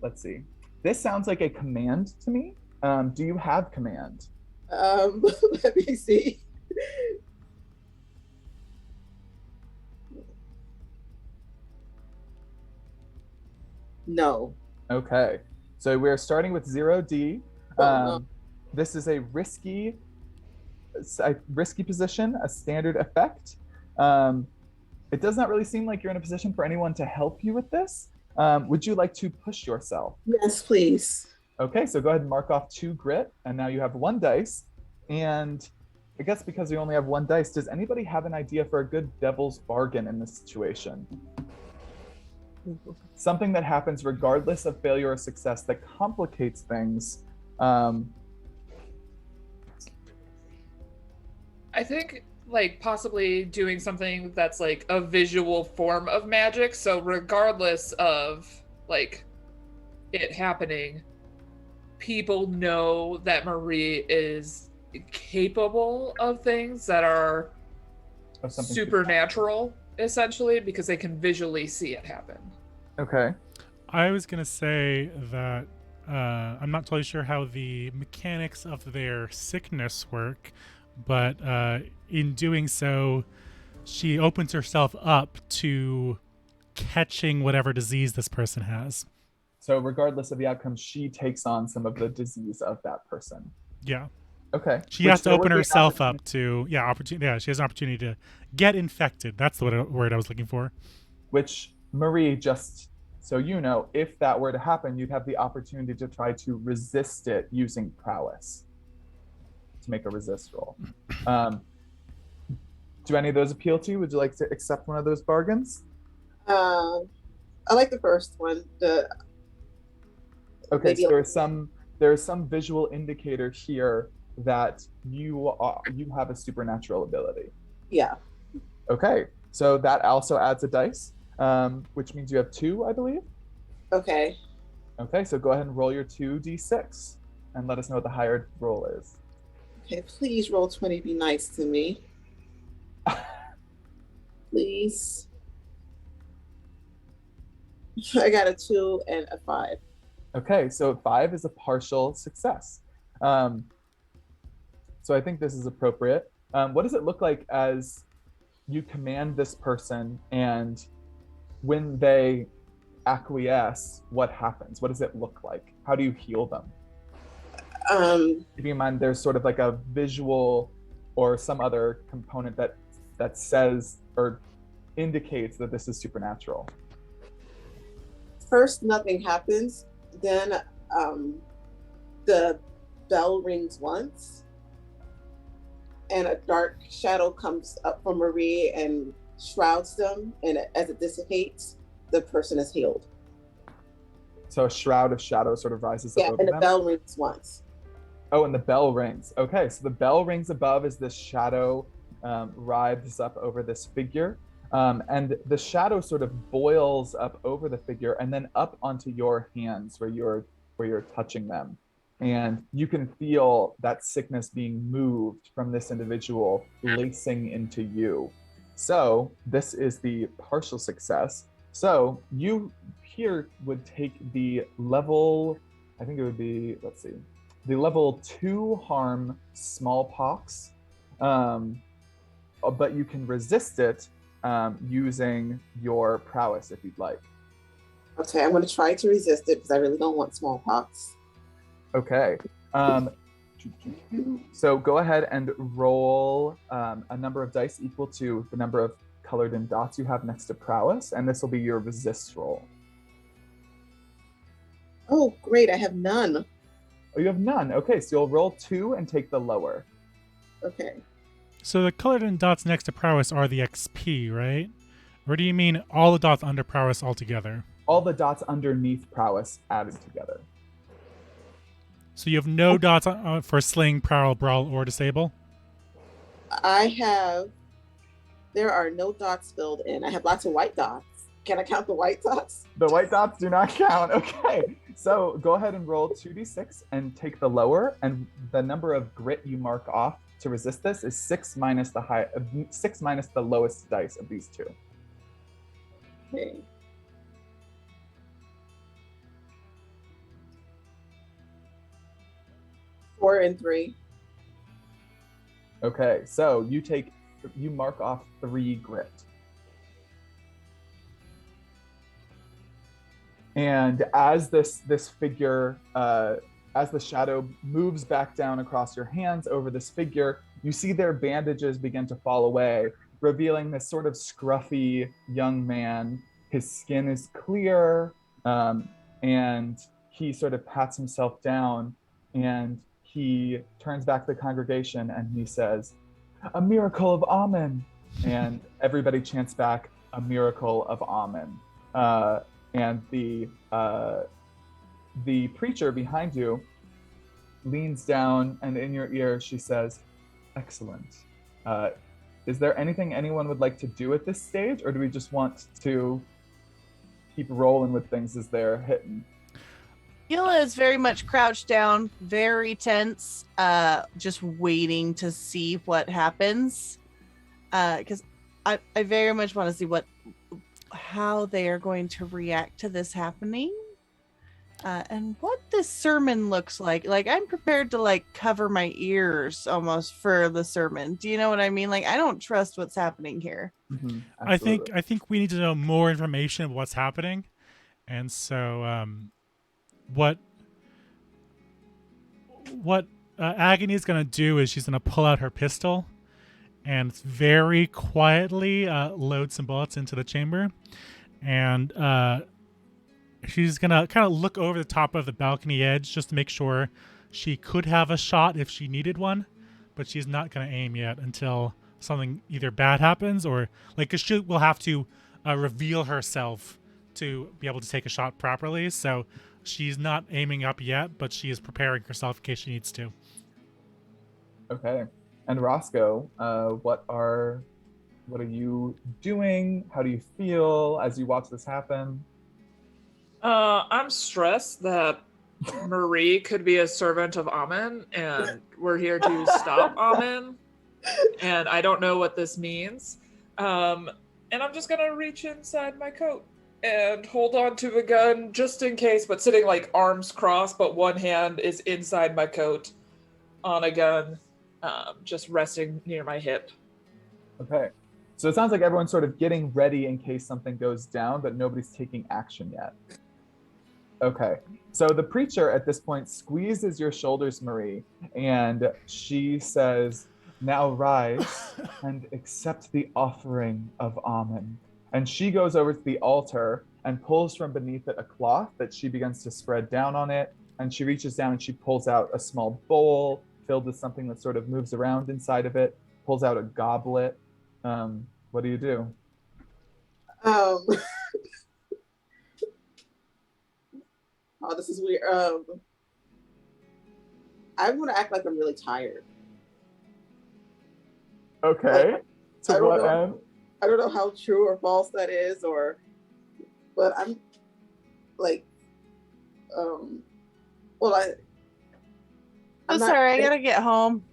let's see. This sounds like a command to me. Do you have command? Let me see. No. Okay. So we're starting with 0D. This is a risky position, a standard effect. It does not really seem like you're in a position for anyone to help you with this. Would you like to push yourself? Yes, please. Okay, so go ahead and mark off 2 grit, and now you have 1 dice. And I guess because you only have 1 dice, does anybody have an idea for a good devil's bargain in this situation? Something that happens regardless of failure or success that complicates things. I think like possibly doing something that's like a visual form of magic. So regardless of like it happening, people know that Marie is capable of things that are supernatural, essentially, because they can visually see it happen. Okay. I was going to say that I'm not totally sure how the mechanics of their sickness work, but in doing so, she opens herself up to catching whatever disease this person has. So regardless of the outcome, she takes on some of the disease of that person. Yeah. Okay. She has to open herself up to, opportunity. Yeah, she has an opportunity to get infected. That's the word I was looking for. Which, Marie, just so you know, if that were to happen, you'd have the opportunity to try to resist it using prowess to make a resist roll. Do any of those appeal to you? Would you like to accept one of those bargains? I like the first one. Okay, so there is some visual indicator here that you have a supernatural ability. Yeah. Okay, so that also adds a dice, which means you have 2, I believe. Okay. Okay, so go ahead and roll your 2d6 and let us know what the higher roll is. Okay, please roll 20. Be nice to me. Please. I got a 2 and a 5. Okay, so 5 is a partial success. So I think this is appropriate. What does it look like as you command this person, and when they acquiesce, what happens? What does it look like? How do you heal them? Keeping in mind there's sort of like a visual or some other component that says or indicates that this is supernatural. First, nothing happens. Then the bell rings once, and a dark shadow comes up from Marie and shrouds them, and as it dissipates, the person is healed. So a shroud of shadow sort of rises up over them? Yeah, and the bell rings once. Oh, and the bell rings. Okay, so the bell rings above as this shadow writhes up over this figure. And the shadow sort of boils up over the figure and then up onto your hands where you're touching them. And you can feel that sickness being moved from this individual lacing into you. So this is the partial success. So you here would take the level, I think it would be, let's see, the level 2 harm smallpox, but you can resist it using your prowess if you'd like. Okay, I'm going to try to resist it because I really don't want smallpox. Okay. So go ahead and roll a number of dice equal to the number of colored in dots you have next to prowess, and this will be your resist roll. Oh, great. I have none. Oh, you have none. Okay, so you'll roll 2 and take the lower. Okay. So the colored in dots next to prowess are the XP, right? Or do you mean all the dots under prowess altogether? All the dots underneath prowess added together. So you have no dots for sling, prowl, brawl, or disable? There are no dots filled in. I have lots of white dots. Can I count the white dots? The white dots do not count. Okay. So go ahead and roll 2d6 and take the lower, and the number of grit you mark off to resist this is 6 minus the lowest dice of these 2. Okay. Four and 3. Okay, so you mark off 3 grit. And as this figure, as the shadow moves back down across your hands over this figure, you see their bandages begin to fall away, revealing this sort of scruffy young man. His skin is clear, and he sort of pats himself down, and he turns back to the congregation and he says, "A miracle of Amen." And everybody chants back, "A miracle of Amen." And the preacher behind you leans down, and in your ear she says, "Excellent. Is there anything anyone would like to do at this stage, or do we just want to keep rolling with things as they're hitting?" Beulah is very much crouched down, very tense, just waiting to see what happens. Because I very much want to see how they are going to react to this happening. And what this sermon looks like. Like, I'm prepared to like cover my ears almost for the sermon. Do you know what I mean? Like, I don't trust what's happening here. Mm-hmm, I think we need to know more information of what's happening. And so what Agony is going to do is she's going to pull out her pistol and very quietly load some bullets into the chamber. And she's going to kind of look over the top of the balcony edge just to make sure she could have a shot if she needed one. But she's not going to aim yet until something either bad happens or like, because she will have to reveal herself to be able to take a shot properly. So she's not aiming up yet, but she is preparing herself in case she needs to. Okay. And Roscoe, what are you doing? How do you feel as you watch this happen? I'm stressed that Marie could be a servant of Amen, and we're here to stop Amen. And I don't know what this means. And I'm just gonna reach inside my coat and hold on to a gun just in case, but sitting like arms crossed, but one hand is inside my coat on a gun, just resting near my hip. Okay. So it sounds like everyone's sort of getting ready in case something goes down, but nobody's taking action yet. Okay. So the preacher at this point squeezes your shoulders, Marie, and she says, "Now rise and accept the offering of Amen." And she goes over to the altar and pulls from beneath it a cloth that she begins to spread down on it. And she reaches down and she pulls out a small bowl filled with something that sort of moves around inside of it, pulls out a goblet. What do you do? Oh, this is weird. I'm going to act like I'm really tired. Okay. I don't know how true or false that is, but I'm like, I'm sorry, I gotta get home.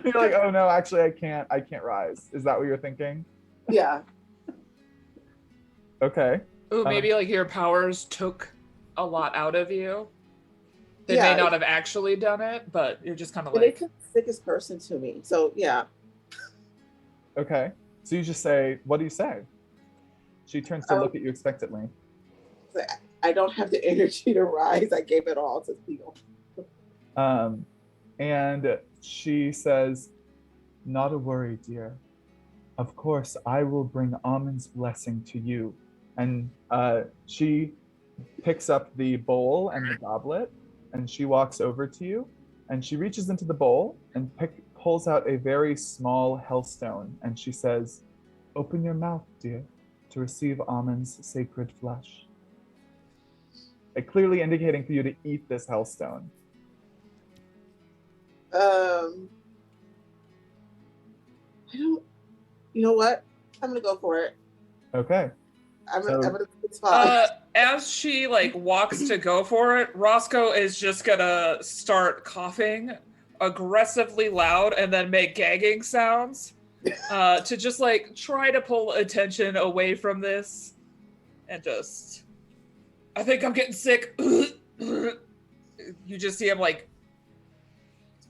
You're like, oh no, actually I can't rise. Is that what you're thinking? Yeah. Okay. Ooh, maybe like your powers took a lot out of you. They may not have actually done it, but you're just kind of like... They took the sickest person to me, so yeah. Okay. So you just say, what do you say? She turns to look at you expectantly. I don't have the energy to rise. I gave it all to Theo. And she says, "Not a worry, dear. Of course, I will bring Amen's blessing to you." And she picks up the bowl and the goblet, and she walks over to you, and she reaches into the bowl and pulls out a very small hellstone, and she says, "Open your mouth, dear, to receive Amen's sacred flesh." Clearly indicating for you to eat this hellstone. You know what? I'm gonna go for it. Okay. I'm gonna it's fine. As she like walks to go for it, Roscoe is just gonna start coughing aggressively loud and then make gagging sounds to just like try to pull attention away from this, and just, I think I'm getting sick. You just see him like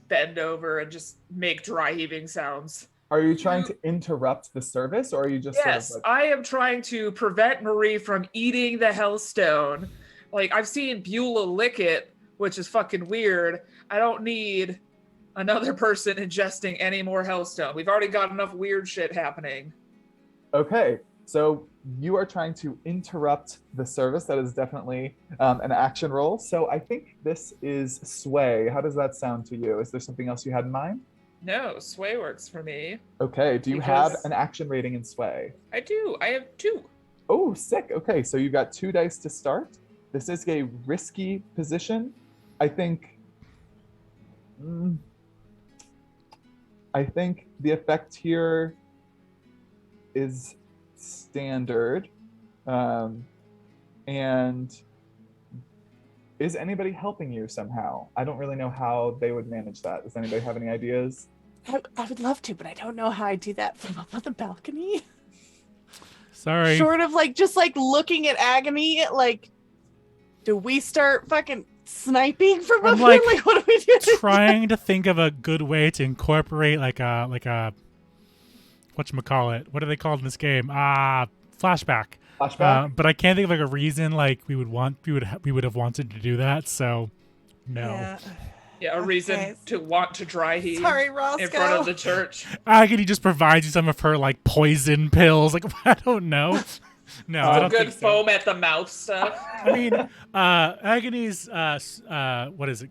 bend over and just make dry heaving sounds. Are you trying to interrupt the service, or are you just Yes, sort of I am trying to prevent Marie from eating the Hellstone. Like, I've seen Beulah lick it, which is fucking weird. I don't need another person ingesting any more Hellstone. We've already got enough weird shit happening. Okay, so you are trying to interrupt the service. That is definitely an action roll. So I think this is sway. How does that sound to you? Is there something else you had in mind? No, sway works for me. Okay, do you have Because- an action rating in sway? I do. I have 2. Oh, sick. Okay, so you got 2 dice to start. This is a risky position. I think the effect here is standard. And is anybody helping you somehow? I don't really know how they would manage that. Does anybody have any ideas? I would love to, but I don't know how I do that from up on the balcony. Sorry. Sort of like just like looking at Agony, like, do we start fucking sniping from I'm up like here? Like, what do we do? Trying to think of a good way to incorporate like a whatchamacallit. What are they called in this game? Flashback. Flashback? But I can't think of like a reason like we would have wanted to do that. So no. Yeah, a reason to want to dry heave Sorry, Roscoe. in front of the church. Agony just provides you some of her like poison pills. Like I don't know. No, I don't Good think so. foam at the mouth stuff. I mean, Agony's what is it?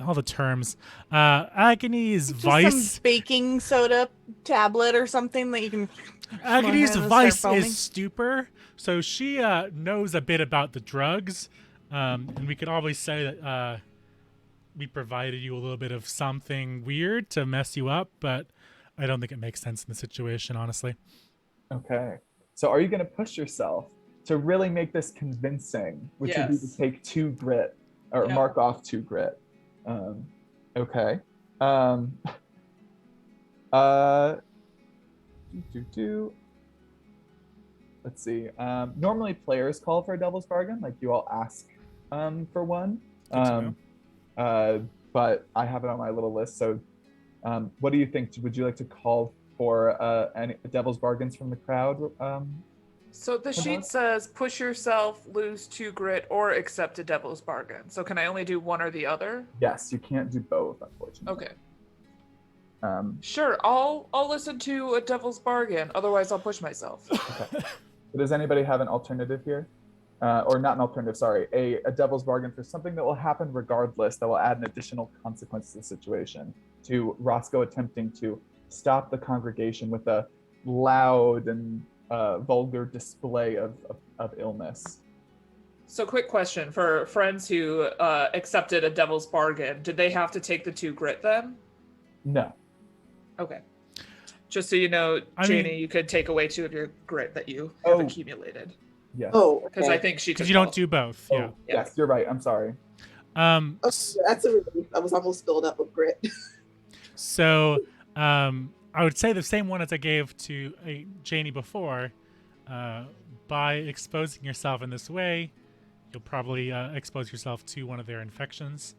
All the terms. Agony's Just vice. some baking soda tablet or something that you can. Agony's Start vice foaming. is stupor, so she knows a bit about the drugs, and we could always say that we provided you a little bit of something weird to mess you up, but I don't think it makes sense in the situation, honestly. Okay. So are you going to push yourself to really make this convincing, which would be to Yes. take 2 grit or Yeah. mark off 2 grit? Okay. Let's see. Normally players call for a devil's bargain, like you all ask for one. Good to know. But I have it on my little list. So what do you think? Would you like to call for any devil's bargains from the crowd? So the sheet says push yourself, lose 2 grit, or accept a devil's bargain. So can I only do one or the other? Yes, you can't do both, unfortunately. Okay. Sure. I'll listen to a devil's bargain. Otherwise, I'll push myself. Okay. Does anybody have an alternative here? Or not an alternative, sorry. A devil's bargain for something that will happen regardless, that will add an additional consequence to the situation. To Roscoe attempting to stop the congregation with a loud and vulgar display of illness. So quick question for friends who accepted a devil's bargain. Did they have to take the 2 grit then? No. Okay. Just so you know, I Janie, mean- you could take away 2 of your grit that you have Oh. accumulated. Yes. Oh, Because okay. I think she took Because you don't both. do both. Oh, Yeah. yes, you're right. I'm sorry. Oh, that's a relief. I was almost filled up with grit. So I would say the same one as I gave to Janie before. By exposing yourself in this way, you'll probably expose yourself to one of their infections.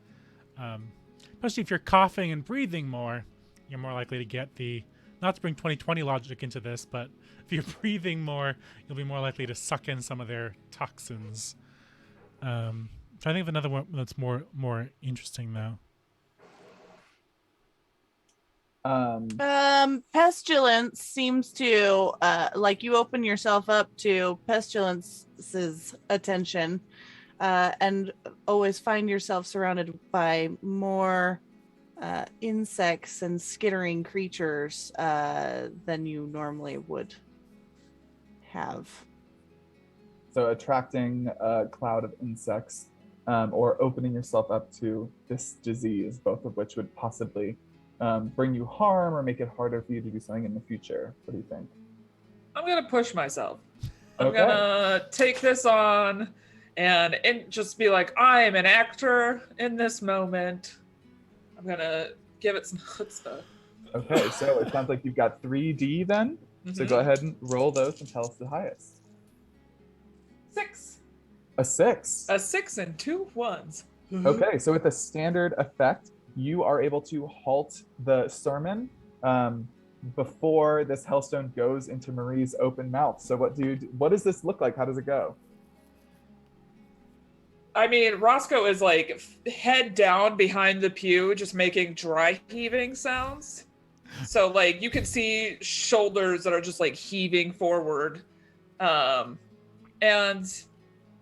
Especially if you're coughing and breathing more, you're more likely to get the, not to bring 2020 logic into this, but if you're breathing more, you'll be more likely to suck in some of their toxins. So I think of another one that's more interesting though. Pestilence seems to like you open yourself up to Pestilence's attention, and always find yourself surrounded by more insects and skittering creatures than you normally would have. So attracting a cloud of insects or opening yourself up to this disease, both of which would possibly bring you harm or make it harder for you to do something in the future. What do you think? I'm going to push myself. I'm Okay. going to take this on and just be like, I am an actor in this moment. I'm going to give it some chutzpah. Okay, so it sounds like you've got 3D then. So Mhm. go ahead and roll those and tell us the highest. 6. A 6. A 6 and 2 1s. Okay, so with a standard effect, you are able to halt the sermon before this Hellstone goes into Marie's open mouth. So what does this look like? How does it go? I mean, Roscoe is like head down behind the pew, just making dry heaving sounds. So like you can see shoulders that are just like heaving forward. And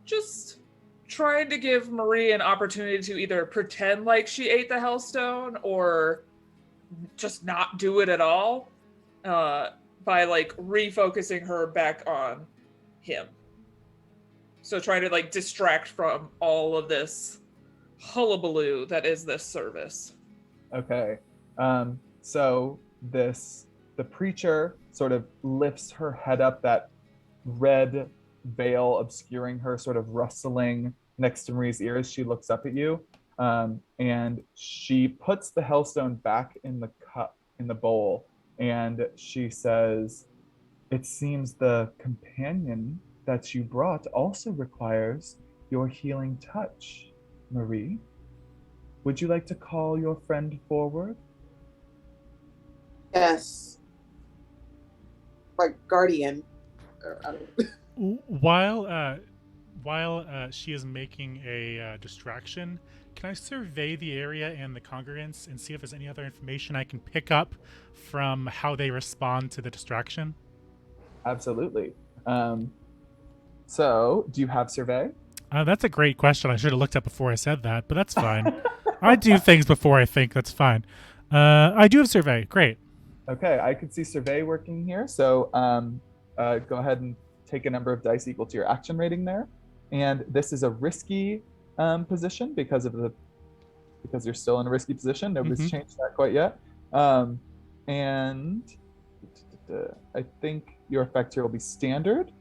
just trying to give Marie an opportunity to either pretend like she ate the Hellstone or just not do it at all, by like refocusing her back on him. So trying to like distract from all of this hullabaloo that is this service. Okay. So the preacher sort of lifts her head up, that red veil obscuring her, sort of rustling next to Marie's ears. She looks up at you, and she puts the Hellstone back in the cup, in the bowl, and she says, "It seems the companion that you brought also requires your healing touch, Marie. Would you like to call your friend forward?" Yes. Like guardian. I don't... While she is making a distraction, can I survey the area and the congregants and see if there's any other information I can pick up from how they respond to the distraction? Absolutely. So, do you have survey? That's a great question. I should have looked up before I said that, but that's fine. I do things before I think. That's fine. I do have survey. Great. Okay, I could see survey working here. So go ahead and take a number of dice equal to your action rating there. And this is a risky position because you're still in a risky position. Nobody's changed that quite yet. And I think your effect here will be standard.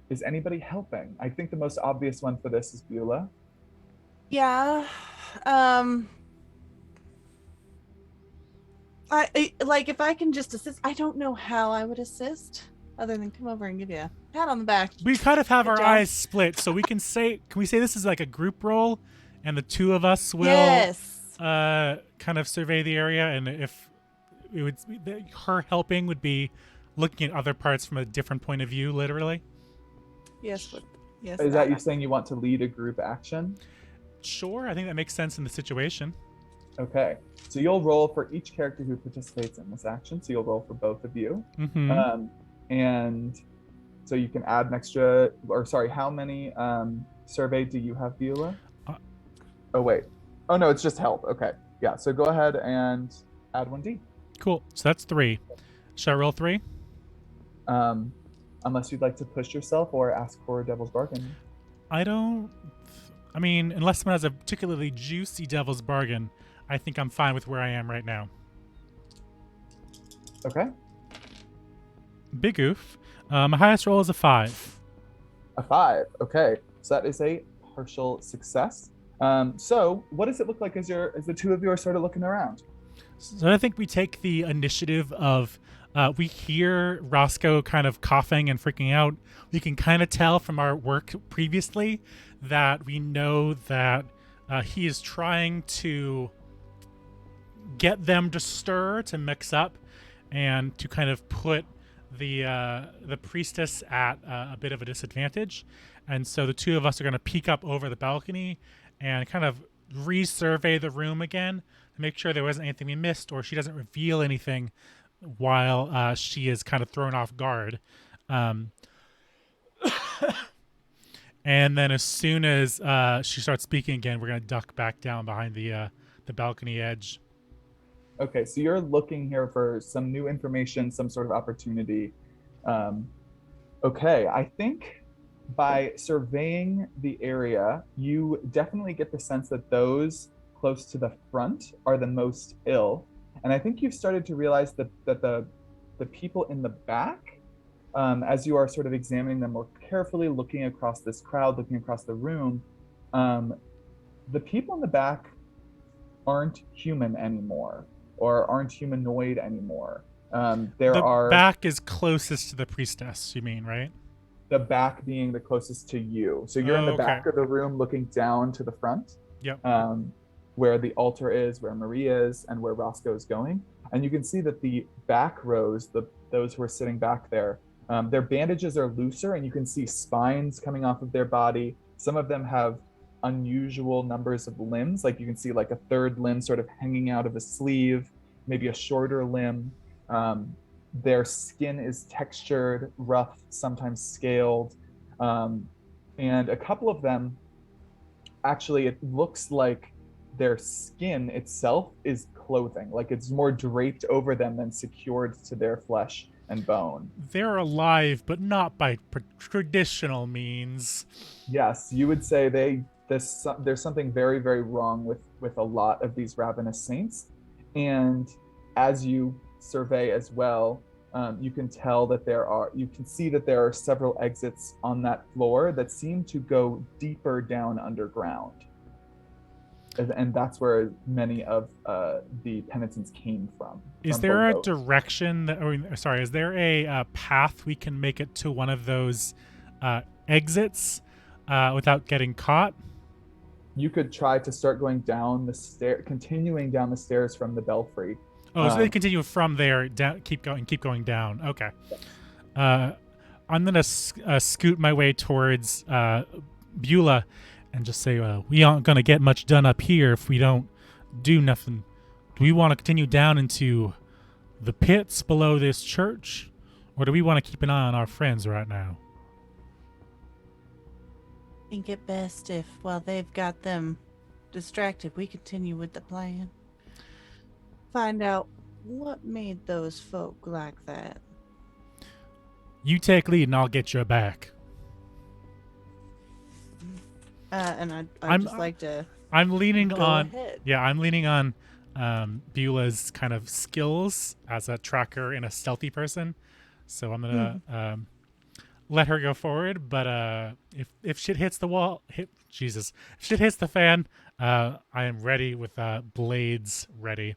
Is anybody helping? I think the most obvious one for this is Beulah. Yeah. I like, if I can just assist. I don't know how I would assist other than come over and give you a pat on the back. We kind of have Good our job. eyes split, so can we say this is like a group roll, and the two of us will Yes. kind of survey the area, and if it would, her helping would be looking at other parts from a different point of view, literally. Yes. Yes. Is that you saying you want to lead a group action? Sure, I think that makes sense in the situation. Okay, so you'll roll for each character who participates in this action. So you'll roll for both of you. And so you can add an extra, or sorry, how many survey do you have, Beulah? Oh, wait. Oh, no, it's just help. Okay. Yeah, so go ahead and add 1d. Cool. So that's 3. Should I roll 3? Unless you'd like to push yourself or ask for a devil's bargain. I mean, unless someone has a particularly juicy devil's bargain, I think I'm fine with where I am right now. Okay. Big oof. My highest roll is a 5. A 5. Okay. So that is a partial success. So what does it look like as the two of you are sort of looking around? So I think we take the initiative of we hear Roscoe kind of coughing and freaking out. We can kind of tell from our work previously that we know that he is trying to get them to stir, to mix up, and to kind of put the priestess at a bit of a disadvantage. And so the two of us are going to peek up over the balcony and kind of resurvey the room again to make sure there wasn't anything we missed, or she doesn't reveal anything while she is kind of thrown off guard. And then as soon as she starts speaking again, we're going to duck back down behind the balcony edge. Okay, so you're looking here for some new information, some sort of opportunity. Okay, I think by surveying the area, you definitely get the sense that those close to the front are the most ill. And I think you've started to realize that the people in the back, as you are sort of examining them more carefully, looking across this crowd, looking across the room, the people in the back aren't human anymore, or aren't humanoid anymore. The back is closest to the priestess, you mean, right? The back being the closest to you. So you're in the back of the room looking down to the front. Yep. Where the altar is, where Marie is, and where Roscoe is going. And you can see that the back rows, those who are sitting back there, Their bandages are looser, and you can see spines coming off of their body. Some of them have unusual numbers of limbs, like you can see like a third limb sort of hanging out of a sleeve, maybe a shorter limb. Their skin is textured, rough, sometimes scaled. And a couple of them, actually, it looks like their skin itself is clothing, like it's more draped over them than secured to their flesh and bone. They're alive, but not by traditional means. Yes, you would say there's something very, very wrong with a lot of these ravenous saints. And as you survey as well, you can see that there are several exits on that floor that seem to go deeper down underground. And that's where many of the penitents came from. Is there a direction is there a path we can make it to one of those exits without getting caught? You could try to start going down the stair, continuing down the stairs from the belfry. Oh, so they continue from there, down, keep going down. Okay. I'm gonna scoot my way towards Beulah and just say, we aren't gonna get much done up here if we don't do nothing. Do we want to continue down into the pits below this church, or do we want to keep an eye on our friends right now? I think it best if, while they've got them distracted, we continue with the plan. Find out what made those folk like that. You take lead and I'll get your back. And I'd just like to I'm leaning go on ahead. Yeah, I'm leaning on Beulah's kind of skills as a tracker and a stealthy person. So I'm gonna let her go forward, but if shit hits the wall, if shit hits the fan, I am ready with blades ready.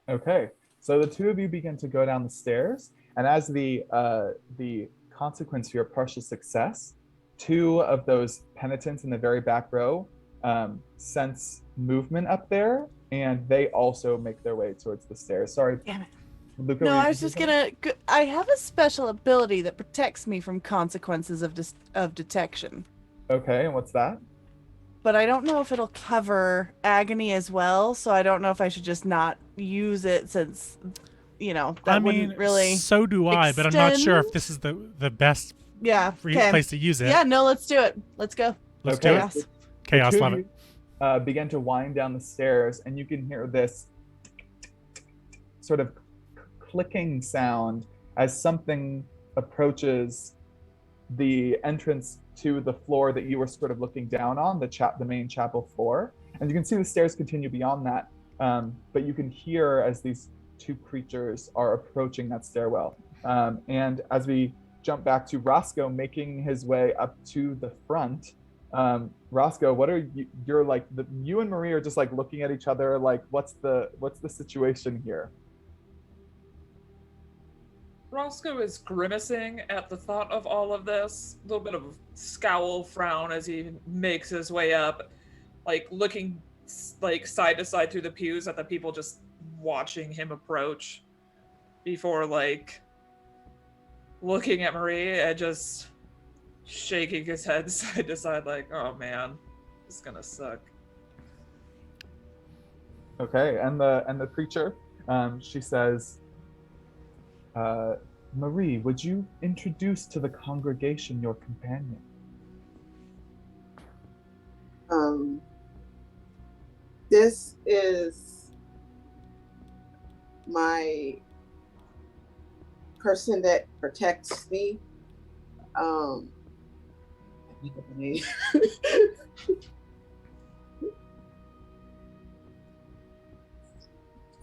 Okay, so the two of you begin to go down the stairs, and as the consequence for your partial success, two of those penitents in the very back row sense movement up there, and they also make their way towards the stairs. Sorry. Damn it. Luca, No, I was just gonna. I have a special ability that protects me from consequences of detection, Okay, and what's that? but I don't know if it'll cover agony as well. So I don't know if I should just not use it, since that wouldn't really. So do I, but I'm not sure if extend. this is the best Okay. place to use it. Yeah. No. Let's do it. Let's go. Let's Okay. do Chaos. it. Chaos, The two love of it. you, begin to wind down the stairs, and you can hear this sort of clicking sound as something approaches the entrance to the floor that you were sort of looking down on, the main chapel floor. And you can see the stairs continue beyond that, but you can hear as these two creatures are approaching that stairwell. And as we jump back to Roscoe making his way up to the front, Roscoe, what are you're like, you and Marie are just like looking at each other like, what's the situation here? Roscoe is grimacing at the thought of all of this. A little bit of scowl, frown as he makes his way up, like looking like side to side through the pews at the people just watching him approach, before like looking at Marie and just shaking his head side to side like, oh man, this is gonna suck. Okay, and the preacher, she says, Marie, would you introduce to the congregation your companion? This is my person that protects me. I think of the name.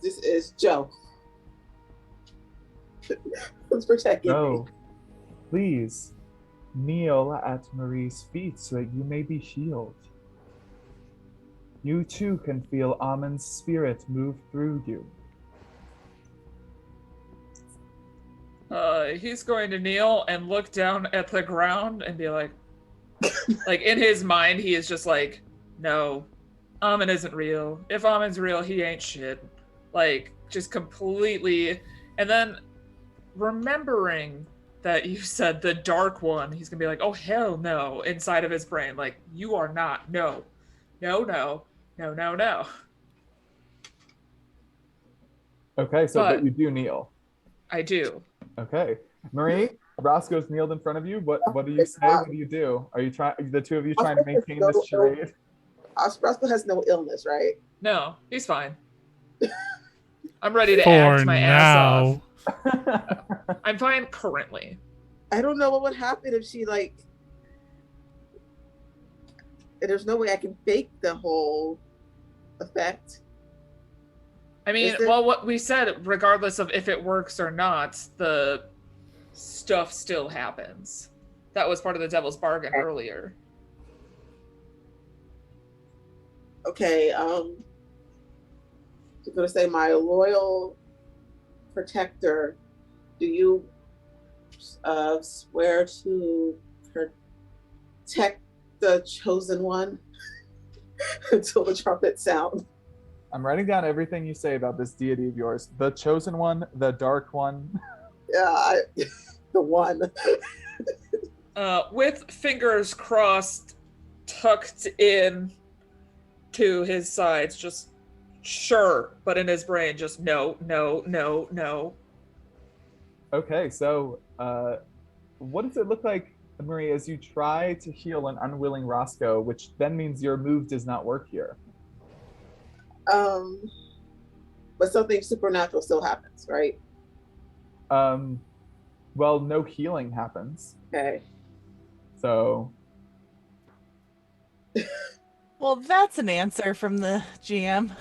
This is Joe. Who's protecting Joe, me? please kneel at Marie's feet so that you may be healed. You too can feel Amon's spirit move through you. He's going to kneel and look down at the ground and be like, like in his mind, he is just like, no, Amon isn't real. If Amon's real, he ain't shit. Like, just completely. And then remembering that you said the dark one, he's gonna be like, oh hell no, inside of his brain. Like, you are not. No. No, no. No, no, no. Okay, so but you do kneel. I do. Okay. Marie, Roscoe's kneeled in front of you. What do you say? What do you do? Are you trying, the two of you trying to maintain this charade? Roscoe has no illness, right? No, he's fine. I'm ready to For act my now. ass off. I'm fine currently. I don't know what would happen if she like. There's no way I can fake the whole effect. I mean, well, what we said, regardless of if it works or not, the stuff still happens. That was part of the devil's bargain earlier. Okay, I'm gonna say, my loyal protector, do you swear to protect the chosen one until the trumpet sound? I'm writing down everything you say about this deity of yours. The chosen one, the dark one. Yeah, the one. With fingers crossed, tucked in to his sides, just sure, but in his brain, just no, no, no, no. Okay, so what does it look like, Marie, as you try to heal an unwilling Roscoe, which then means your move does not work here? But something supernatural still happens, right? Well, no healing happens. Okay. So. Well, that's an answer from the GM.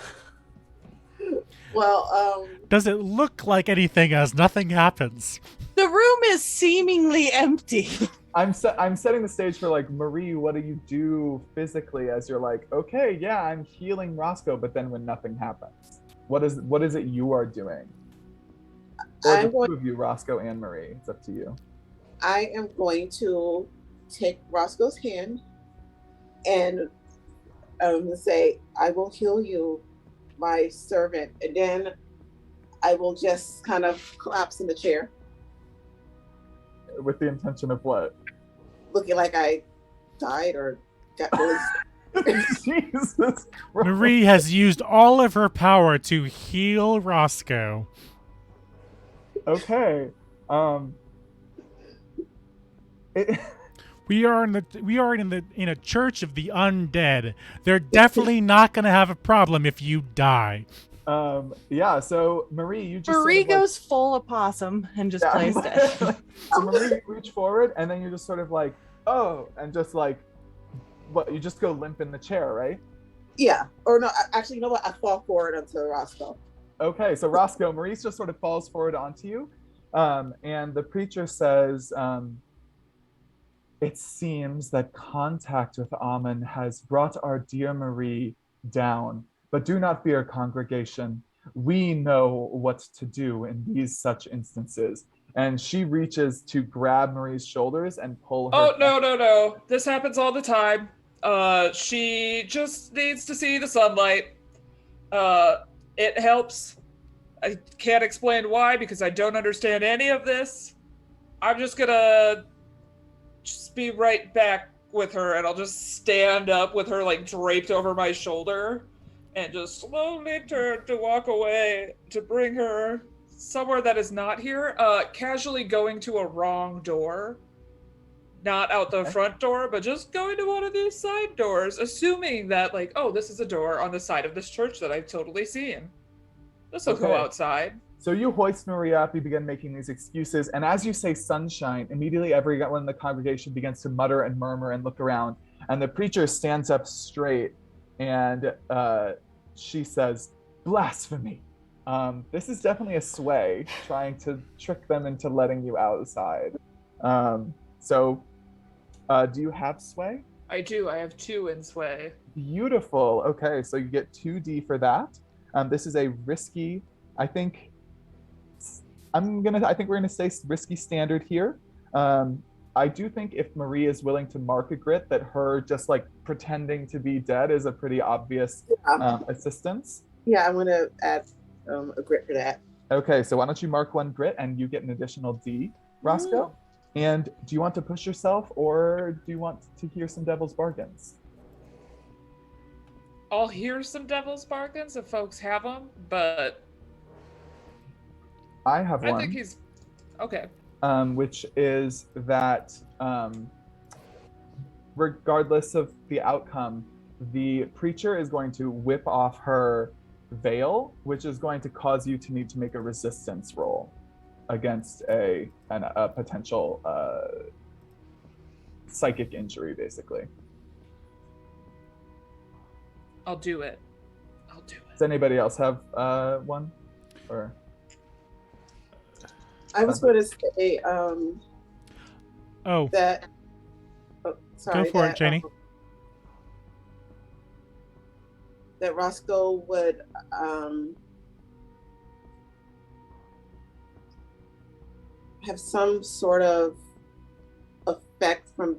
Well, Does it look like anything as nothing happens? The room is seemingly empty. I'm setting the stage for like, Marie, what do you do physically as you're like, okay, yeah, I'm healing Roscoe, but then when nothing happens, what is it you are doing? Or the two of you, Roscoe and Marie, it's up to you. I am going to take Roscoe's hand and say, I will heal you, my servant, and then I will just kind of collapse in the chair. With the intention of what? Looking like I died or got really Jesus Christ. Marie has used all of her power to heal Roscoe. Okay. We are in a church of the undead. They're definitely not going to have a problem if you die. Yeah, so Marie, you just Marie sort of goes full opossum and just plays dead. So Marie, you reach forward and then you're just sort of like, oh, and just like, what, you just go limp in the chair, right? Yeah. Or no, actually, you know what? I fall forward onto Roscoe. Okay, so Roscoe, Maurice just sort of falls forward onto you. And the preacher says, it seems that contact with Amen has brought our dear Marie down. But do not fear, congregation. We know what to do in these such instances. And she reaches to grab Marie's shoulders and pull her. Oh, no. This happens all the time. She just needs to see the sunlight. It helps. I can't explain why because I don't understand any of this. I'm just gonna be right back with her and I'll just stand up with her like draped over my shoulder and just slowly turn to walk away to bring her somewhere that is not here. Casually going to a wrong door. Not out the front door, but just going to one of these side doors, assuming that like, oh, this is a door on the side of this church that I've totally seen. This will go outside. So you hoist Marie up, you begin making these excuses, and as you say sunshine, immediately everyone in the congregation begins to mutter and murmur and look around, and the preacher stands up straight, and she says, blasphemy. This is definitely a sway, trying to trick them into letting you outside. So do you have sway? I do, I have 2 in sway. Beautiful, okay, so you get 2d for that. This is a risky, I think we're gonna say risky standard here. I do think if Marie is willing to mark a grit, that her just like pretending to be dead is a pretty obvious assistance. Yeah, I'm gonna add a grit for that. Okay, so why don't you mark 1 grit and you get an additional D, Roscoe? And do you want to push yourself, or do you want to hear some devil's bargains? I'll hear some devil's bargains if folks have them, but I have I one. think he's okay. Which is that regardless of the outcome, the preacher is going to whip off her veil, which is going to cause you to need to make a resistance roll against a potential psychic injury, basically. I'll do it. Does anybody else have one? Or I was going to say Oh, that. Oh, sorry. go for it, Janie. That Roscoe would have some sort of effect from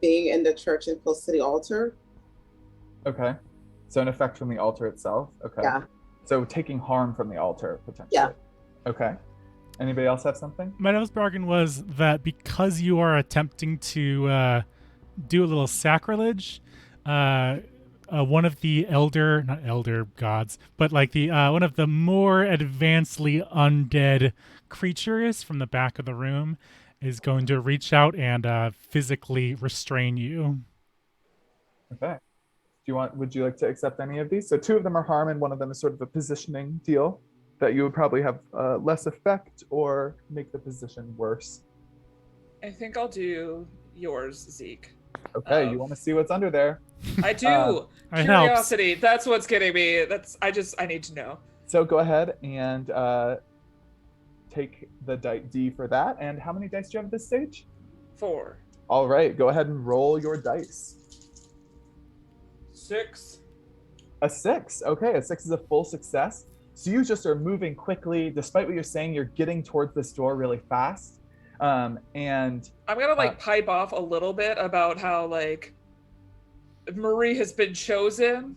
being in the church and close to the altar. okay, so an effect from the altar itself. Okay. Yeah. So taking harm from the altar potentially. Yeah. Okay. Anybody else have something? My devil's bargain was that because you are attempting to do a little sacrilege, one of the not elder gods, but like the one of the more advancedly undead creatures from the back of the room is going to reach out and physically restrain you. Okay. Would you like to accept any of these? So 2 of them are harm and 1 of them is sort of a positioning deal that you would probably have less effect or make the position worse. I think I'll do yours, Zeke. Okay, you want to see what's under there. I do. It Curiosity. That's what's getting me. I need to know. So go ahead and take the D for that. And how many dice do you have at this stage? 4. All right, go ahead and roll your dice. 6. A 6. Okay, a 6 is a full success. So you just are moving quickly. Despite what you're saying, you're getting towards this door really fast. And I'm gonna pipe off a little bit about how Marie has been chosen.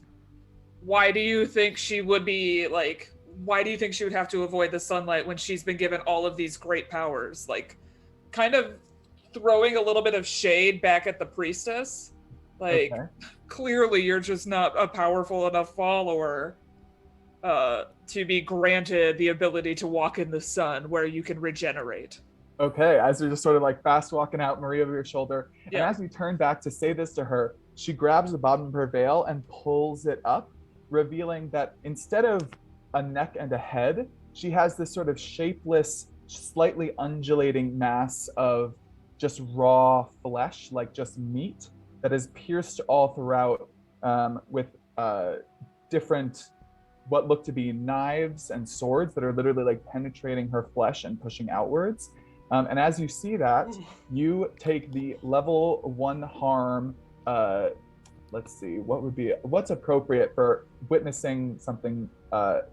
Why do you think she would be why do you think she would have to avoid the sunlight when she's been given all of these great powers? Kind of throwing a little bit of shade back at the priestess. okay. Clearly you're just not a powerful enough follower to be granted the ability to walk in the sun where you can regenerate. Okay, as you're just sort of fast walking out, Marie over your shoulder. Yeah. And as you turn back to say this to her, she grabs the bottom of her veil and pulls it up, revealing that instead of a neck and a head, she has this sort of shapeless, slightly undulating mass of just raw flesh, like just meat, that is pierced all throughout with different, what look to be knives and swords that are literally penetrating her flesh and pushing outwards. And as you see that, you take the level 1 harm. Let's see, what's appropriate for witnessing something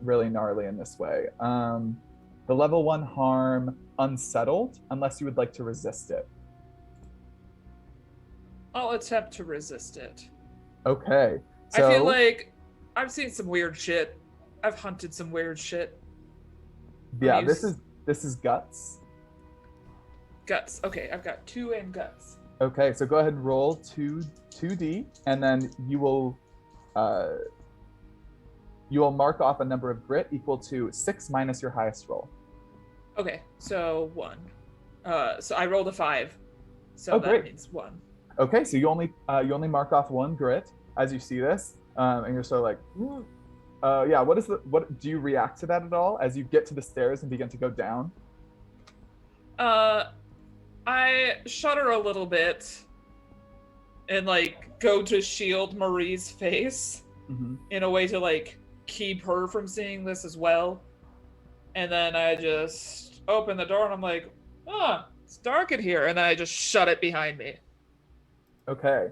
really gnarly in this way. The level 1 harm unsettled, unless you would like to resist it. I'll attempt to resist it. Okay. So, I feel like I've seen some weird shit. I've hunted some weird shit. Yeah, this is guts. Guts. Okay, I've got 2 in guts. Okay, so go ahead and roll 2d, and then you will mark off a number of grit equal to 6 minus your highest roll. Okay, so 1. So I rolled a 5. So that great. means 1. Okay, so you only mark off 1 grit as you see this, and you're sort of yeah. What do you react to that at all as you get to the stairs and begin to go down? I shudder a little bit and go to shield Marie's face in a way to keep her from seeing this as well. And then I just open the door and I'm like, it's dark in here. And then I just shut it behind me. Okay.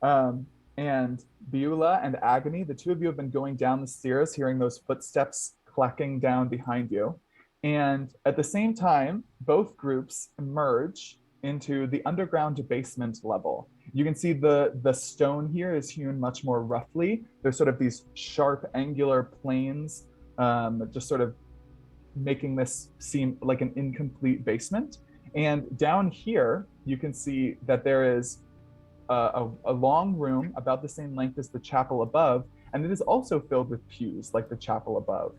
And Beulah and Agony, the 2 of you have been going down the stairs, hearing those footsteps clacking down behind you. And at the same time, both groups emerge into the underground basement level. You can see the stone here is hewn much more roughly. There's sort of these sharp, angular planes, just sort of making this seem like an incomplete basement. And down here, you can see that there is a long room about the same length as the chapel above, and it is also filled with pews like the chapel above.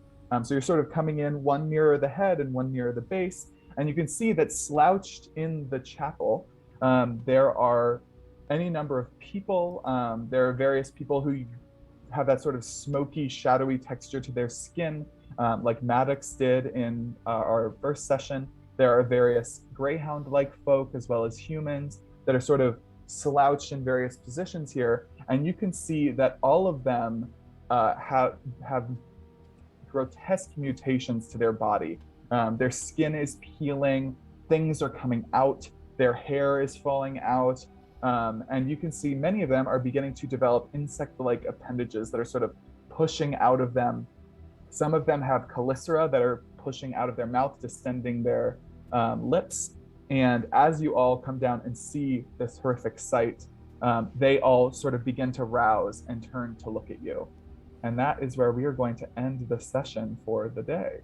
So you're sort of coming in one nearer the head and one nearer the base, and you can see that slouched in the chapel, there are any number of people. There are various people who have that sort of smoky, shadowy texture to their skin, like Maddox did in our first session. There are various greyhound-like folk as well as humans that are sort of slouched in various positions here, and you can see that all of them have grotesque mutations to their body. Their skin is peeling, things are coming out, their hair is falling out, and you can see many of them are beginning to develop insect-like appendages that are sort of pushing out of them. Some of them have chelicera that are pushing out of their mouth, distending their lips. And as you all come down and see this horrific sight, they all sort of begin to rouse and turn to look at you. And that is where we are going to end the session for the day.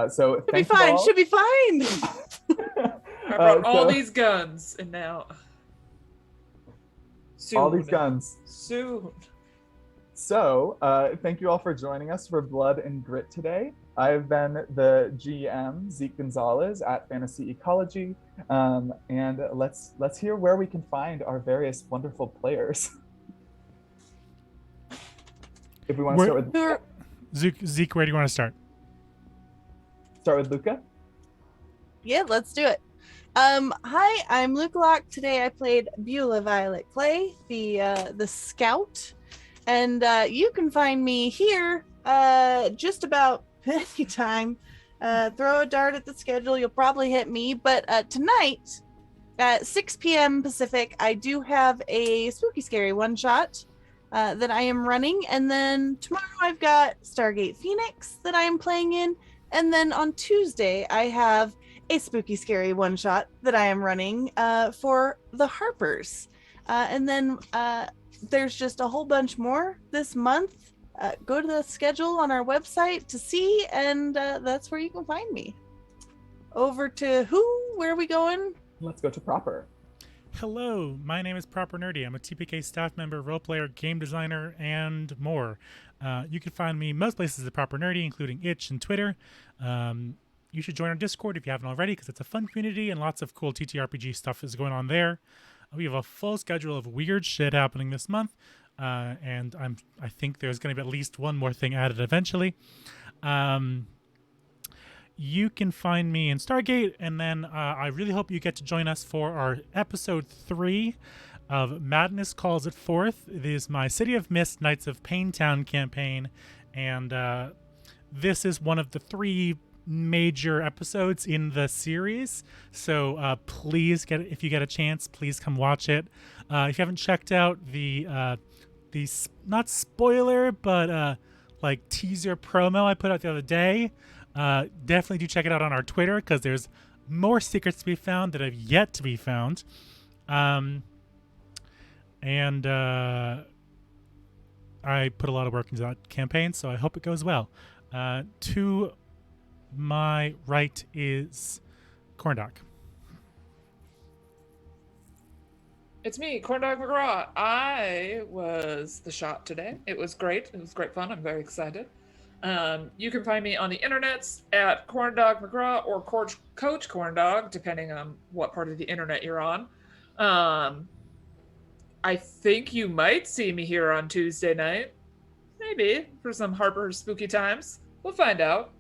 So Should be fine. Should be fine. I brought all these guns, and now soon. All these guns. Soon. So, thank you all for joining us for Blood and Grit today. I've been the GM, Zeke Gonzalez at Fantasy Ecology, and let's hear where we can find our various wonderful players. If we want to start with Zeke, where do you want to start? Start with Luca. Yeah, let's do it. Hi, I'm Luca Locke. Today I played Beulah Violet Clay, the scout. And you can find me here just about any time. Throw a dart at the schedule, you'll probably hit me. But tonight at 6 p.m. Pacific, I do have a spooky scary one-shot that I am running. And then tomorrow I've got Stargate Phoenix that I am playing in. And then on Tuesday, I have a spooky scary one-shot that I am running for the Harpers. And then there's just a whole bunch more this month. Go to the schedule on our website to see, and that's where you can find me. Over to where are we going? Let's go to Proper. Hello, my name is Proper Nerdy. I'm a TPK staff member, role player, game designer, and more. You can find me most places at Proper Nerdy, including Itch and Twitter. You should join our Discord if you haven't already, because it's a fun community and lots of cool TTRPG stuff is going on there. We have a full schedule of weird shit happening this month, and I think there's going to be at least one more thing added eventually. You can find me in Stargate, and then I really hope you get to join us for our episode 3 of Madness Calls It Forth. It is my City of Mist Knights of Paintown campaign, and this is one of the 3 major episodes in the series, so please if you get a chance, please come watch it. If you haven't checked out the not spoiler but like teaser promo I put out the other day, definitely do check it out on our Twitter, because there's more secrets to be found that have yet to be found. And I put a lot of work into that campaign, so I hope it goes well. To my right is Corndog. It's me, Corndog McGraw. I was the shot today. It was great. It was great fun. I'm very excited. You can find me on the internets at Corndog McGraw or Coach Corndog, depending on what part of the internet you're on. I think you might see me here on Tuesday night. Maybe, for some Harper spooky times. We'll find out.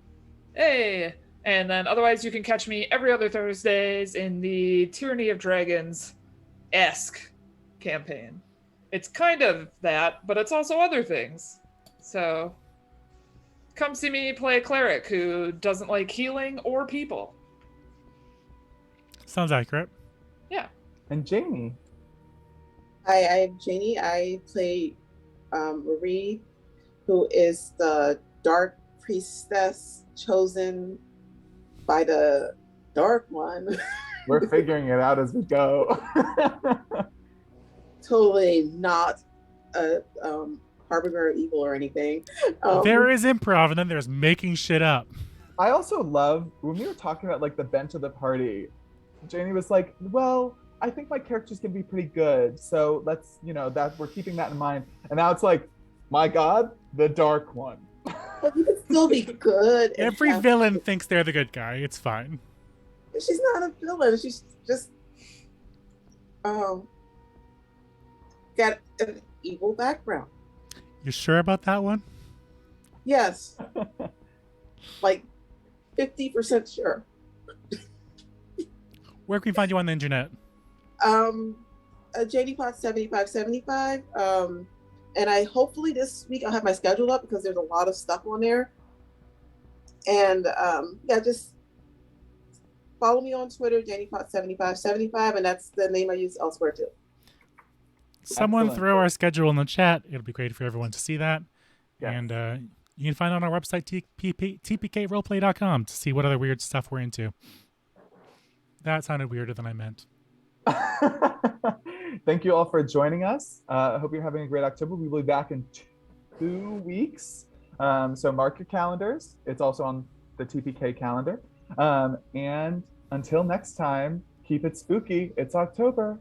Hey! And then otherwise you can catch me every other Thursdays in the Tyranny of Dragons-esque campaign. It's kind of that, but it's also other things. So come see me play a cleric who doesn't like healing or people. Sounds accurate. Yeah. And Jamie. Hi, I'm Janie. I play Marie, who is the dark priestess chosen by the Dark One. We're figuring it out as we go. Totally not a harbinger of evil or anything. There is improv, and then there's making shit up. I also love when we were talking about like the bench of the party. Janie was like, "Well, I think my character's gonna be pretty good, so let's, that we're keeping that in mind." And now it's like, my God, the dark one. But you can still be good. Every villain thinks they're the good guy. It's fine. She's not a villain. She's just got an evil background. You sure about that one? Yes. Like 50% sure. Where can we find you on the internet? JDPot7575. And I hopefully this week I'll have my schedule up because there's a lot of stuff on there. And just follow me on Twitter, JDPot7575, and that's the name I use elsewhere too. Someone Excellent. throw our schedule in the chat. It'll be great for everyone to see that. Yes. And you can find it on our website, tpkroleplay.com, to see what other weird stuff we're into. That sounded weirder than I meant. Thank you all for joining us. I hope you're having a great October. We will be back in 2 weeks. So mark your calendars. It's also on the TPK calendar. And until next time, keep it spooky. It's October.